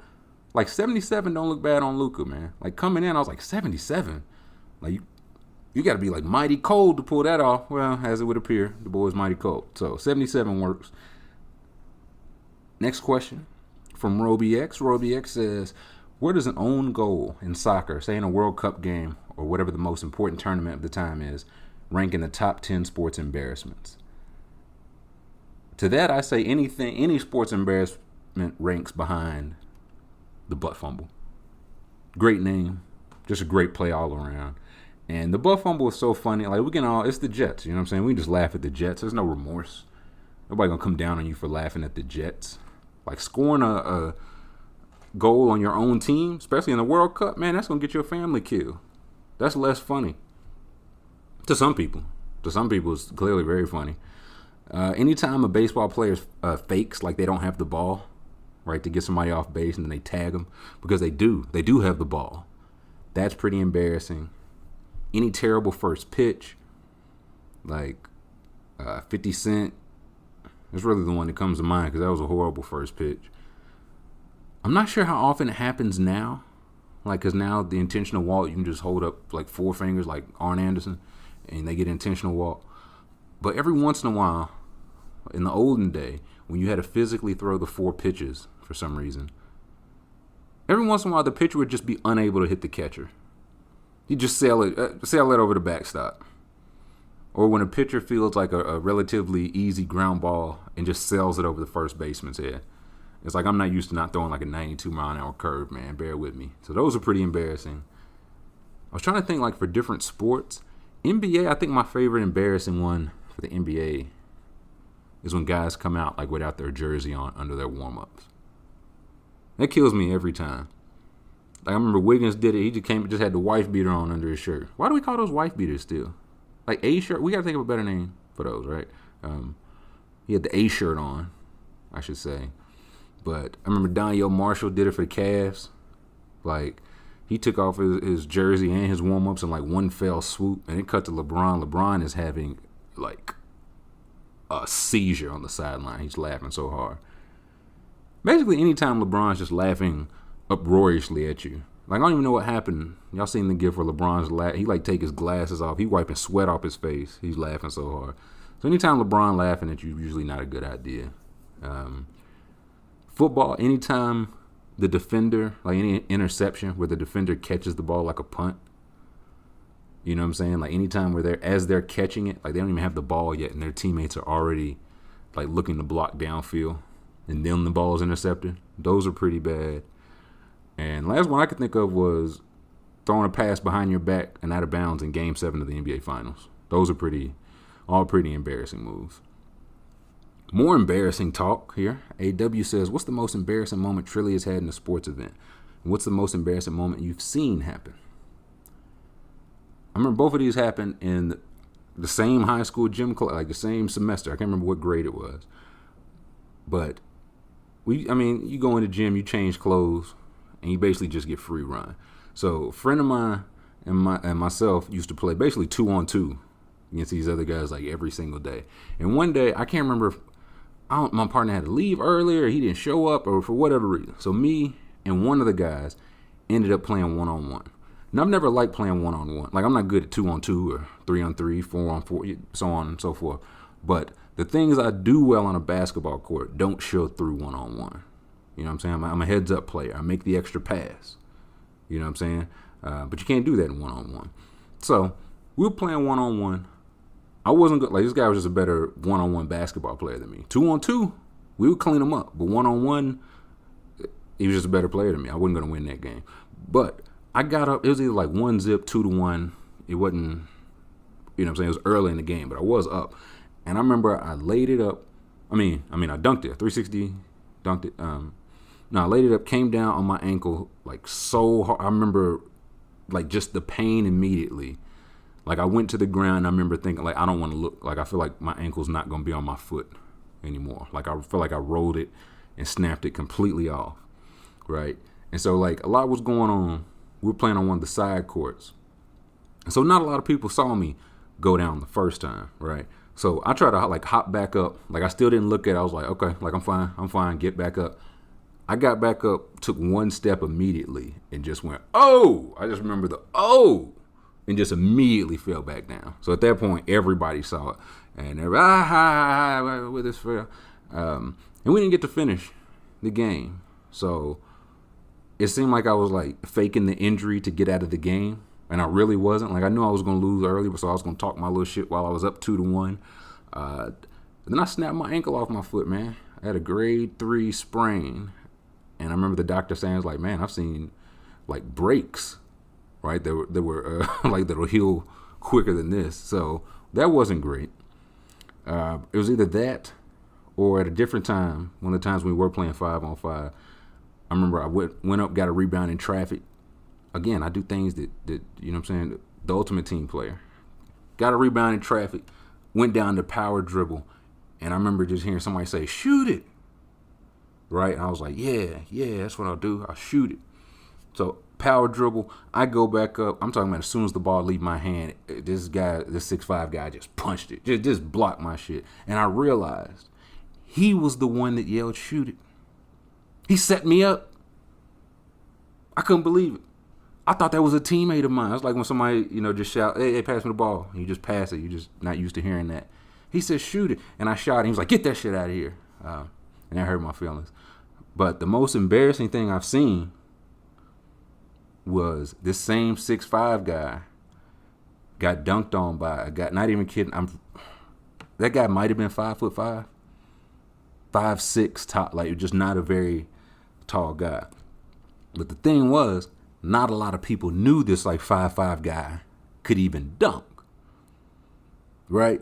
like 77 don't look bad on Luka, man. Like, coming in, I was like, 77? Like, you got to be like mighty cold to pull that off. Well, as it would appear, the boy's mighty cold. So 77 works. Next question from Roby X. Roby X says, where does an own goal in soccer, say in a World Cup game or whatever the most important tournament of the time is, rank in the top 10 sports embarrassments? To that, I say any sports embarrassment ranks behind the butt fumble. Great name, just a great play all around. And the butt fumble is so funny. Like, it's the Jets, you know what I'm saying? We can just laugh at the Jets. There's no remorse. Nobody gonna come down on you for laughing at the Jets. Like, scoring a goal on your own team, especially in the World Cup, man, that's gonna get your family killed. That's less funny. To some people. To some people, it's clearly very funny. Anytime a baseball player fakes like they don't have the ball, right, to get somebody off base, and then they tag them because they do have the ball, that's pretty embarrassing. Any terrible first pitch, like 50 Cent, is really the one that comes to mind because that was a horrible first pitch. I'm not sure how often it happens now, like, because now the intentional walk, you can just hold up like 4 fingers like Arn Anderson, and they get intentional walk. But every once in a while, in the olden day, when you had to physically throw the 4 pitches for some reason. Every once in a while, the pitcher would just be unable to hit the catcher. He'd just sail it over the backstop. Or when a pitcher feels like a relatively easy ground ball and just sails it over the first baseman's head. It's like I'm not used to not throwing like a 92-mile-an-hour curve, man. Bear with me. So those are pretty embarrassing. I was trying to think like for different sports. NBA, I think my favorite embarrassing one for the NBA is when guys come out like without their jersey on under their warm-ups. That kills me every time. Like I remember Wiggins did it. He just had the wife beater on under his shirt. Why do we call those wife beaters still? Like A shirt, we gotta think of a better name for those, right? He had the A shirt on, I should say. But I remember Danielle Marshall did it for the Cavs. Like he took off his jersey and his warm ups in like one fell swoop, and it cut to LeBron. LeBron is having like a seizure on the sideline. He's laughing so hard. Basically, anytime LeBron's just laughing uproariously at you. Like, I don't even know what happened. Y'all seen the gif where LeBron's he like take his glasses off. He wiping sweat off his face. He's laughing so hard. So anytime LeBron laughing at you, usually not a good idea. Football, anytime the defender, like any interception where the defender catches the ball like a punt. You know what I'm saying? Like anytime where as they're catching it, like they don't even have the ball yet and their teammates are already like looking to block downfield and then the ball is intercepted. Those are pretty bad. And last one I could think of was throwing a pass behind your back and out of bounds in Game 7 of the NBA Finals. Those are all pretty embarrassing moves. More embarrassing talk here. AW says, what's the most embarrassing moment Trilly has had in a sports event? And what's the most embarrassing moment you've seen happen? I remember both of these happened in the same high school gym class, like the same semester. I can't remember what grade it was. But, you go in the gym, you change clothes, and you basically just get free run. So a friend of mine and myself used to play basically 2-on-2 against these other guys like every single day. And one day, I can't remember if my partner had to leave earlier, or he didn't show up, or for whatever reason. So me and one of the guys ended up playing 1-on-1. Now, I've never liked playing 1-on-1. Like, I'm not good at 2-on-2 or 3-on-3, 4-on-4, so on and so forth. But the things I do well on a basketball court don't show through 1-on-1. You know what I'm saying? I'm a heads-up player. I make the extra pass. You know what I'm saying? But you can't do that in 1-on-1. So we were playing 1-on-1. I wasn't good. Like, this guy was just a better 1-on-1 basketball player than me. 2-on-2, we would clean him up. But 1-on-1, he was just a better player than me. I wasn't going to win that game. But I got up. It was either like 1-zip, 2-1. It wasn't, you know what I'm saying? It was early in the game, but I was up. And I remember I laid it up. I dunked it. 360, dunked it. I laid it up, came down on my ankle like so hard. I remember like just the pain immediately. Like I went to the ground. I remember thinking like I don't want to look. Like I feel like my ankle's not going to be on my foot anymore. Like I feel like I rolled it and snapped it completely off. Right. And so like a lot was going on. We were playing on one of the side courts. And so not a lot of people saw me go down the first time. Right. So I tried to like hop back up. Like I still didn't look at it. I was like, okay, like I'm fine. Get back up. I got back up, took one step immediately, and just went, oh! I just remember the, oh! And just immediately fell back down. So at that point, everybody saw it. And everybody, with this fell. And we didn't get to finish the game. So it seemed like I was like faking the injury to get out of the game. And I really wasn't. Like I knew I was going to lose early, so I was going to talk my little shit while I was up 2-1. Then I snapped my ankle off my foot, man. I had a grade 3 sprain. And I remember the doctor saying, like, man, I've seen, like, breaks, right? They were like, that'll heal quicker than this. So that wasn't great. It was either that or at a different time, one of the times we were playing 5-on-5, I remember I went up, got a rebound in traffic. Again, I do things that you know what I'm saying, the ultimate team player. Got a rebound in traffic, went down to power dribble, and I remember just hearing somebody say, shoot it. Right? And I was like, yeah, that's what I'll do. I'll shoot it. So power dribble, I go back up. I'm talking about as soon as the ball leave my hand, this 6'5" guy just punched it. Just blocked my shit. And I realized he was the one that yelled, shoot it. He set me up. I couldn't believe it. I thought that was a teammate of mine. It's like when somebody, just shout, hey, pass me the ball. And you just pass it. You're just not used to hearing that. He said, shoot it. And I shot it. He was like, get that shit out of here. And that hurt my feelings. But the most embarrassing thing I've seen was this same 6'5" guy got dunked on by a guy. Not even kidding. That guy might have been 5'5", 5'6" top, like just not a very tall guy. But the thing was, not a lot of people knew this like 5'5" guy could even dunk. Right?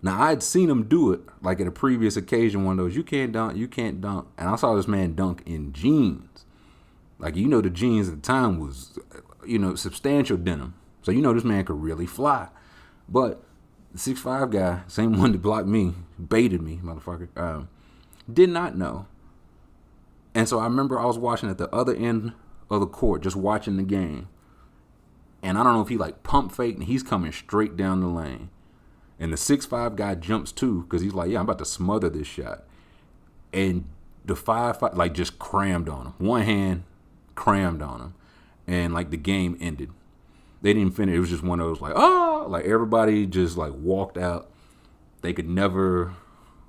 Now I'd seen him do it like at a previous occasion, one of those, you can't dunk. And I saw this man dunk in jeans. Like, the jeans at the time was, substantial denim. So this man could really fly. But the 6'5" guy, same one that blocked me, baited me, motherfucker, did not know. And so I remember I was watching at the other end of the court, just watching the game. And I don't know if he like pump faked and he's coming straight down the lane. And the 6'5" guy jumps too, because he's like, yeah, I'm about to smother this shot. And the 5'5" like just crammed on him. One hand crammed on him. And like the game ended. They didn't finish. It was just one of those like, oh, like everybody just like walked out. They could never,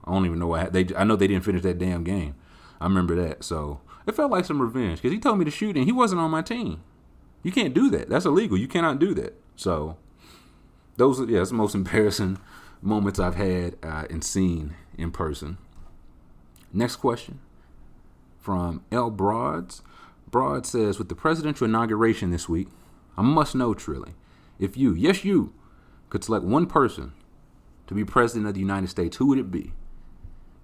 I don't even know what happened. I know they didn't finish that damn game. I remember that. So it felt like some revenge because he told me to shoot and he wasn't on my team. You can't do that. That's illegal. You cannot do that. So that's the most embarrassing moments I've had and seen in person. Next question from L. Broads. Broad says, with the presidential inauguration this week, I must know, Trilly, if you could select one person to be president of the United States, who would it be?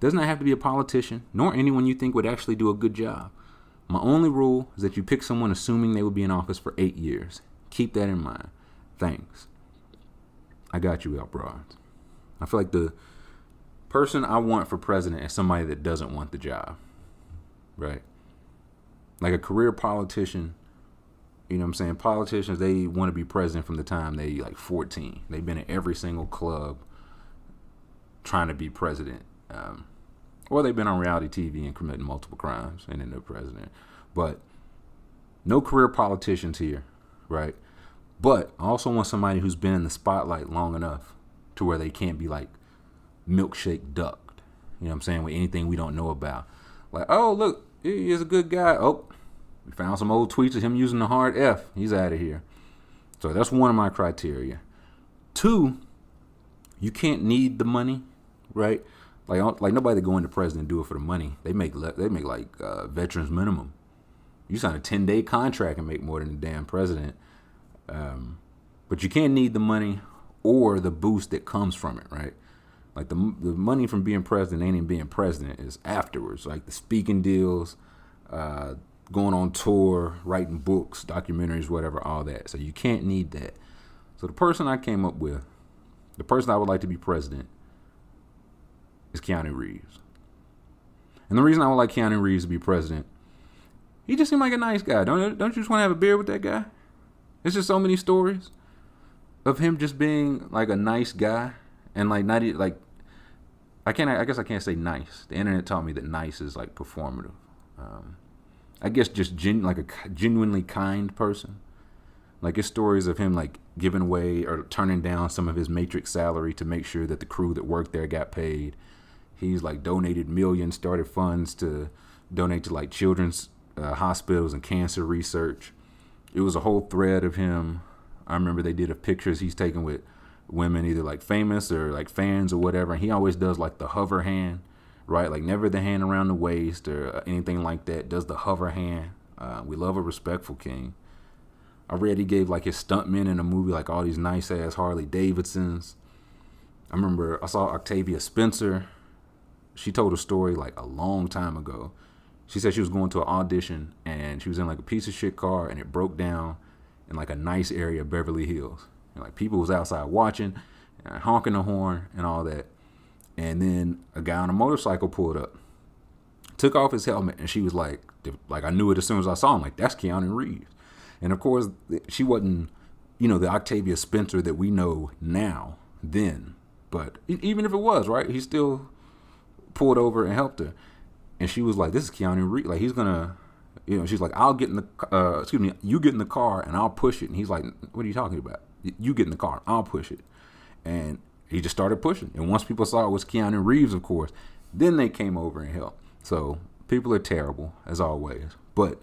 Doesn't have to be a politician, nor anyone you think would actually do a good job. My only rule is that you pick someone assuming they will be in office for 8 years. Keep that in mind. Thanks. I got you, L. Broads. I feel like the person I want for president is somebody that doesn't want the job. Right? Like a career politician, you know what I'm saying? Politicians, they want to be president from the time they like 14. They've been in every single club trying to be president. Or they've been on reality TV and committing multiple crimes and then they're president. But no career politicians here, right? But I also want somebody who's been in the spotlight long enough to where they can't be like milkshake ducked. You know what I'm saying? With anything we don't know about. Like, oh, look, he is a good guy. Oh, we found some old tweets of him using the hard F. He's out of here. So that's one of my criteria. 2, you can't need the money, right? Like nobody that go into president do it for the money. They make like veterans minimum. You sign a 10-day contract and make more than the damn president. But you can't need the money or the boost that comes from it, right? Like the money from being president ain't even being president, is afterwards. Like the speaking deals, going on tour, writing books, documentaries, whatever, all that. So you can't need that. So the person I came up with, the person I would like to be president, is Keanu Reeves. And the reason I would like Keanu Reeves to be president, he just seemed like a nice guy. Don't you just want to have a beer with that guy? There's just so many stories of him just being like a nice guy and like not like I guess I can't say nice. The internet taught me that nice is like performative. I guess just like a genuinely kind person. Like his stories of him like giving away or turning down some of his Matrix salary to make sure that the crew that worked there got paid. He's like donated millions, started funds to donate to like children's hospitals and cancer research. It was a whole thread of him. I remember they did pictures he's taken with women, either like famous or like fans or whatever. And he always does like the hover hand, right? Like never the hand around the waist or anything like that. Does the hover hand. We love a respectful king. I read he gave like his stuntmen in a movie like all these nice ass Harley Davidsons. I remember I saw Octavia Spencer. She told a story like a long time ago. She said she was going to an audition and she was in like a piece of shit car and it broke down in like a nice area of Beverly Hills. And like people was outside watching and honking the horn and all that. And then a guy on a motorcycle pulled up, took off his helmet, and she was like I knew it as soon as I saw him, like that's Keanu Reeves. And of course she wasn't, the Octavia Spencer that we know now then. But even if it was, right, he still pulled over and helped her. And she was like, this is Keanu Reeves. Like, he's going to, she's like, I'll get in the, you get in the car and I'll push it. And he's like, what are you talking about? You get in the car, I'll push it. And he just started pushing. And once people saw it was Keanu Reeves, of course, then they came over and helped. So People are terrible, as always. But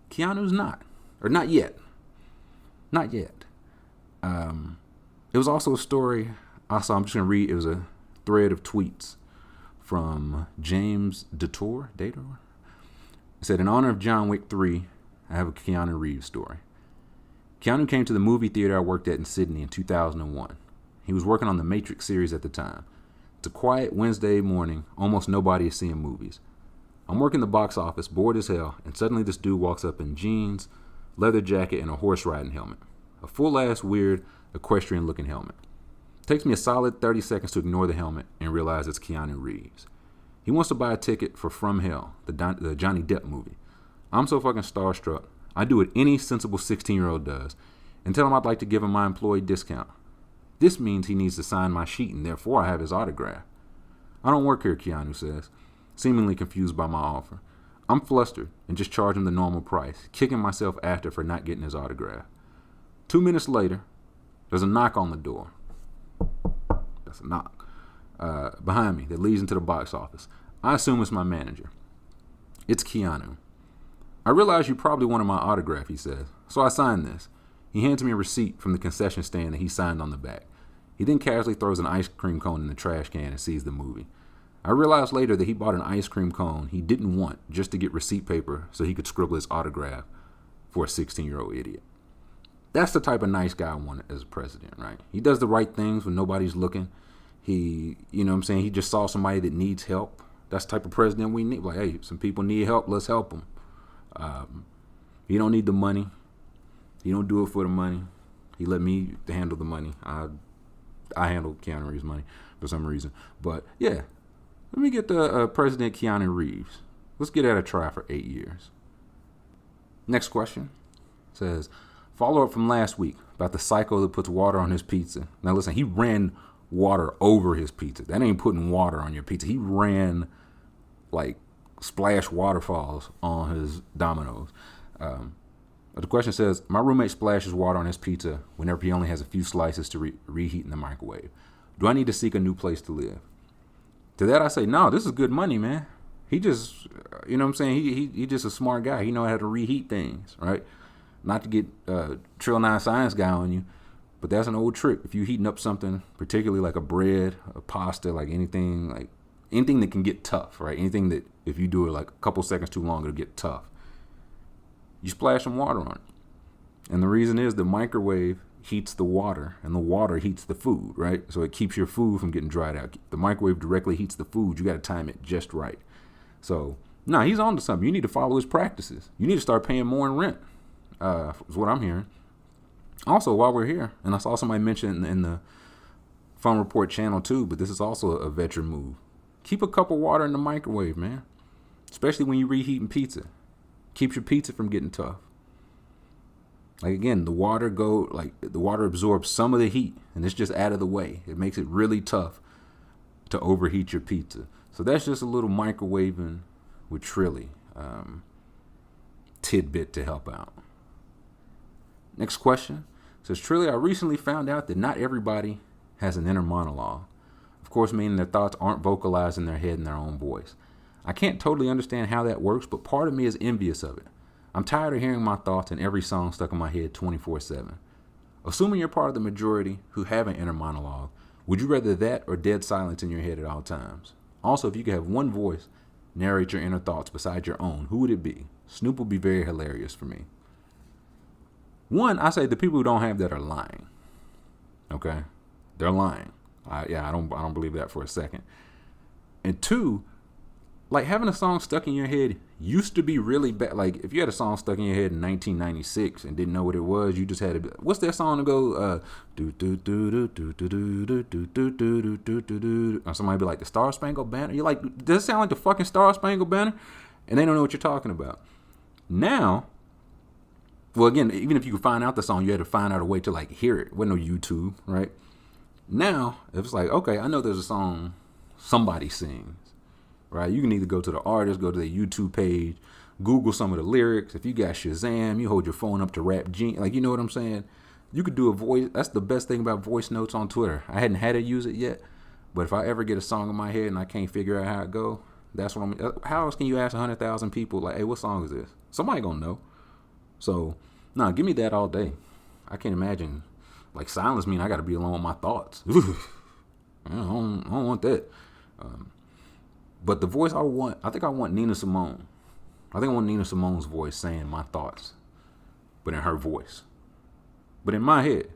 Keanu's not. Or not yet. Not yet. It was also a story I saw. I'm just going to read. It was a thread of tweets from James Detour. It said, in honor of John Wick 3, I have a Keanu Reeves story. Keanu came to the movie theater I worked at in Sydney in 2001. He was working on the Matrix series at the time. It's a quiet Wednesday morning. Almost nobody is seeing movies. I'm working the box office, bored as hell, and suddenly this dude walks up in jeans, leather jacket, and a horse riding helmet. A full-ass, weird, equestrian-looking helmet. It takes me a solid 30 seconds to ignore the helmet and realize it's Keanu Reeves. He wants to buy a ticket for From Hell, the Johnny Depp movie. I'm so fucking starstruck. I do what any sensible 16-year-old does and tell him I'd like to give him my employee discount. This means he needs to sign my sheet and therefore I have his autograph. I don't work here, Keanu says, seemingly confused by my offer. I'm flustered and just charge him the normal price, kicking myself after for not getting his autograph. 2 minutes later, there's a knock on the door. That's a knock. Behind me that leads into the box office. I assume it's my manager. It's Keanu. I realize you probably wanted my autograph, he says, so I signed this. He hands me a receipt from the concession stand that he signed on the back. He then casually throws an ice cream cone in the trash can and sees the movie. I realized later that he bought an ice cream cone he didn't want just to get receipt paper so he could scribble his autograph for a 16-year-old idiot. That's the type of nice guy I want as a president, right? He does the right things when nobody's looking. He, he just saw somebody that needs help. That's the type of president we need. Like, hey, some people need help. Let's help them. He don't need the money. He don't do it for the money. He let me handle the money. I handle Keanu Reeves' money for some reason. But, yeah, let me get the President Keanu Reeves. Let's get at a try for 8 years. Next question says, follow-up from last week about the psycho that puts water on his pizza. Now, listen, he ran water over his pizza. That ain't putting water on your pizza. He ran, like, splash waterfalls on his Domino's. The question says, my roommate splashes water on his pizza whenever he only has a few slices to reheat in the microwave. Do I need to seek a new place to live? To that I say, no, this is good money, man. He just, he just a smart guy. He know how to reheat things, right? Not to get Trill 9 Science guy on you, but that's an old trick. If you're heating up something, particularly like a bread, a pasta, like anything that can get tough, right? Anything that if you do it like a couple seconds too long, it'll get tough. You splash some water on it. And the reason is the microwave heats the water and the water heats the food, right? So it keeps your food from getting dried out. The microwave directly heats the food. You got to time it just right. So, he's on to something. You need to follow his practices. You need to start paying more in rent, is what I'm hearing. Also, while we're here, and I saw somebody mention in the Fun Report channel too, but this is also a veteran move. Keep a cup of water in the microwave, man. Especially when you're reheating pizza. Keeps your pizza from getting tough. Like again, the water absorbs some of the heat and it's just out of the way. It makes it really tough to overheat your pizza. So that's just a little microwaving with Trilly tidbit to help out. Next question says, Trilly, I recently found out that not everybody has an inner monologue. Of course, meaning their thoughts aren't vocalized in their head in their own voice. I can't totally understand how that works, but part of me is envious of it. I'm tired of hearing my thoughts in every song stuck in my head 24/7. Assuming you're part of the majority who have an inner monologue, would you rather that or dead silence in your head at all times? Also, if you could have one voice narrate your inner thoughts besides your own, who would it be? Snoop would be very hilarious for me. One, I say the people who don't have that are lying. Okay? They're lying. I don't believe that for a second. And two, like having a song stuck in your head used to be really bad. Like if you had a song stuck in your head in 1996 and didn't know what it was, you just had to. What's that song to go? Do do do do do do do do do do do do do do. Or somebody be like the Star Spangled Banner. You're like, does it sound like the fucking Star Spangled Banner? And they don't know what you're talking about. Now, well, again, even if you could find out the song, you had to find out a way to like hear it. There wasn't no YouTube, right? Now, if it's like, okay, I know there's a song somebody sings. Right, you can either go to the artist, go to the YouTube page, Google some of the lyrics. If you got Shazam, you hold your phone up to Rap Genius. Like, you know what I'm saying? You could do a voice. That's the best thing about voice notes on Twitter. I hadn't had to use it yet, but if I ever get a song in my head and I can't figure out how it go, That's what how else can you ask 100,000 people, like, hey, what song is this? Somebody gonna know. So, nah, give me that all day. I can't imagine, like, silence mean I got to be alone with my thoughts. I don't want that. But the voice I think I want Nina Simone. I think I want Nina Simone's voice saying my thoughts, but in her voice. But in my head,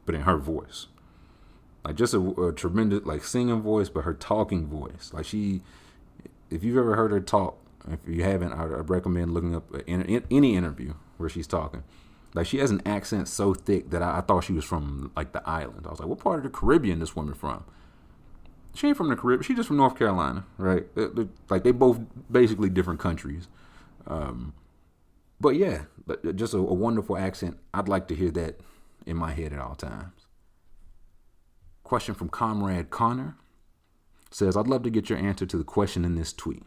but in her voice. Like, just a tremendous, like, singing voice, but her talking voice. Like, if you've ever heard her talk, if you haven't, I recommend looking up any interview where she's talking. Like, she has an accent so thick that I thought she was from, like, the island. I was like, what part of the Caribbean this woman from? She ain't from the Caribbean. She's just from North Carolina, right? Like, they both basically different countries. But yeah, just a wonderful accent. I'd like to hear that in my head at all times. Question from Comrade Connor says, I'd love to get your answer to the question in this tweet.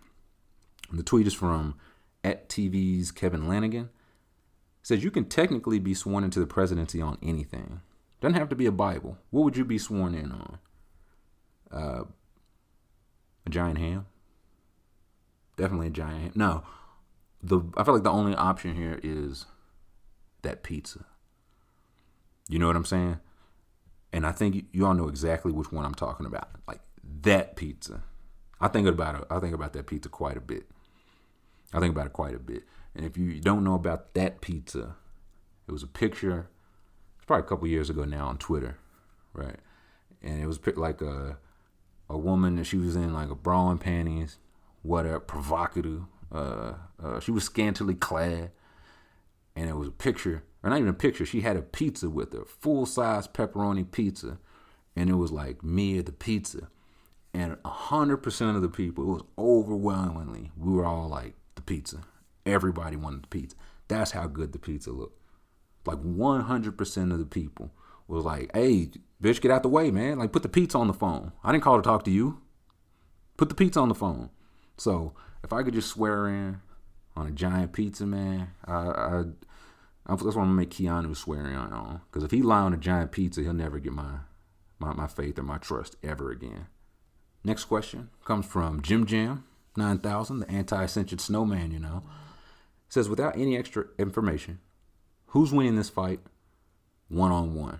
And the tweet is from @TV's Kevin Lanigan. It says, you can technically be sworn into the presidency on anything. Doesn't have to be a Bible. What would you be sworn in on? A giant ham? Definitely a giant ham. No, I feel like the only option here is that pizza. You know what I'm saying? And I think you all know exactly which one I'm talking about. Like, that pizza. I think about that pizza quite a bit. I think about it quite a bit. And if you don't know about that pizza, it was a picture. It's probably a couple years ago now on Twitter, right? And it was like a woman that she was in like a bra and panties, whatever, provocative. She was scantily clad, and it was a picture, or not even a picture. She had a pizza with her, full-size pepperoni pizza, and it was like me at the pizza. And 100% of the people, it was overwhelmingly, we were all like, the pizza. Everybody wanted the pizza. That's how good the pizza looked. Like 100% of the people was like, hey, bitch, get out the way, man. Like, put the pizza on the phone. I didn't call to talk to you. Put the pizza on the phone. So if I could just swear in on a giant pizza, man, that's what I'm going to make Keanu swear in on. Because if he lie on a giant pizza, he'll never get my faith or my trust ever again. Next question comes from Jim Jam 9000, the anti-ascension snowman, you know. It says, without any extra information, who's winning this fight one-on-one?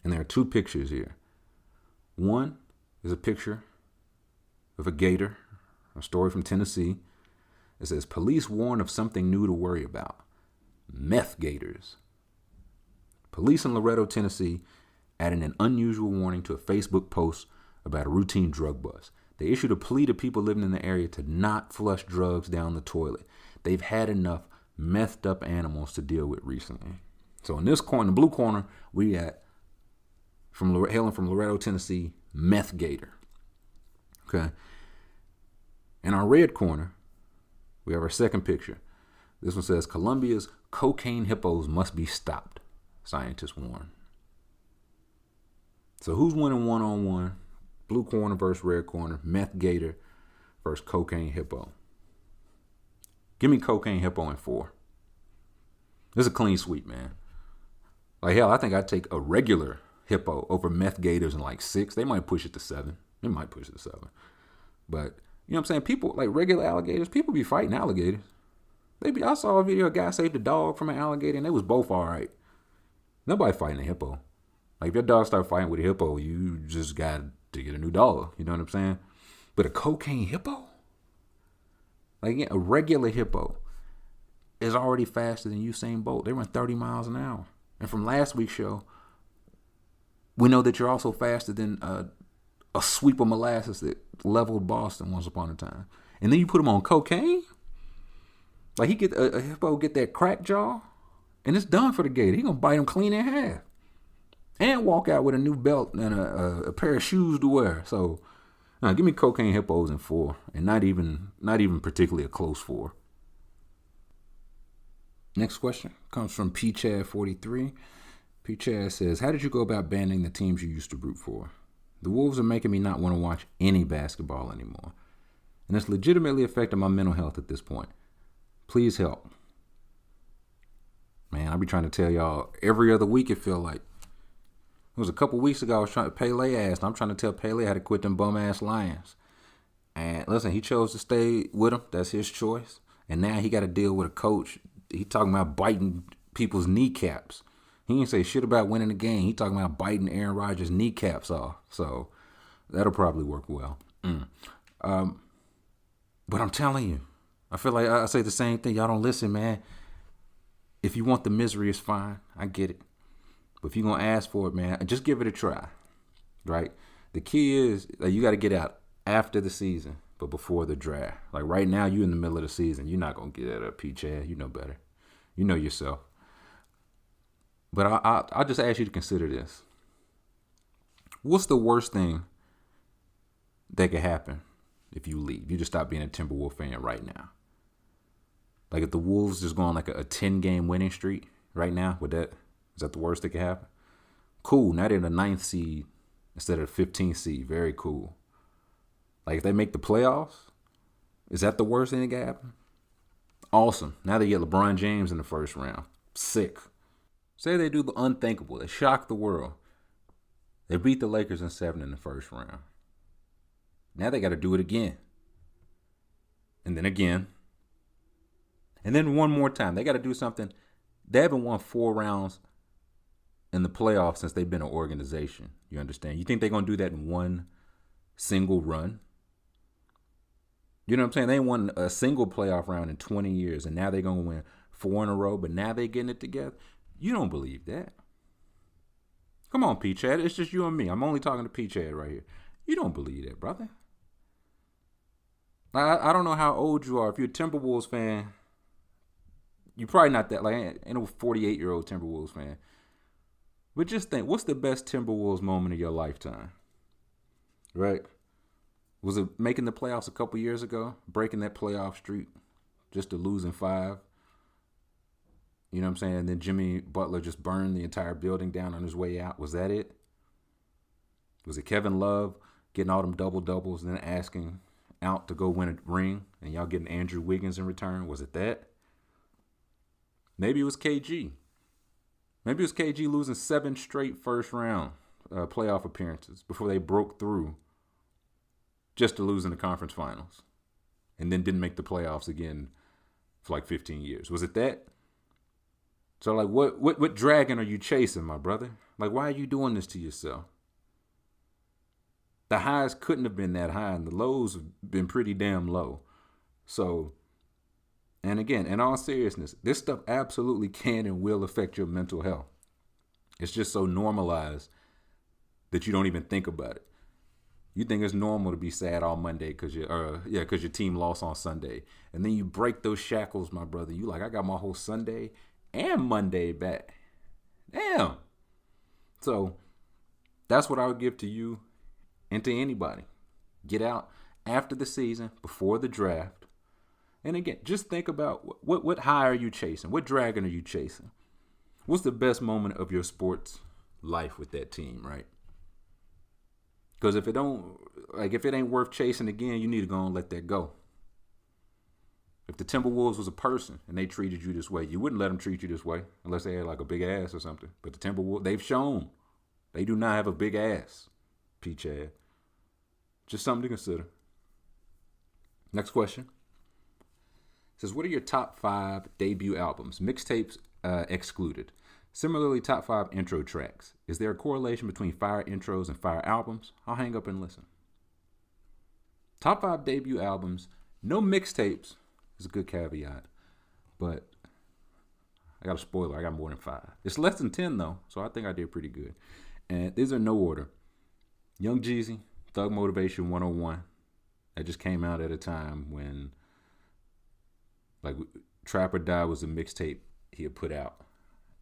And there are two pictures here. One is a picture of a gator, a story from Tennessee. It says, police warn of something new to worry about. Meth gators. Police in Loretto, Tennessee, added an unusual warning to a Facebook post about a routine drug bust. They issued a plea to people living in the area to not flush drugs down the toilet. They've had enough methed up animals to deal with recently. So in this corner, the blue corner, we got hailing from Loretto, Tennessee, meth gator. Okay. In our red corner, we have our second picture. This one says, Colombia's cocaine hippos must be stopped, scientists warn. So who's winning one-on-one? Blue corner versus red corner. Meth gator versus cocaine hippo. Give me cocaine hippo in 4. This is a clean sweep, man. Like, hell, I think I'd take a regular hippo over meth gators in like 6. They might push it to 7. They might push it to 7. But, you know what I'm saying? People, like regular alligators, people be fighting alligators. I saw a video, a guy saved a dog from an alligator, and they was both all right. Nobody fighting a hippo. Like, if your dog start fighting with a hippo, you just got to get a new dog. You know what I'm saying? But a cocaine hippo? Like, again, a regular hippo is already faster than Usain Bolt. They run 30 miles an hour. And from last week's show, we know that you're also faster than a sweep of molasses that leveled Boston once upon a time. And then you put him on cocaine? Like, a hippo get that crack jaw, and it's done for the gator. He gonna bite him clean in half. And walk out with a new belt and a pair of shoes to wear. So, give me cocaine hippos in 4, and not even particularly a close 4. Next question comes from PChad43. PChad says, how did you go about banning the teams you used to root for? The Wolves are making me not want to watch any basketball anymore. And it's legitimately affecting my mental health at this point. Please help. Man, I be trying to tell y'all every other week it feel like. was a couple weeks ago. I was trying to Pele asked. I'm trying to tell Pele how to quit them bum ass Lions. And listen, he chose to stay with them. That's his choice. And now he got to deal with a coach. He talking about biting people's kneecaps. He didn't say shit about winning the game. He talking about biting Aaron Rodgers' kneecaps off. So that'll probably work well. But I'm telling you, I feel like I say the same thing. Y'all don't listen, man. If you want the misery, it's fine. I get it. But if you're going to ask for it, man, just give it a try, right? The key is you got to get out after the season, but before the draft. Like right now, you in the middle of the season. You're not going to get out of P-Chad. You know better. You know yourself. But I'll just ask you to consider this. What's the worst thing that could happen if you leave? You just stop being a Timberwolves fan right now. Like if the Wolves just go on like a 10-game winning streak right now, is that the worst that could happen? Cool. Now they're the 9th seed instead of the 15th seed. Very cool. Like if they make the playoffs, is that the worst thing that could happen? Awesome. Now they get LeBron James in the first round. Sick. Say they do the unthinkable. They shock the world. They beat the Lakers in 7 in the first round. Now they got to do it again. And then again. And then one more time. They got to do something. They haven't won 4 rounds in the playoffs since they've been an organization. You understand? You think they're going to do that in one single run? You know what I'm saying? They ain't won a single playoff round in 20 years. And now they're going to win 4 in a row. But now they're getting it together. You don't believe that. Come on, P-Chad. It's just you and me. I'm only talking to P-Chad right here. You don't believe that, brother. I don't know how old you are. If you're a Timberwolves fan, you're probably not that. Like, ain't no 48-year-old Timberwolves fan. But just think, what's the best Timberwolves moment of your lifetime? Right? Was it making the playoffs a couple years ago? Breaking that playoff streak just to losing 5? You know what I'm saying? And then Jimmy Butler just burned the entire building down on his way out. Was that it? Was it Kevin Love getting all them double-doubles and then asking out to go win a ring and y'all getting Andrew Wiggins in return? Was it that? Maybe it was KG. Maybe it was KG losing 7 straight first-round playoff appearances before they broke through just to lose in the conference finals and then didn't make the playoffs again for like 15 years. Was it that? So, like, what dragon are you chasing, my brother? Like, why are you doing this to yourself? The highs couldn't have been that high, and the lows have been pretty damn low. So, and again, in all seriousness, this stuff absolutely can and will affect your mental health. It's just so normalized that you don't even think about it. You think it's normal to be sad on Monday because your team lost on Sunday. And then you break those shackles, my brother. You like, I got my whole Sunday and Monday back. Damn. So that's what I would give to you and to anybody. Get out after the season, before the draft. And again, just think about what high are you chasing? What dragon are you chasing? What's the best moment of your sports life with that team, right? Because if it ain't worth chasing again, you need to go and let that go. If the Timberwolves was a person and they treated you this way, you wouldn't let them treat you this way unless they had like a big ass or something. But the Timberwolves, they've shown they do not have a big ass, P-Chad. Just something to consider. Next question. It says, what are your top 5 debut albums? Mixtapes excluded. Similarly, top 5 intro tracks. Is there a correlation between fire intros and fire albums? I'll hang up and listen. Top 5 debut albums. No mixtapes is a good caveat. But I got a spoiler. I got more than 5. It's less than 10, though. So I think I did pretty good. And these are no order. Young Jeezy, Thug Motivation 101. That just came out at a time when like Trap or Die was a mixtape he had put out.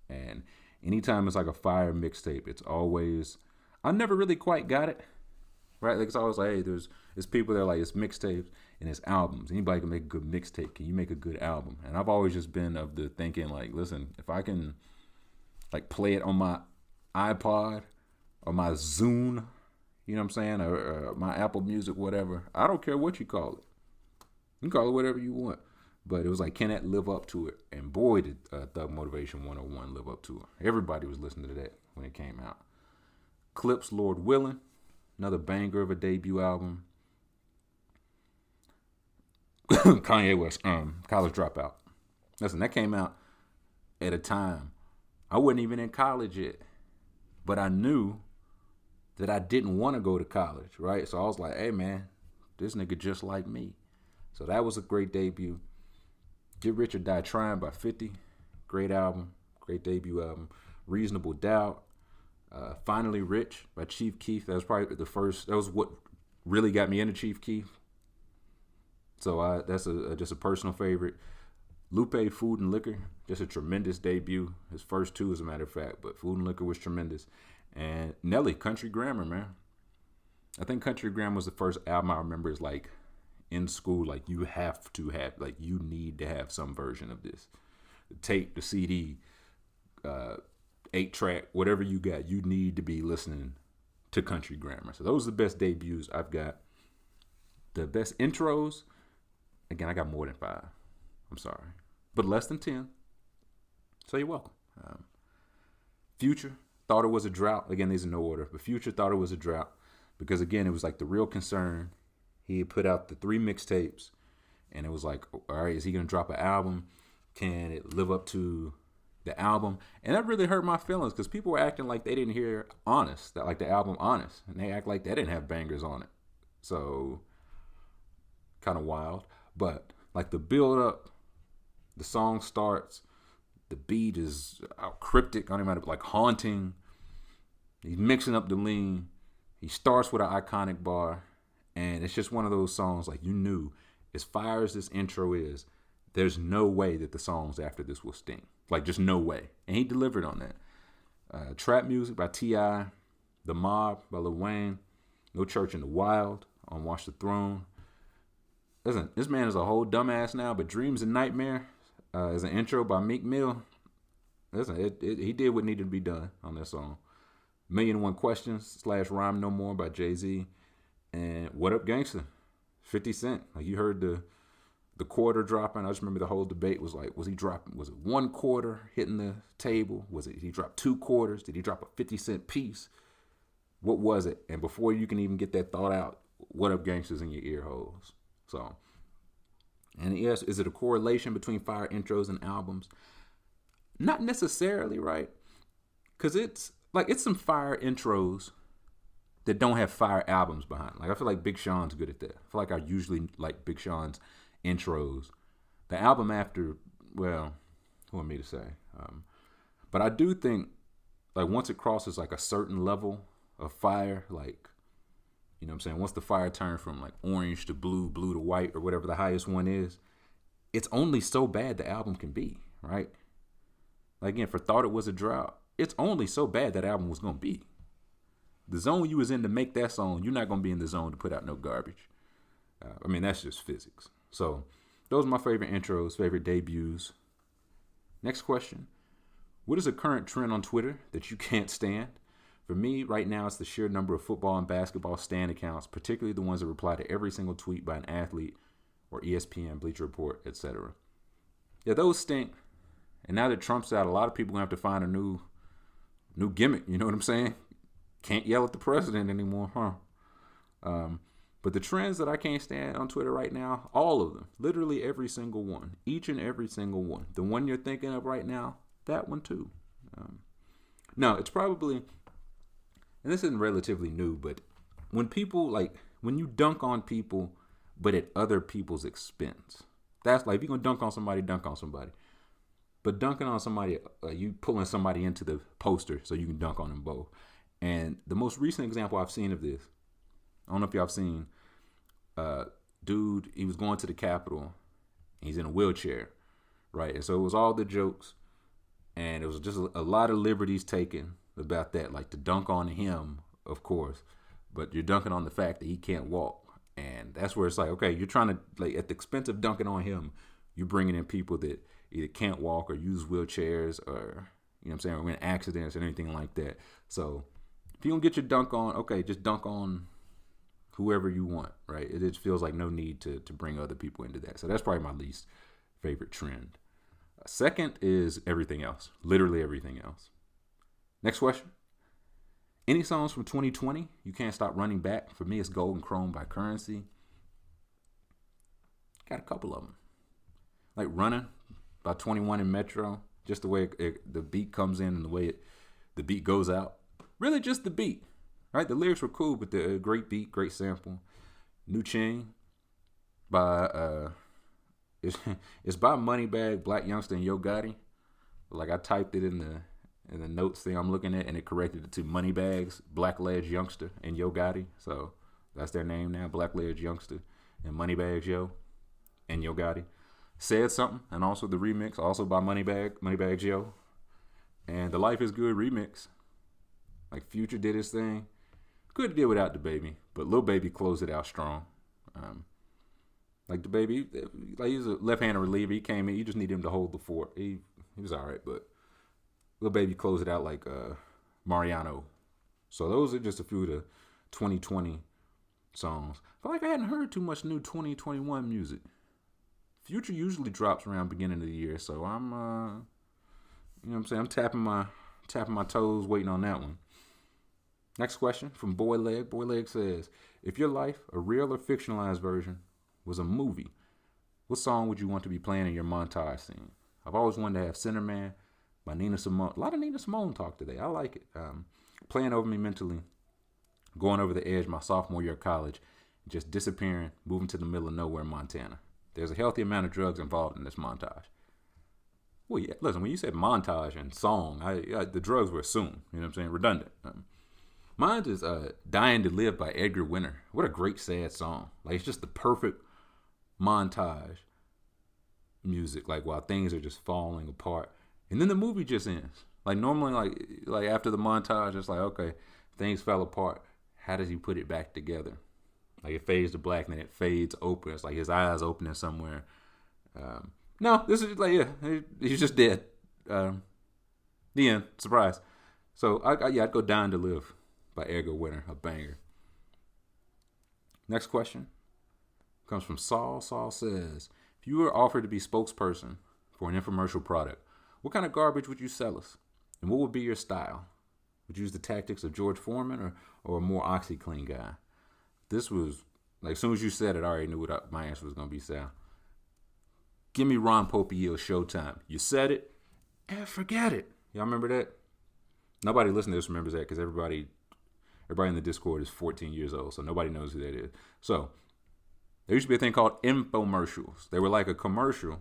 And anytime it's like a fire mixtape, it's always, I never really quite got it, right? Like it's always like, hey, there's people that are like, it's mixtapes and it's albums. Anybody can make a good mixtape. Can you make a good album? And I've always just been of the thinking like, listen, if I can like play it on my iPod or my Zune, you know what I'm saying? Or my Apple Music, whatever. I don't care what you call it. You can call it whatever you want. But it was like, can that live up to it? And boy, did Thug Motivation 101 live up to it. Everybody was listening to that when it came out. Clips, Lord Willing, another banger of a debut album. Kanye West, College Dropout. Listen, that came out at a time I wasn't even in college yet, but I knew that I didn't want to go to college, right? So I was like, hey, man, this nigga just like me. So that was a great debut. Get Rich or Die Trying by 50. Great album. Great debut album. Reasonable Doubt. Finally Rich by Chief Keef. That was probably the first. That was what really got me into Chief Keef. So that's just a personal favorite. Lupe, Food and Liquor. Just a tremendous debut. His first two, as a matter of fact. But Food and Liquor was tremendous. And Nelly, Country Grammar, man. I think Country Grammar was the first album I remember is like in school, like you have to have, like you need to have some version of this. The tape, the CD, 8-track, whatever you got, you need to be listening to Country Grammar. So those are the best debuts I've got. The best intros, again, I got more than 5. I'm sorry. But less than 10. So you're welcome. Future, Thought It Was a Drought. Again, these are no order. But Future, Thought It Was a Drought. Because, again, it was like the real concern. He had put out the 3 mixtapes. And it was like, all right, is he going to drop an album? Can it live up to the album? And that really hurt my feelings because people were acting like they didn't hear Honest, that like the album Honest. And they act like they didn't have bangers on it. So, kind of wild. But, like, the build up, the song starts, the beat is cryptic, I don't even know, like haunting. He's mixing up the lean. He starts with an iconic bar. And it's just one of those songs, like you knew, as fire as this intro is, there's no way that the songs after this will sting. Like, just no way. And he delivered on that. Trap Music by T.I., The Mob by Lil Wayne, No Church in the Wild on Watch the Throne. Listen, this man is a whole dumbass now, but Dreams and Nightmare is an intro by Meek Mill. Listen, he did what needed to be done on that song. 1,000,001 Questions / Rhyme No More by Jay-Z. And What Up Gangsta, 50 Cent. Like, you heard the quarter dropping. I just remember the whole debate was like, was he dropping, was it 1 quarter hitting the table? Was it, he dropped 2 quarters? Did he drop a 50-cent piece? What was it? And before you can even get that thought out, What Up Gangsta's in your ear holes. So, and yes, is it a correlation between fire intros and albums? Not necessarily, right? Because it's some fire intros that don't have fire albums behind. Like, I feel like Big Sean's good at that. I feel like I usually like Big Sean's intros. The album after, well, who am I to say? But I do think, like, once it crosses like a certain level of fire, like, you know what I'm saying? Once the fire turns from like orange to blue, blue to white, or whatever the highest one is, it's only so bad the album can be, right? Like, again, for Thought It Was a Drought, it's only so bad that album was going to be. The zone you was in to make that song, you're not going to be in the zone to put out no garbage. I mean, that's just physics. So those are my favorite intros, favorite debuts. Next question. What is a current trend on Twitter that you can't stand? For me, right now, it's the sheer number of football and basketball stan accounts, particularly the ones that reply to every single tweet by an athlete or ESPN, Bleacher Report, etc. Yeah, those stink. And now that Trump's out, a lot of people are going to have to find a new gimmick. You know what I'm saying? Can't yell at the president anymore, huh? But the trends that I can't stand on Twitter right now, all of them, literally every single one, each and every single one. The one you're thinking of right now, that one too. No, it's probably, and this isn't relatively new, but when people, like, when you dunk on people, but at other people's expense, that's like, if you're going to dunk on somebody, dunk on somebody. But dunking on somebody, you pulling somebody into the poster so you can dunk on them both. And the most recent example I've seen of this, I don't know if y'all have seen, dude, he was going to the Capitol. He's in a wheelchair, right? And so it was all the jokes, and it was just a lot of liberties taken about that, like to dunk on him, of course, but you're dunking on the fact that he can't walk. And that's where it's like, okay, you're trying to, like, at the expense of dunking on him, you're bringing in people that either can't walk or use wheelchairs or, you know what I'm saying, or in accidents or anything like that. So if you don't get your dunk on, okay, just dunk on whoever you want, right? It just feels like no need to bring other people into that. So that's probably my least favorite trend. Second is everything else, literally everything else. Next question. Any songs from 2020? You Can't Stop Running Back. For me, it's Golden Chrome by Currency. Got a couple of them. Like Running by 21 in Metro. Just the way the beat comes in and the way the beat goes out. Really just the beat. Right? The lyrics were cool, but the great beat, great sample. Luncheon by it's by Moneybagg, Black Youngster, and Yo Gotti. Like I typed it in the notes thing I'm looking at, and it corrected it to Moneybags, Black Ledge Youngster, and Yo Gotti. So that's their name now, Black Ledge Youngster and Moneybags Yo and Yo Gotti. Said Something, and also the remix, also by Moneybags Yo, and the Life Is Good remix. Like Future did his thing. Could have did without the baby, but Lil Baby closed it out strong. Like the baby, like he's a left-handed reliever. He came in, you just need him to hold the fort. He was all right, but Lil Baby closed it out like Mariano. So those are just a few of the 2020 songs. I feel like I hadn't heard too much new 2021 music. Future usually drops around beginning of the year, so I'm, you know what I'm saying? I'm tapping my toes, waiting on that one. Next question from Boy Leg. Boy Leg says, if your life, a real or fictionalized version, was a movie, what song would you want to be playing in your montage scene? I've always wanted to have Center Man by Nina Simone. A lot of Nina Simone talk today. I like it. Playing over me mentally, going over the edge my sophomore year of college, just disappearing, moving to the middle of nowhere in Montana. There's a healthy amount of drugs involved in this montage. Well, yeah, listen, when you said montage and song, the drugs were assumed. You know what I'm saying? Redundant. Mine is Dying to Live by Edgar Winter. What a great sad song. Like, it's just the perfect montage music, like while things are just falling apart. And then the movie just ends. Like normally, like after the montage, it's like, okay, things fell apart. How does he put it back together? Like it fades to black and then it fades open. It's like his eyes opening somewhere. No, this is like, yeah, he's just dead. The end. Surprise. So I'd go Dying to Live by Edgar Winter, a banger. Next question comes from Saul. Saul says, if you were offered to be spokesperson for an infomercial product, what kind of garbage would you sell us? And what would be your style? Would you use the tactics of George Foreman or a more OxyClean guy? This was, like, as soon as you said it, I already knew what my answer was going to be, Sal. Give me Ron Popeil's Showtime. You said it, and forget it. Y'all remember that? Nobody listening to this remembers that because everybody in the Discord is 14 years old, so nobody knows who that is. So, there used to be a thing called infomercials. They were like a commercial,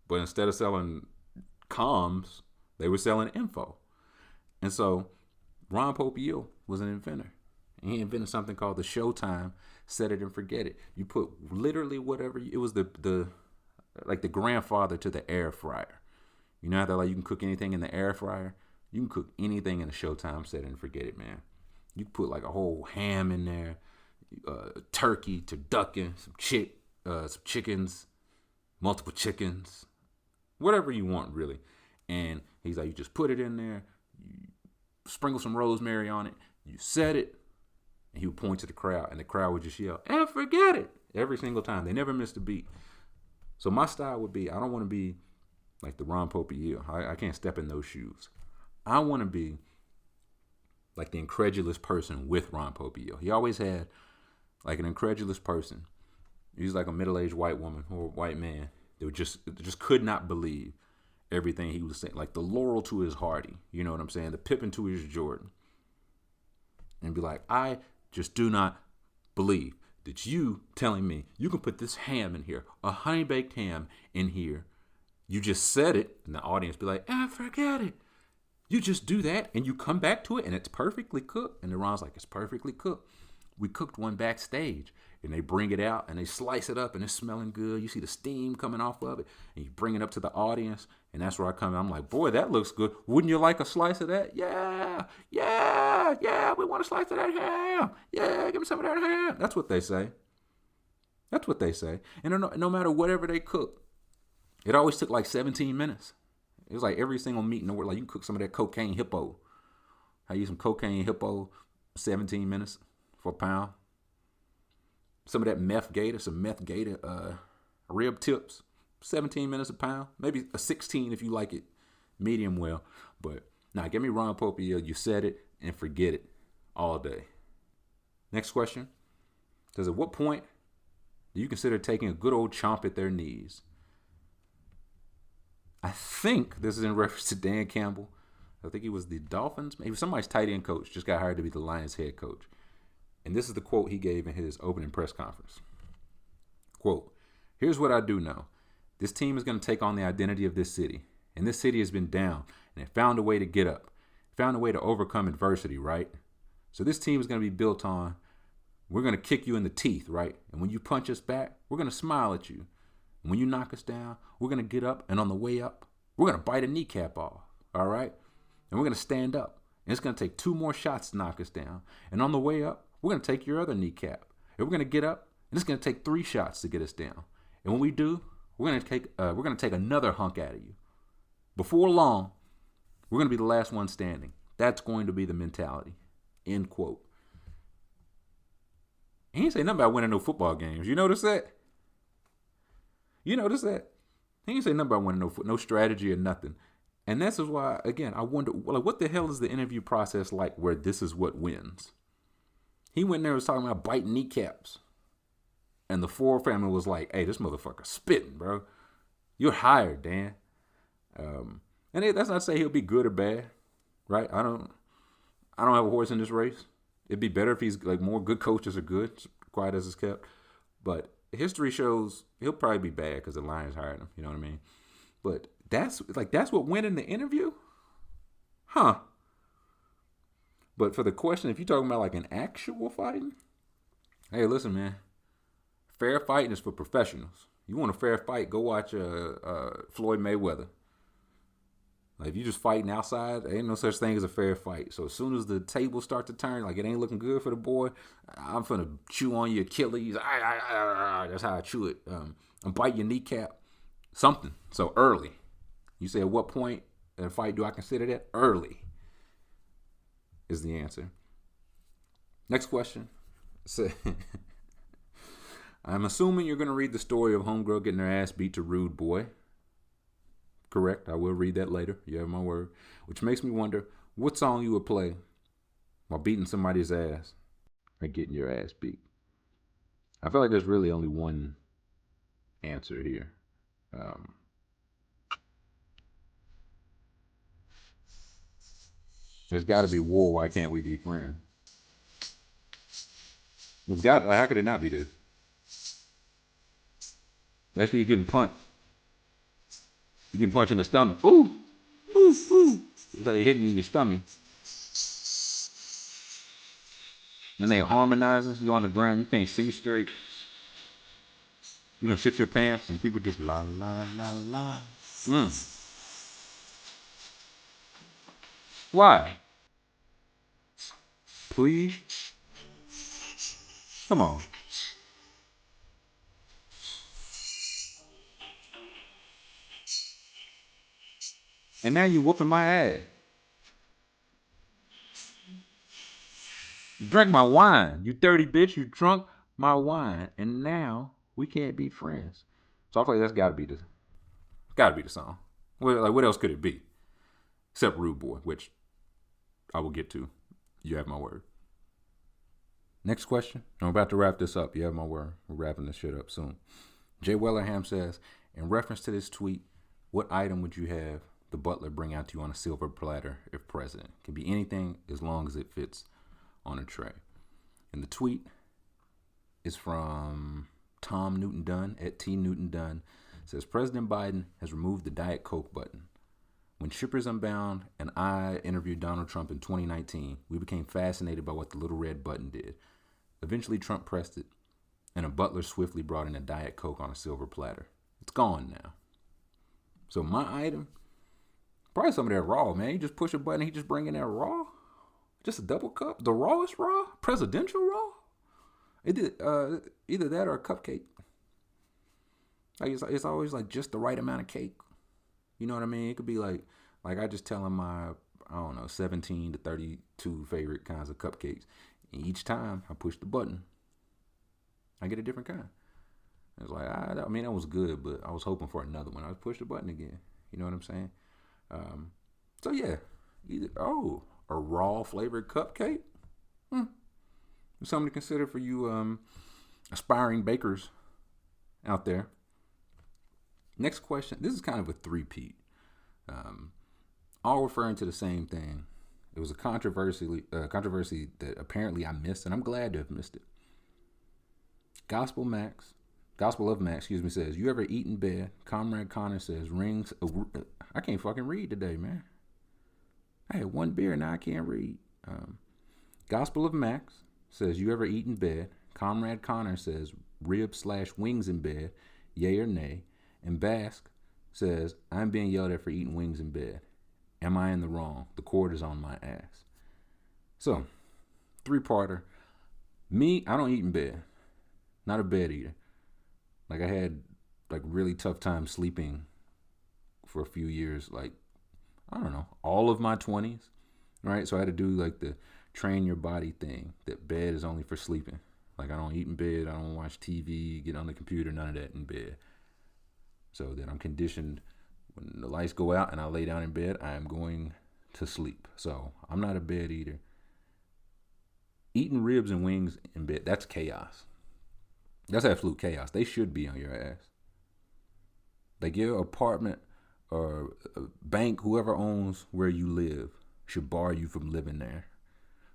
but instead of selling comms, they were selling info. And so, Ron Popeil was an inventor. He invented something called the Showtime, set it and forget it. You put literally whatever, it was the grandfather to the air fryer. You know how that, like, you can cook anything in the air fryer? You can cook anything in a Showtime, set it and forget it, man. You can put like a whole ham in there, turkey, turducken, some chickens, multiple chickens, whatever you want, really. And he's like, you just put it in there, you sprinkle some rosemary on it, you set it, and he would point to the crowd, and the crowd would just yell, and forget it, every single time. They never missed a beat. So my style would be, I don't want to be like the Ron Popeil. I can't step in those shoes. I want to be like the incredulous person with Ron Popeil. He always had like an incredulous person. He was like a middle-aged white woman or white man that just could not believe everything he was saying. Like the Laurel to his Hardy, you know what I'm saying? The Pippen to his Jordan. And be like, I just do not believe that you telling me you can put this ham in here, a honey-baked ham in here. You just said it, and the audience be like, forget it. You just do that, and you come back to it, and it's perfectly cooked. And the Ron's like, it's perfectly cooked. We cooked one backstage, and they bring it out, and they slice it up, and it's smelling good. You see the steam coming off of it, and you bring it up to the audience, and that's where I come in. I'm like, boy, that looks good. Wouldn't you like a slice of that? Yeah, we want a slice of that ham. Yeah, give me some of that ham. That's what they say. That's what they say. And no matter whatever they cook, it always took like 17 minutes. It was like every single meat in the world. Like you can cook some of that cocaine hippo. I use some cocaine hippo, 17 minutes for a pound. Some of that meth gator, some meth gator rib tips, 17 minutes a pound. Maybe a 16 if you like it medium well. But nah, give me Ron Popeil. You said it and forget it. all day. Next question says, at what point do you consider taking a good old chomp at their knees? I think this is in reference to Dan Campbell. I think he was the Dolphins. Maybe somebody's tight end coach. Just got hired to be the Lions head coach. And this is the quote he gave in his opening press conference. Quote, here's what I do know. This team is going to take on the identity of this city. And this city has been down. And it found a way to get up. Found a way to overcome adversity, right? So this team is going to be built on, we're going to kick you in the teeth, right? And when you punch us back, we're going to smile at you. And when you knock us down, we're going to get up. And on the way up, we're going to bite a kneecap off, all right? And we're going to stand up. And it's going to take 2 more shots to knock us down. And on the way up, we're going to take your other kneecap. And we're going to get up. And it's going to take 3 shots to get us down. And when we do, we're going to take another hunk out of you. Before long, we're going to be the last one standing. That's going to be the mentality. End quote. He ain't say nothing about winning no football games. You notice that? He ain't say nothing about winning no strategy or nothing. And this is why, again, I wonder, like, what the hell is the interview process like where this is what wins? He went there and was talking about biting kneecaps. And the Ford family was like, hey, this motherfucker spitting, bro. You're hired, Dan. And that's not to say he'll be good or bad, right? I don't have a horse in this race. It'd be better if he's like more good coaches are good, quiet as it's kept. But history shows he'll probably be bad because the Lions hired him. You know what I mean? But that's what went in the interview? Huh. But for the question, if you're talking about like an actual fighting, hey, listen, man. Fair fighting is for professionals. You want a fair fight, go watch Floyd Mayweather. Like, if you just fighting outside, there ain't no such thing as a fair fight. So as soon as the tables start to turn, like it ain't looking good for the boy, I'm finna chew on your Achilles. That's how I chew it. And bite your kneecap. Something. So early. You say, at what point in a fight do I consider that? Early is the answer. Next question. I'm assuming you're going to read the story of homegirl getting her ass beat to Rude Boy. Correct. I will read that later. You have my word. Which makes me wonder what song you would play while beating somebody's ass or getting your ass beat. I feel like there's really only one answer here. There's got to be war. Why can't we be friends? How could it not be this? That's when you're getting punched. You get punched in the stomach. Ooh! Ooh! Ooh! It's like they're hitting you in your stomach. And they harmonizing. You on the ground. You can't see straight. You gonna sit your pants and people just la la la la. Why? Please? Come on. And now you whooping my ass. You drank my wine. You dirty bitch. You drunk my wine. And now we can't be friends. So I feel like that's gotta be the song. What else could it be? Except Rude Boy, which I will get to. You have my word. Next question. I'm about to wrap this up. You have my word. We're wrapping this shit up soon. Jay Wellerham says, in reference to this tweet, what item would you have the butler bring out to you on a silver platter if president? It can be anything as long as it fits on a tray. And the tweet is from Tom Newton Dunn at T Newton Dunn. It says, President Biden has removed the Diet Coke button. When Shippers Unbound and I interviewed Donald Trump in 2019, we became fascinated by what the little red button did. Eventually, Trump pressed it, and a butler swiftly brought in a Diet Coke on a silver platter. It's gone now. So my item, probably some of that raw, man. You just push a button, he just bring in that raw. Just a double cup. The rawest raw? Presidential raw? Either that or a cupcake. Like it's always like just the right amount of cake. You know what I mean? It could be like I just tell him my, 17 to 32 favorite kinds of cupcakes. And each time I push the button, I get a different kind. It's like, that was good, but I was hoping for another one. I push the button again. You know what I'm saying? So yeah, a raw flavored cupcake. Something to consider for you aspiring bakers out there. Next question. This is kind of a three-peat. All referring to the same thing. It was a controversy that apparently I missed, and I'm glad to have missed it. Gospel of Max, says, you ever eat in bed? Comrade Connor says, rings. I can't fucking read today, man. I had one beer, now I can't read. Gospel of Max says, you ever eat in bed? Comrade Connor says, ribs/wings in bed, yay or nay. And Basque says, I'm being yelled at for eating wings in bed. Am I in the wrong? The cord is on my ass. So, three-parter. Me, I don't eat in bed. Not a bed eater. Like, I had, really tough time sleeping for a few years. I don't know, all of my 20s, right? So I had to do, the train your body thing, that bed is only for sleeping. I don't eat in bed. I don't watch TV, get on the computer, none of that in bed. So that I'm conditioned when the lights go out and I lay down in bed, I am going to sleep. So I'm not a bed eater. Eating ribs and wings in bed, that's chaos. That's absolute chaos. They should be on your ass. Your apartment or bank, whoever owns where you live, should bar you from living there.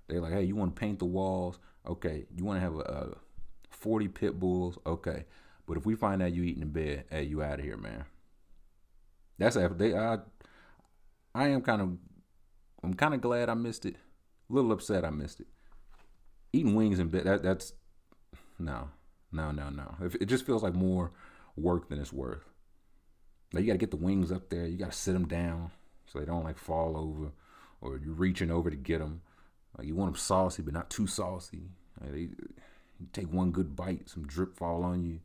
They're like, hey, you want to paint the walls? Okay. You want to have 40 pit bulls? Okay. But if we find out you eating in bed, hey, you out of here, man. That's after I'm kind of glad I missed it. A little upset I missed it. Eating wings in bed, that's no. It just feels like more work than it's worth. You got to get the wings up there. You got to sit them down so they don't fall over, or you're reaching over to get them. You want them saucy, but not too saucy. You take one good bite, some drip fall on you.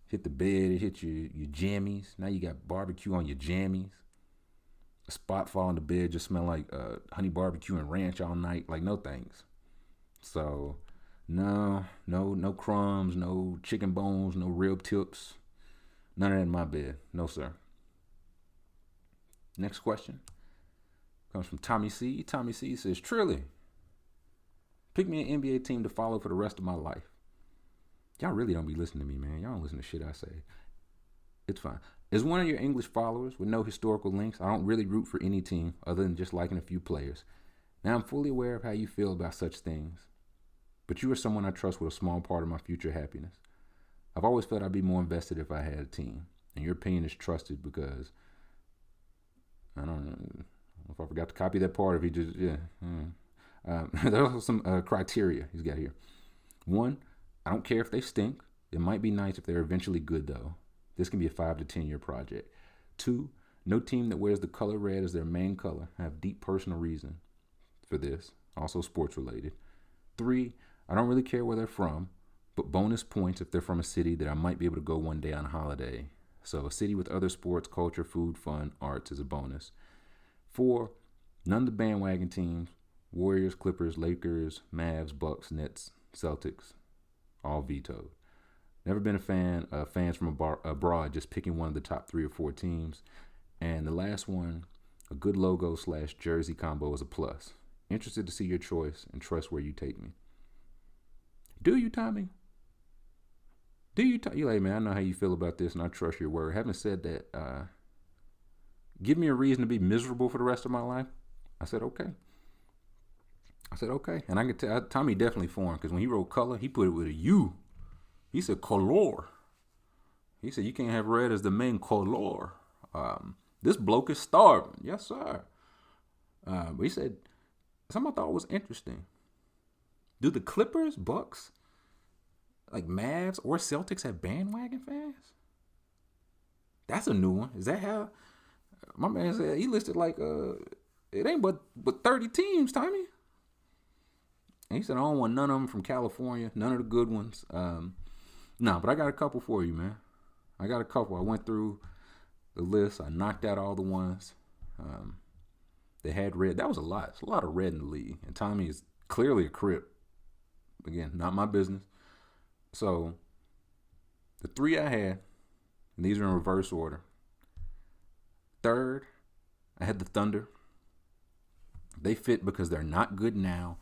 Hit the bed, it hit your jammies. Now you got barbecue on your jammies. A spot fall on the bed, just smell like honey barbecue and ranch all night. No thanks. So, no crumbs, no chicken bones, no rib tips. None of that in my bed. No, sir. Next question comes from Tommy C. Tommy C says, Trilly, pick me an NBA team to follow for the rest of my life. Y'all really don't be listening to me, man. Y'all don't listen to shit I say. It's fine. As one of your English followers with no historical links, I don't really root for any team other than just liking a few players. Now I'm fully aware of how you feel about such things, but you are someone I trust with a small part of my future happiness. I've always felt I'd be more invested if I had a team, and your opinion is trusted because I don't know if I forgot to copy that part. If he just there's also some criteria he's got here. 1, I don't care if they stink. It might be nice if they're eventually good, though. This can be a 5 to 10 year project. 2, no team that wears the color red as their main color. I have deep personal reason for this, also sports related. 3, I don't really care where they're from, but bonus points if they're from a city that I might be able to go one day on holiday. So a city with other sports, culture, food, fun, arts is a bonus. 4, none of the bandwagon teams, Warriors, Clippers, Lakers, Mavs, Bucks, Nets, Celtics, all vetoed. Never been a fan of fans from abroad, just picking one of the top 3 or 4 teams. And the last one, a good logo/jersey combo is a plus. Interested to see your choice and trust where you take me. Do you, Tommy? You like, man, I know how you feel about this and I trust your word. Having said that, give me a reason to be miserable for the rest of my life. I said, okay. And I could tell Tommy definitely foreign because when he wrote color, he put it with a U. He said color. He said you can't have red as the main color. This bloke is starving. Yes, sir. But he said something I thought was interesting. Do the Clippers, Bucks, Mavs or Celtics have bandwagon fans? That's a new one. Is that how? My man said he listed it ain't but 30 teams, Tommy. And he said I don't want none of them from California, none of the good ones. No, but I got a couple for you, man. I got a couple. I went through the list. I knocked out all the ones that had red. That was a lot. It's a lot of red in the league. And Tommy is clearly a Crip. Again, not my business. So the 3 I had, and these are in reverse order. 3rd, I had the Thunder. They fit because they're not good now,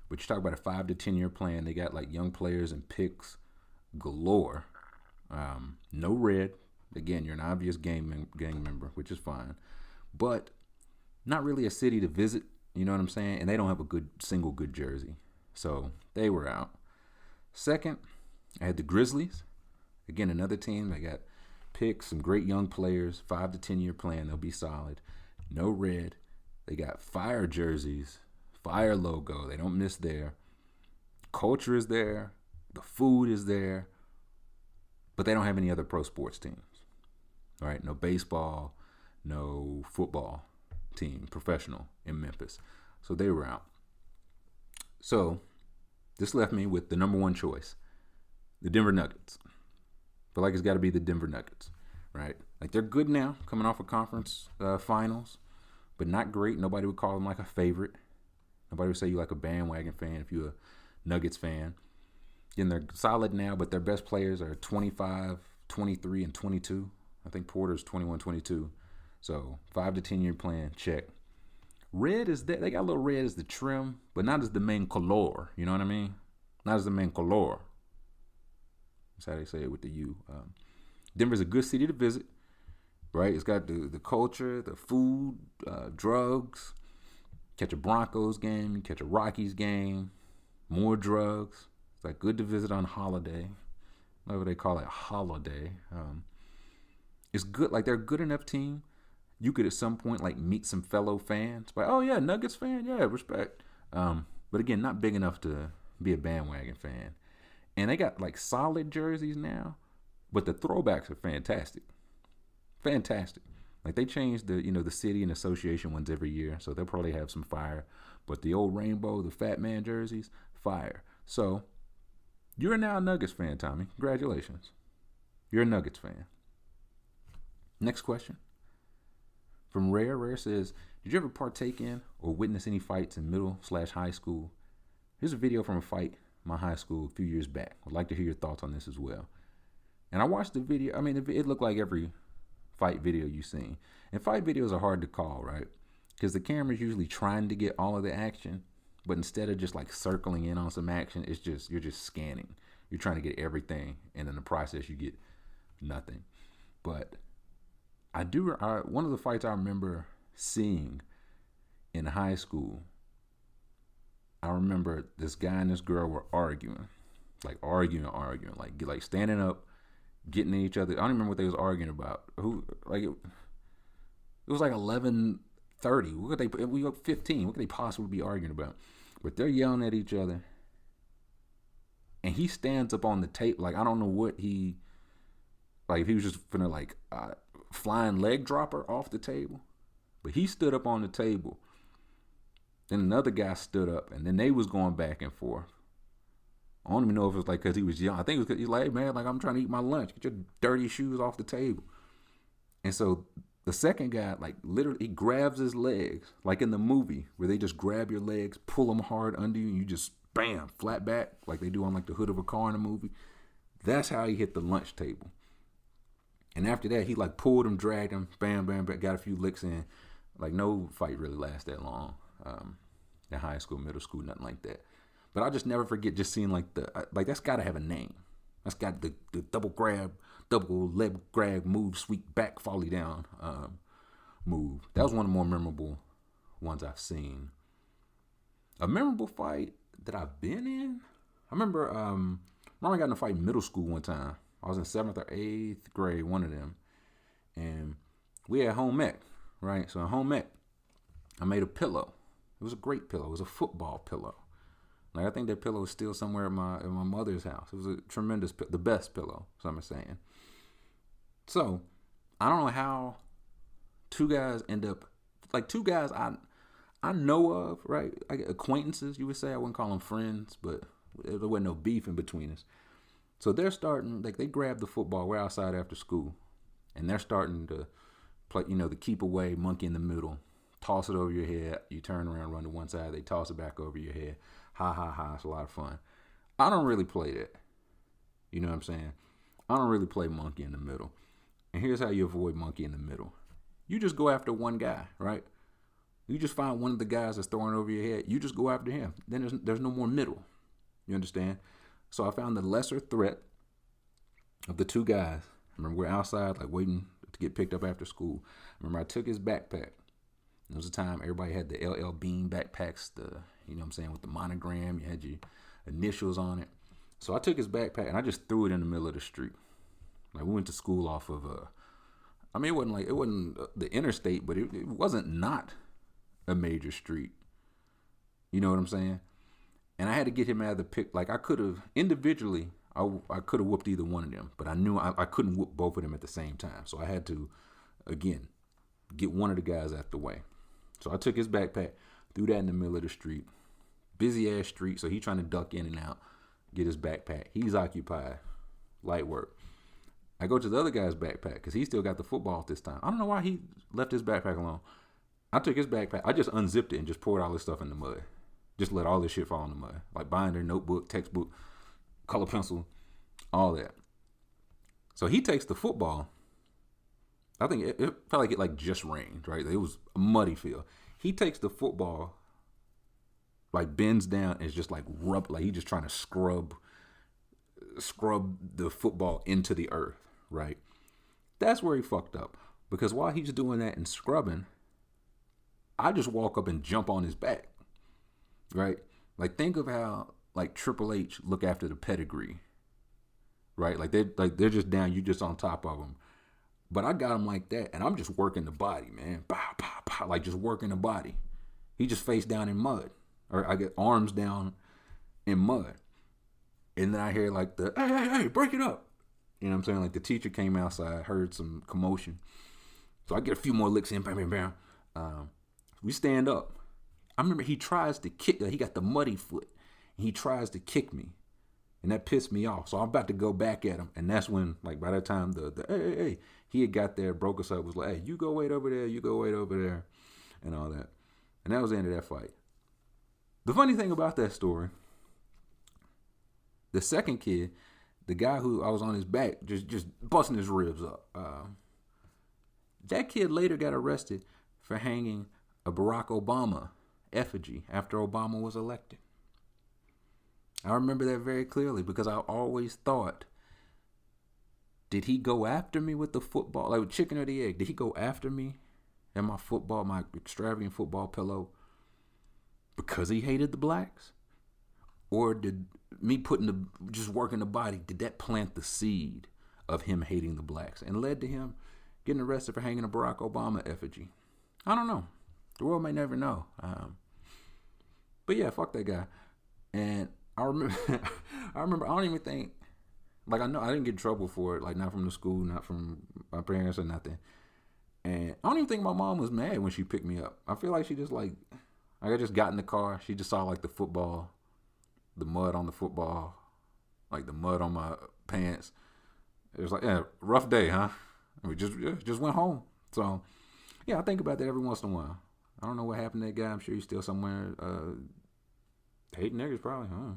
But you talk about a 5 to 10 year plan. They got like young players and picks galore. No red. Again, you're an obvious gang member, which is fine. But not really a city to visit. You know what I'm saying? And they don't have a single good jersey. So they were out. Second, I had the Grizzlies. Again, another team. They got picks, some great young players, 5 to 10 year plan. They'll be solid. No red. They got fire jerseys, fire logo. They don't miss there. Culture is there. The food is there. But they don't have any other pro sports teams. All right, no baseball, no football team, professional in Memphis. So they were out. So this left me with the number one choice, the Denver Nuggets. Feel like it's got to be the Denver Nuggets, right? Like they're good now, coming off of conference finals, but not great. Nobody would call them like a favorite. Nobody would say you like a bandwagon fan if you're a Nuggets fan. And they're solid now, but their best players are 25, 23, and 22. I think Porter's 21, 22. So 5 to 10 year plan, check. Red is that they got a little red as the trim, but not as the main color. You know what I mean? Not as the main color. That's how they say it with the U. Denver's a good city to visit, right? It's got the culture, the food, drugs. Catch a Broncos game, catch a Rockies game, more drugs. It's like good to visit on holiday. Whatever they call it, holiday. It's good. Like they're a good enough team. You could at some point like meet some fellow fans. Like, oh yeah, Nuggets fan, yeah, respect. But again, not big enough to be a bandwagon fan. And they got like solid jerseys now, but the throwbacks are fantastic. Fantastic. Like they changed the city and association ones every year, so they'll probably have some fire. But the old rainbow, the Fat Man jerseys, fire. So you're now a Nuggets fan, Tommy. Congratulations. You're a Nuggets fan. Next question. From Rare. Rare says, did you ever partake in or witness any fights in middle/high school? Here's a video from a fight in my high school a few years back. I'd like to hear your thoughts on this as well. And I watched the video. I mean, it looked like every fight video you've seen. And fight videos are hard to call, right? Because the camera's usually trying to get all of the action, but instead of just like circling in on some action, you're just scanning. You're trying to get everything, and in the process you get nothing. But one of the fights I remember seeing in high school, I remember this guy and this girl were arguing, like standing up, getting at each other. I don't remember what they was arguing about. It was like 11:30. We were 15. What could they possibly be arguing about? But they're yelling at each other, and he stands up on the tape. Like I don't know what if he was just finna flying leg dropper off the table, but he stood up on the table. Then another guy stood up, and then they was going back and forth. I don't even know if it was like because he was young. I think it was because he's like, hey man, like I'm trying to eat my lunch. Get your dirty shoes off the table. And so the second guy, like literally, he grabs his legs, like in the movie where they just grab your legs, pull them hard under you, and you just bam, flat back, like they do on like the hood of a car in a movie. That's how he hit the lunch table. And after that, he like pulled him, dragged him, bam, bam, bam, got a few licks in. Like no fight really lasts that long in high school, middle school, nothing like that. But I'll just never forget just seeing that's got to have a name. That's got the double leg grab move, sweep back, folly down move. That was one of the more memorable ones I've seen. A memorable fight that I've been in. I remember I got in a fight in middle school one time. I was in 7th or 8th grade, one of them. And we had home ec, right? So in home ec, I made a pillow. It was a great pillow. It was a football pillow. Like I think that pillow is still somewhere in my mother's house. It was a tremendous, the best pillow, so I'm saying. So I don't know how two guys I know of, right? Like acquaintances, you would say. I wouldn't call them friends, but there wasn't no beef in between us. So they're starting, like they grab the football. We're outside after school, and they're starting to play, the keep away, monkey in the middle, toss it over your head. You turn around, run to one side. They toss it back over your head. Ha, ha, ha. It's a lot of fun. I don't really play that. You know what I'm saying? I don't really play monkey in the middle. And here's how you avoid monkey in the middle. You just go after one guy, right? You just find one of the guys that's throwing over your head. You just go after him. Then there's no more middle. You understand? So I found the lesser threat of the two guys. I remember we're outside, like waiting to get picked up after school. I remember I took his backpack. It was a time everybody had the LL Bean backpacks, with the monogram. You had your initials on it. So I took his backpack and I just threw it in the middle of the street. Like we went to school off of it wasn't the interstate, but it wasn't not a major street. You know what I'm saying? And I had to get him out of the pick. Like I could have individually, I could have whooped either one of them, but I knew I couldn't whoop both of them at the same time. So I had to, again, get one of the guys out the way. So I took his backpack, threw that in the middle of the street. Busy ass street, so he's trying to duck in and out, get his backpack. He's occupied. Light work. I go to the other guy's backpack because he still got the football at this time. I don't know why he left his backpack alone. I took his backpack. I just unzipped it and just poured all this stuff in the mud. Just let all this shit fall in the mud. Like binder, notebook, textbook, color pencil, all that. So he takes the football. I think it felt like it just rained, right? It was a muddy field. He takes the football, like bends down and is just like rub, like he's just trying to scrub the football into the earth, right? That's where he fucked up. Because while he's doing that and scrubbing, I just walk up and jump on his back, right? Like think of how like Triple H look after the pedigree, right? Like they're just down, you just on top of them. But I got him like that, and I'm just working the body, man. Pow, pow, pow, like just working the body. He just face down in mud, or I get arms down in mud, and then I hear like the hey, break it up. You know what I'm saying? Like the teacher came outside, heard some commotion, so I get a few more licks in, bam, bam, bam. We stand up. I remember he tries to kick. He got the muddy foot, and he tries to kick me, and that pissed me off. So I'm about to go back at him, and that's when, like, by that time, the hey, he had got there, broke us up, was like, hey, you go wait over there, and all that. And that was the end of that fight. The funny thing about that story, the second kid, the guy who I was on his back, just busting his ribs up. That kid later got arrested for hanging a Barack Obama effigy after Obama was elected. I remember that very clearly because I always thought, did he go after me with the football? Like chicken or the egg? Did he go after me and my football, my extravagant football pillow, because he hated the blacks? Or did me just working the body, did that plant the seed of him hating the blacks and led to him getting arrested for hanging a Barack Obama effigy? I don't know. The world may never know. But yeah, fuck that guy. And I remember, I don't even think, like I know I didn't get in trouble for it, like not from the school, not from my parents or nothing. And I don't even think my mom was mad when she picked me up. I feel like she just like I just got in the car. She just saw like the football, the mud on the football, like the mud on my pants. It was like, yeah, rough day, huh? And we just went home. So yeah, I think about that every once in a while. I don't know what happened to that guy. I'm sure he's still somewhere hating niggas probably. Huh?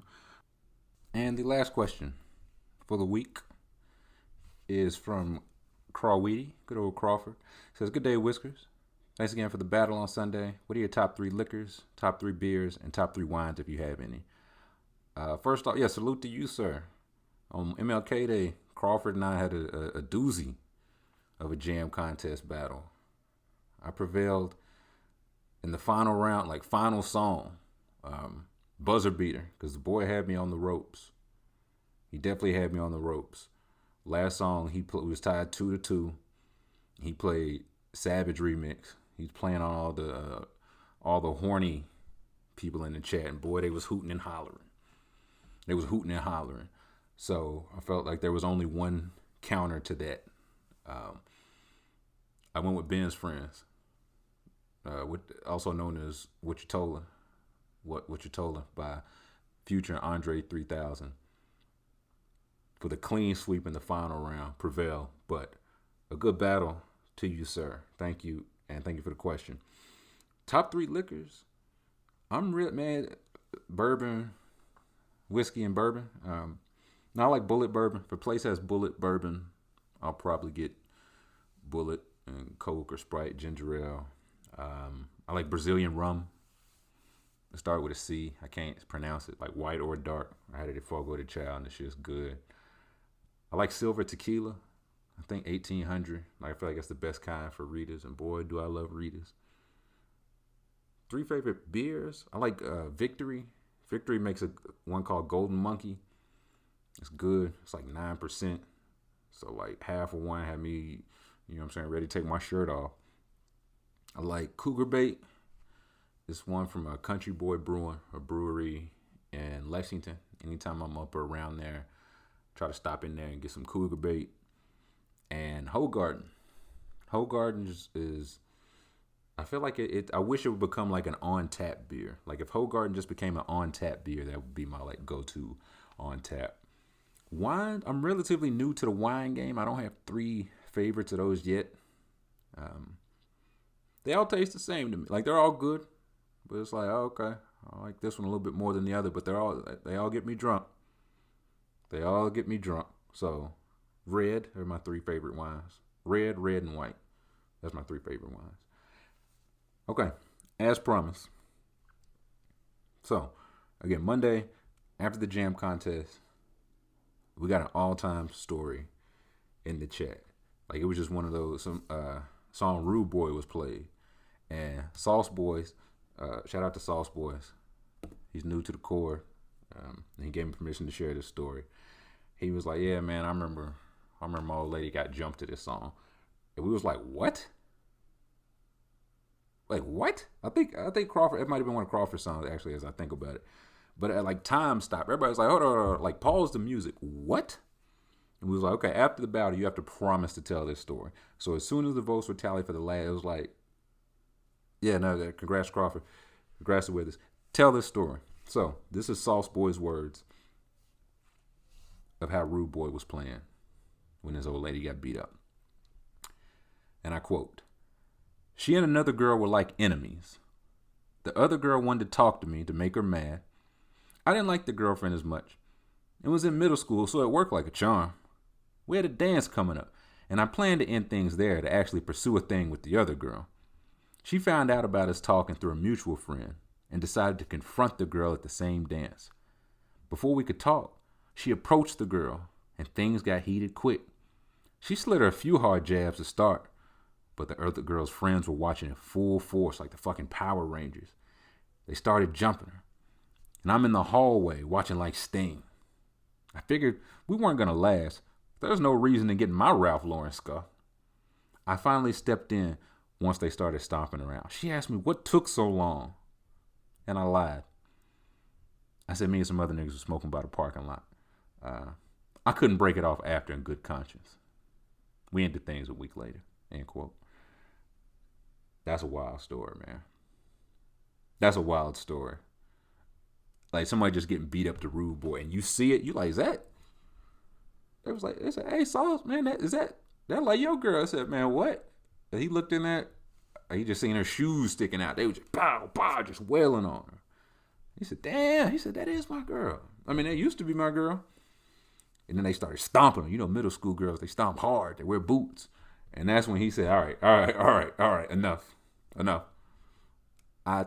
And the last question for the week is from Crawweedy, good old Crawford. It says, good day, Whiskers. Thanks again for the battle on Sunday. What are your top 3 liquors, top 3 beers, and top 3 wines if you have any? First off, salute to you, sir. On MLK Day, Crawford and I had a doozy of a jam contest battle. I prevailed in the final round, like final song, buzzer beater, because the boy had me on the ropes. He definitely had me on the ropes. Last song, was tied 2-2. He played Savage Remix. He's playing on all the horny people in the chat, and boy, they was hooting and hollering. So I felt like there was only one counter to that. I went with Ben's Friends, also known as What You Told Her by Future and Andre 3000. For the clean sweep in the final round, prevail. But a good battle to you, sir. Thank you, and thank you for the question. Top 3 liquors. I'm real mad. Bourbon, whiskey, and bourbon. Now I like Bullet bourbon. If a place has Bullet bourbon, I'll probably get Bullet and Coke or Sprite, ginger ale. I like Brazilian rum. It started with a C. I can't pronounce it. Like white or dark. I had it at Fogo de Chao, and the shit's good. I like silver tequila. I think 1800. Like, I feel like that's the best kind for Ritas. And boy, do I love Ritas. 3 favorite beers. I like Victory. Victory makes one called Golden Monkey. It's good. It's like 9%. So like half of one had me, you know what I'm saying, ready to take my shirt off. I like Cougar Bait. It's one from a Country Boy Brewing, a brewery in Lexington. Anytime I'm up or around there, try to stop in there and get some Cougar Bait. And Hoegaarden. Hoegaarden is I feel like I wish it would become like an on-tap beer. Like if Hoegaarden just became an on-tap beer, that would be my like go-to on-tap. Wine, I'm relatively new to the wine game. I don't have 3 favorites of those yet. They all taste the same to me. Like they're all good, but it's like, oh, okay, I like this one a little bit more than the other. But they all get me drunk. They all get me drunk. So red are my 3 favorite wines. Red, and white. That's my 3 favorite wines. Okay, as promised. So, again, Monday, after the jam contest, we got an all-time story in the chat. Like, it was just one of those, some song Rude Boy was played. And Sauce Boys, shout out to Sauce Boys. He's new to the core. And he gave me permission to share this story. He was like, yeah, man, I remember my old lady got jumped to this song. And we was like, what? Like, what? I think Crawford, it might have been one of Crawford's songs, actually, as I think about it. But at, like, time stopped. Everybody's like, hold on, like, pause the music. What? And we was like, okay, after the battle, you have to promise to tell this story. So as soon as the votes were tallied for the last, it was like, yeah, no, congrats, Crawford. Congrats to Withers. Tell this story. So this is Sauce Boy's words of how Rude Boy was playing when his old lady got beat up. And I quote, "She and another girl were like enemies. The other girl wanted to talk to me to make her mad. I didn't like the girlfriend as much. It was in middle school, so it worked like a charm. We had a dance coming up, and I planned to end things there to actually pursue a thing with the other girl. She found out about us talking through a mutual friend and decided to confront the girl at the same dance. Before we could talk, she approached the girl, and things got heated quick. She slid her a few hard jabs to start, but the other girl's friends were watching in full force like the fucking Power Rangers. They started jumping her, and I'm in the hallway watching like Sting. I figured we weren't going to last. There's no reason to get my Ralph Lauren scuff. I finally stepped in once they started stomping around. She asked me what took so long, and I lied. I said me and some other niggas were smoking by the parking lot. I couldn't break it off after in good conscience. We ended things a week later." End quote. That's a wild story, man. That's a wild story. Like somebody just getting beat up to Rude Boy, and you see it, you like, is that? They said, hey, Sauce, man, that like your girl? I said, man, what? And he looked in that, he just seen her shoes sticking out. They was just pow, pow, just wailing on her. He said, damn. He said, that is my girl. I mean, that used to be my girl. And then they started stomping her. You know, middle school girls, they stomp hard. They wear boots. And that's when he said, all right, enough. I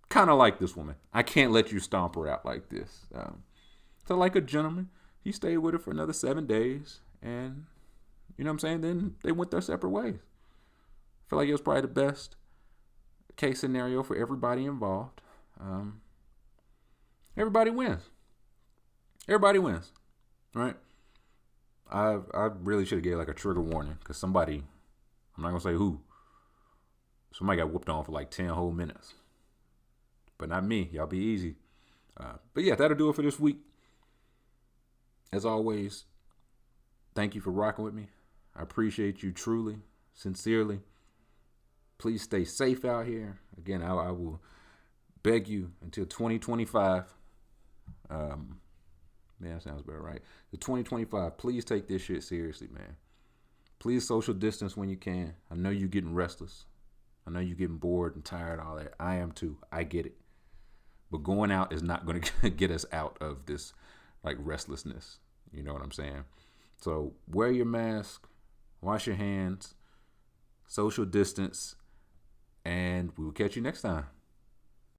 kind of like this woman. I can't let you stomp her out like this. So like a gentleman, he stayed with her for another 7 days. And, you know what I'm saying? Then they went their separate ways. I feel like it was probably the best case scenario for everybody involved. Everybody wins. Right? I really should have gave like a trigger warning because somebody, I'm not going to say who, somebody got whooped on for like 10 whole minutes. But not me. Y'all be easy. But yeah, that'll do it for this week. As always, thank you for rocking with me. I appreciate you truly, sincerely. Please stay safe out here. Again, I will beg you until 2025. Man, that sounds about right. The 2025, please take this shit seriously, man. Please social distance when you can. I know you're getting restless. I know you're getting bored and tired, all that. I am too. I get it. But going out is not going to get us out of this, like, restlessness. You know what I'm saying? So wear your mask, wash your hands, social distance, And we will catch you next time.